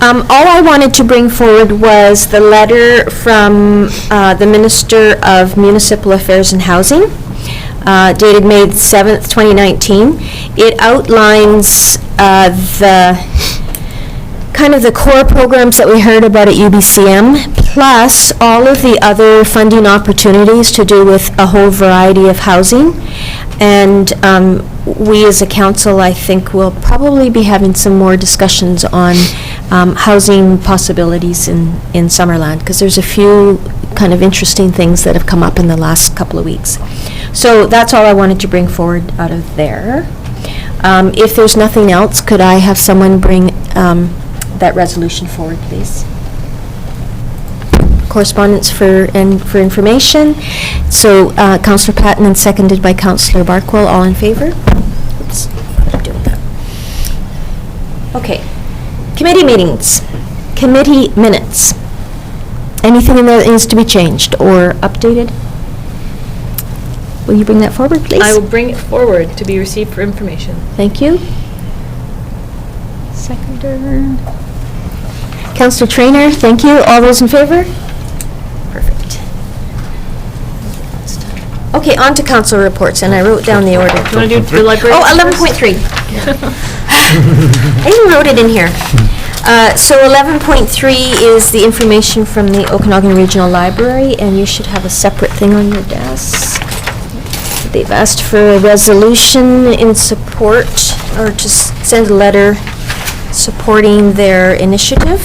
All I wanted to bring forward was the letter from the Minister of Municipal Affairs and Housing, dated May 7th, 2019. It outlines the core programs that we heard about at UBCM, plus all of the other funding opportunities to do with a whole variety of housing. And we as a council, I think, will probably be having some more discussions on housing possibilities in Summerland, because there's a few kind of interesting things that have come up in the last couple of weeks. So that's all I wanted to bring forward out of there. If there's nothing else, could I have someone bring that resolution forward, please? Correspondence for information. So Councillor Patton and seconded by Councillor Barkwell. All in favor? Oops, I'm doing that. Okay. Committee meetings. Committee minutes. Anything in there that needs to be changed or updated? Will you bring that forward, please? I will bring it forward to be received for information. Thank you. Seconder. Councillor Traynor, thank you. All those in favor? Perfect. Okay, on to council reports, and I wrote down the order. Do you want to do the library? Oh, first? 11.3. I even wrote it in here. So 11.3 is the information from the Okanagan Regional Library, and you should have a separate thing on your desk. They've asked for a resolution in support, or to send a letter supporting their initiative.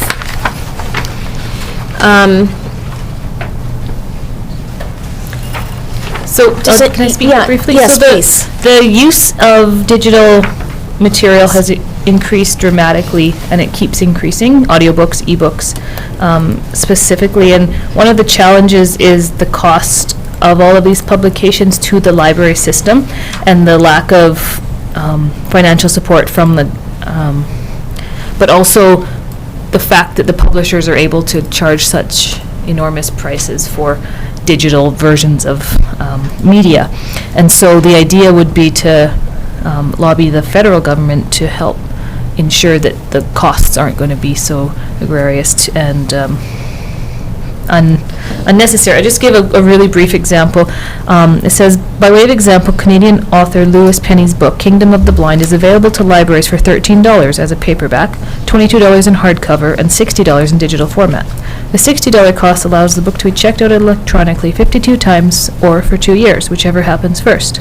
So, Does it- can I speak yeah, briefly? yes, So the- please. The use of digital material has increased dramatically, and it keeps increasing, audiobooks, ebooks specifically, and one of the challenges is the cost of all of these publications to the library system, and the lack of financial support from the, but also the fact that the publishers are able to charge such enormous prices for digital versions of media. And so the idea would be to lobby the federal government to help ensure that the costs aren't going to be so egregious and unnecessary. I just give a really brief example. It says, by way of example, Canadian author Louis Penny's book, Kingdom of the Blind, is available to libraries for $13 as a paperback, $22 in hardcover, and $60 in digital format. The $60 cost allows the book to be checked out electronically 52 times or for 2 years, whichever happens first.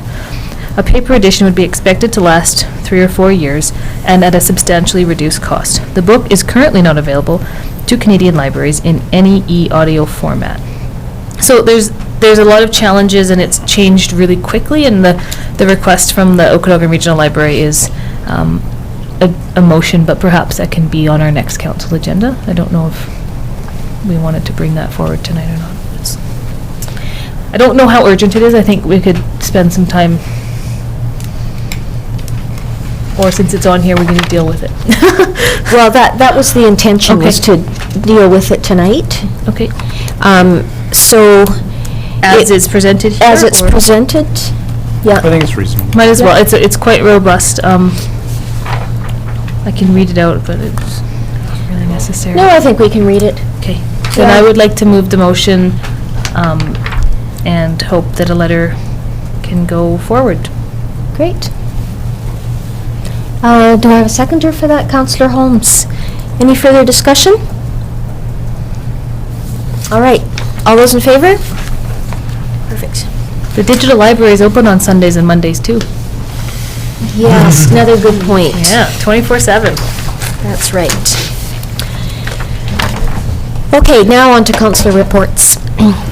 A paper edition would be expected to last 3 or 4 years and at a substantially reduced cost. The book is currently not available to Canadian libraries in any e-audio format. So there's a lot of challenges, and it's changed really quickly, and the request from the Okanagan Regional Library is a motion, but perhaps that can be on our next council agenda. I don't know if we wanted to bring that forward tonight or not. I don't know how urgent it is. I think we could spend some time Or since it's on here, we're going to deal with it? Well, that was the intention, was to deal with it tonight. Okay. So... As is presented here? As it's or- presented, yeah. I think it's reasonable. Might as well, it's quite robust. I can read it out, but it's not really necessary. No, I think we can read it. Okay, then I would like to move the motion and hope that a letter can go forward. Great. Do I have a seconder for that, Councillor Holmes? Any further discussion? All right, all those in favor? Perfect. The digital library is open on Sundays and Mondays, too. Yes, another good point. Yeah, 24/7. That's right. Okay, now on to councillor reports.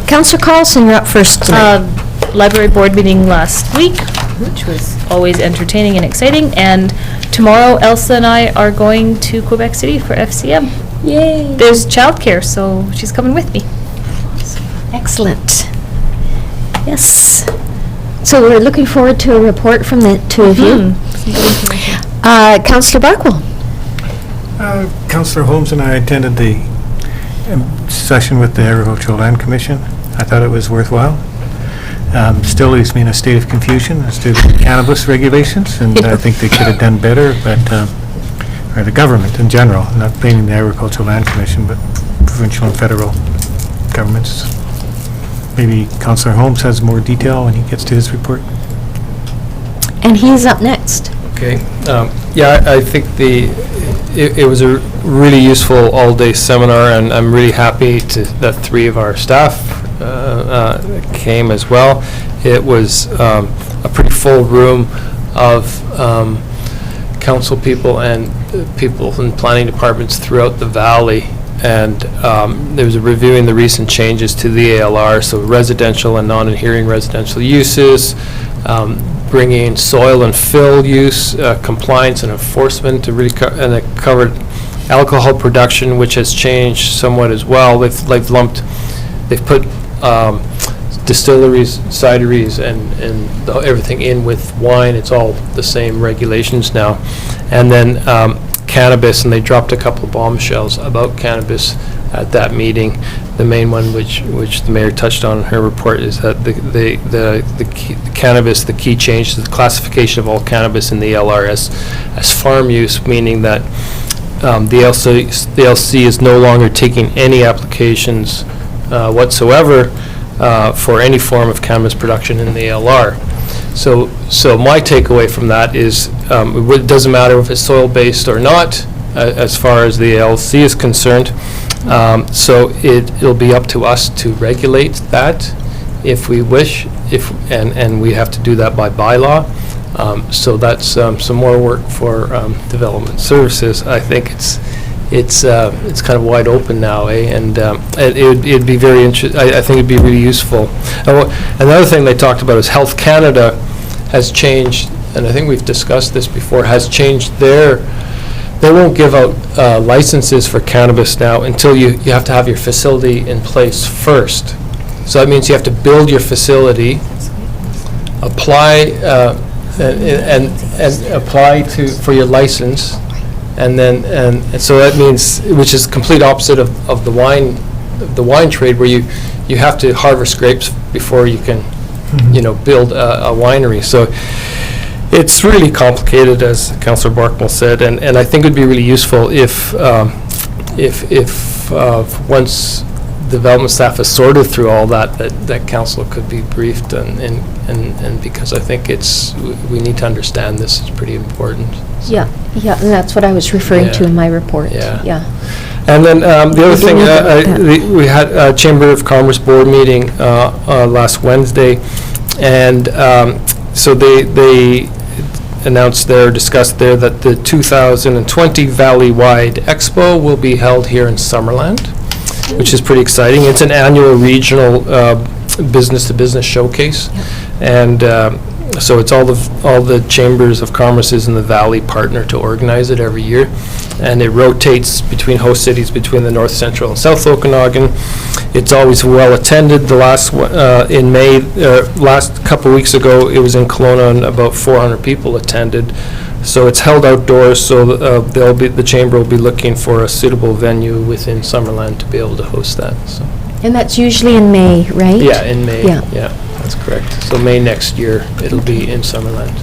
Councillor Carlson, you're up first tonight. Library board meeting last week, which was always entertaining and exciting, and tomorrow Elsa and I are going to Quebec City for FCM. Yay. There's childcare, so she's coming with me. Excellent. Yes. So we're looking forward to a report from the two of you. Councillor Barkwell. Councillor Holmes and I attended the session with the Agricultural Land Commission. I thought it was worthwhile. Still leaves me in a state of confusion as to the cannabis regulations, and I think they could have done better, but, or the government in general, not blaming the Agricultural Land Commission, but provincial and federal governments. Maybe Councillor Holmes has more detail when he gets to his report. And he's up next. Okay. Yeah, I think it was a really useful all-day seminar, and I'm really happy that 3 of our staff came as well. It was a pretty full room of council people and people in planning departments throughout the valley. And there was a reviewing the recent changes to the ALR, so residential and non-adhering residential uses, bringing soil and fill use, compliance and enforcement to really and it covered alcohol production, which has changed somewhat as well. They've put distilleries, cideries, and everything in with wine. It's all the same regulations now. And then cannabis, and they dropped a couple of bombshells about cannabis at that meeting. The main one, which the mayor touched on in her report, is that the cannabis, the key change to the classification of all cannabis in the LR as farm use, meaning that the LC is no longer taking any applications whatsoever for any form of cannabis production in the LR. So my takeaway from that is it doesn't matter if it's soil-based or not, as far as the LC is concerned. So it'll be up to us to regulate that if we wish, and we have to do that by bylaw. So that's some more work for development services. I think it's kind of wide open now, and it'd be very interesting. I think it'd be really useful. Another thing they talked about is Health Canada has changed, and I think we've discussed this before, has changed they won't give out licenses for cannabis now until you have to have your facility in place first. So that means you have to build your facility, apply and apply for your license, and so that means, which is complete opposite of the wine trade, where you have to harvest grapes before you can build a winery. So it's really complicated, as Councillor Barkwell said, and I think it would be really useful if once development staff has sorted through all that council could be briefed, and because I think we need to understand this is pretty important. Yeah, and that's what I was referring to in my report. Yeah. And then the other thing, we had a Chamber of Commerce board meeting last Wednesday, and so they discussed there that the 2020 Valley-wide Expo will be held here in Summerland, which is pretty exciting. It's an annual regional business-to-business showcase, and so it's all the chambers of commerces in the valley partner to organize it every year, and it rotates between host cities between the North Central and South Okanagan. It's always well attended. The last in May, last couple weeks ago, it was in Kelowna, and about 400 people attended So it's held outdoors, so the chamber will be looking for a suitable venue within Summerland to be able to host that, so. And that's usually in May, right? Yeah, in May. Yeah. Yeah, that's correct. So May next year, it'll be in Summerland.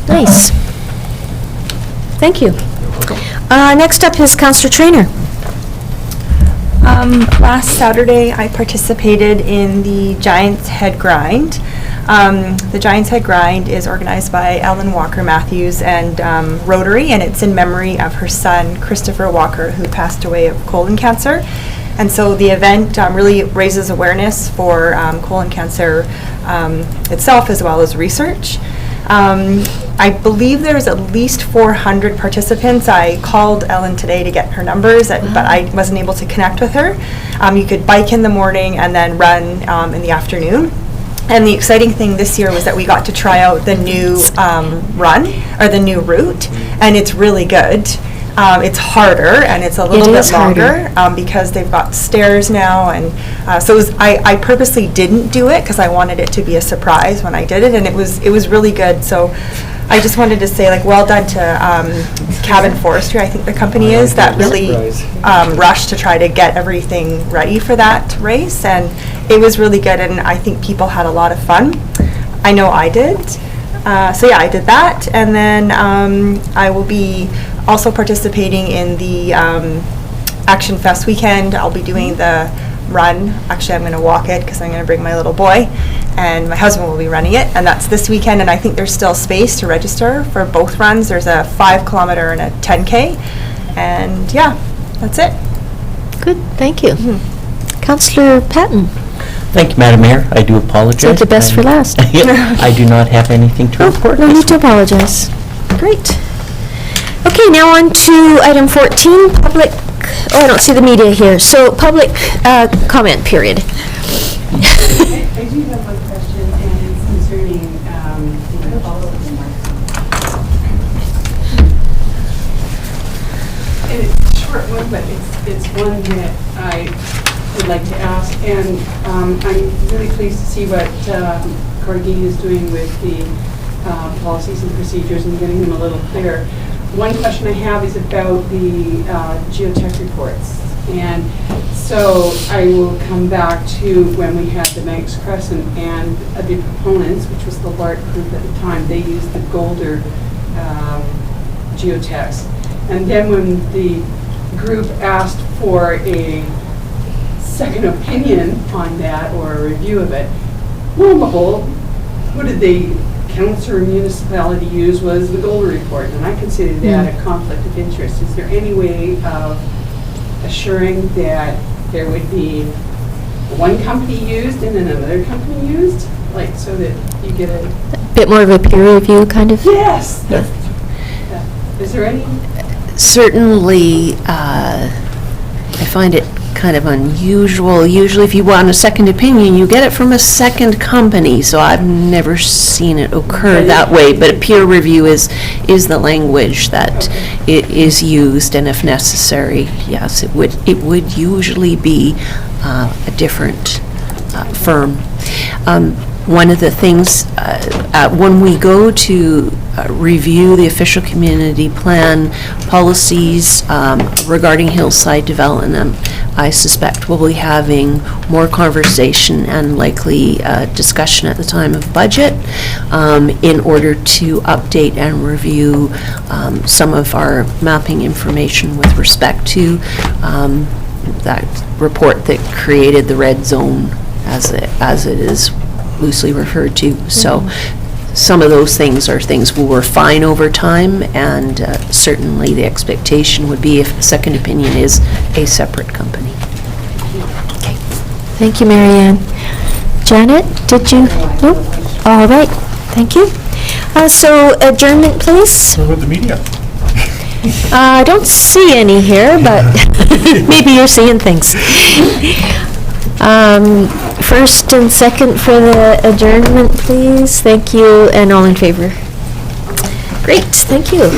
Nice. Thank you. Next up is Councillor Traynor. Last Saturday, I participated in the Giant's Head Grind. The Giant's Head Grind is organized by Ellen Walker Matthews and Rotary, and it's in memory of her son, Christopher Walker, who passed away of colon cancer. And so the event really raises awareness for colon cancer itself, as well as research. I believe there's at least 400 participants. I called Ellen today to get her numbers, but I wasn't able to connect with her. You could bike in the morning and then run in the afternoon. And the exciting thing this year was that we got to try out the new run, or the new route, and it's really good. It's harder and it's a little bit longer because they've got stairs now, and so I purposely didn't do it because I wanted it to be a surprise when I did it, and it was really good. So I just wanted to say, like, well done to Cabin Forestry, I think the company is, that really rushed to try to get everything ready for that race, and it was really good, and I think people had a lot of fun. I know I did. So yeah, I did that, and then I will be also participating in the Action Fest weekend. I'll be doing the run. Actually, I'm going to walk it because I'm going to bring my little boy, and my husband will be running it, and that's this weekend, and I think there's still space to register for both runs. There's a 5-kilometer and a 10K, and yeah, that's it. Good, thank you. Councillor Patton. Thank you, Madam Mayor. I do apologize. Save the best for last. I do not have anything to report. No need to apologize. Great. Okay, now on to item 14, public, I don't see the media here, so public comment period. I do have one question, and it's concerning the policy remarks. And it's a short one, but it's one that I would like to ask, and I'm really pleased to see what Carnegie is doing with the policies and procedures and getting them a little clearer. One question I have is about the geotech reports, and so I will come back to when we had the Manx Crescent and the proponents, which was the LARC group at the time. They used the Golder geotechs, and then when the group asked for a second opinion on that, or a review of it, lo and behold, who did the council or municipality use was the Golder report, and I consider that a conflict of interest. Is there any way of assuring that there would be one company used and then another company used, like, so that you get a bit more of a peer review, kind of? Yes. Yeah. Is there any? Certainly, I find it kind of unusual. Usually if you want a second opinion, you get it from a second company, so I've never seen it occur that way, but a peer review is the language that it is used, and if necessary, yes, it would usually be a different firm. One of the things, when we go to review the official community plan policies regarding hillside development, I suspect we'll be having more conversation and likely discussion at the time of budget in order to update and review some of our mapping information with respect to that report that created the red zone, as it is loosely referred to. So some of those things are things we will refine over time, and certainly the expectation would be if a second opinion is a separate company. Okay. Thank you, Marianne. Janet, did you? Nope. All right. Thank you. So adjournment, please. What about the media? I don't see any here, but maybe you're seeing things. First and second for the adjournment, please. Thank you, and all in favor. Great, thank you.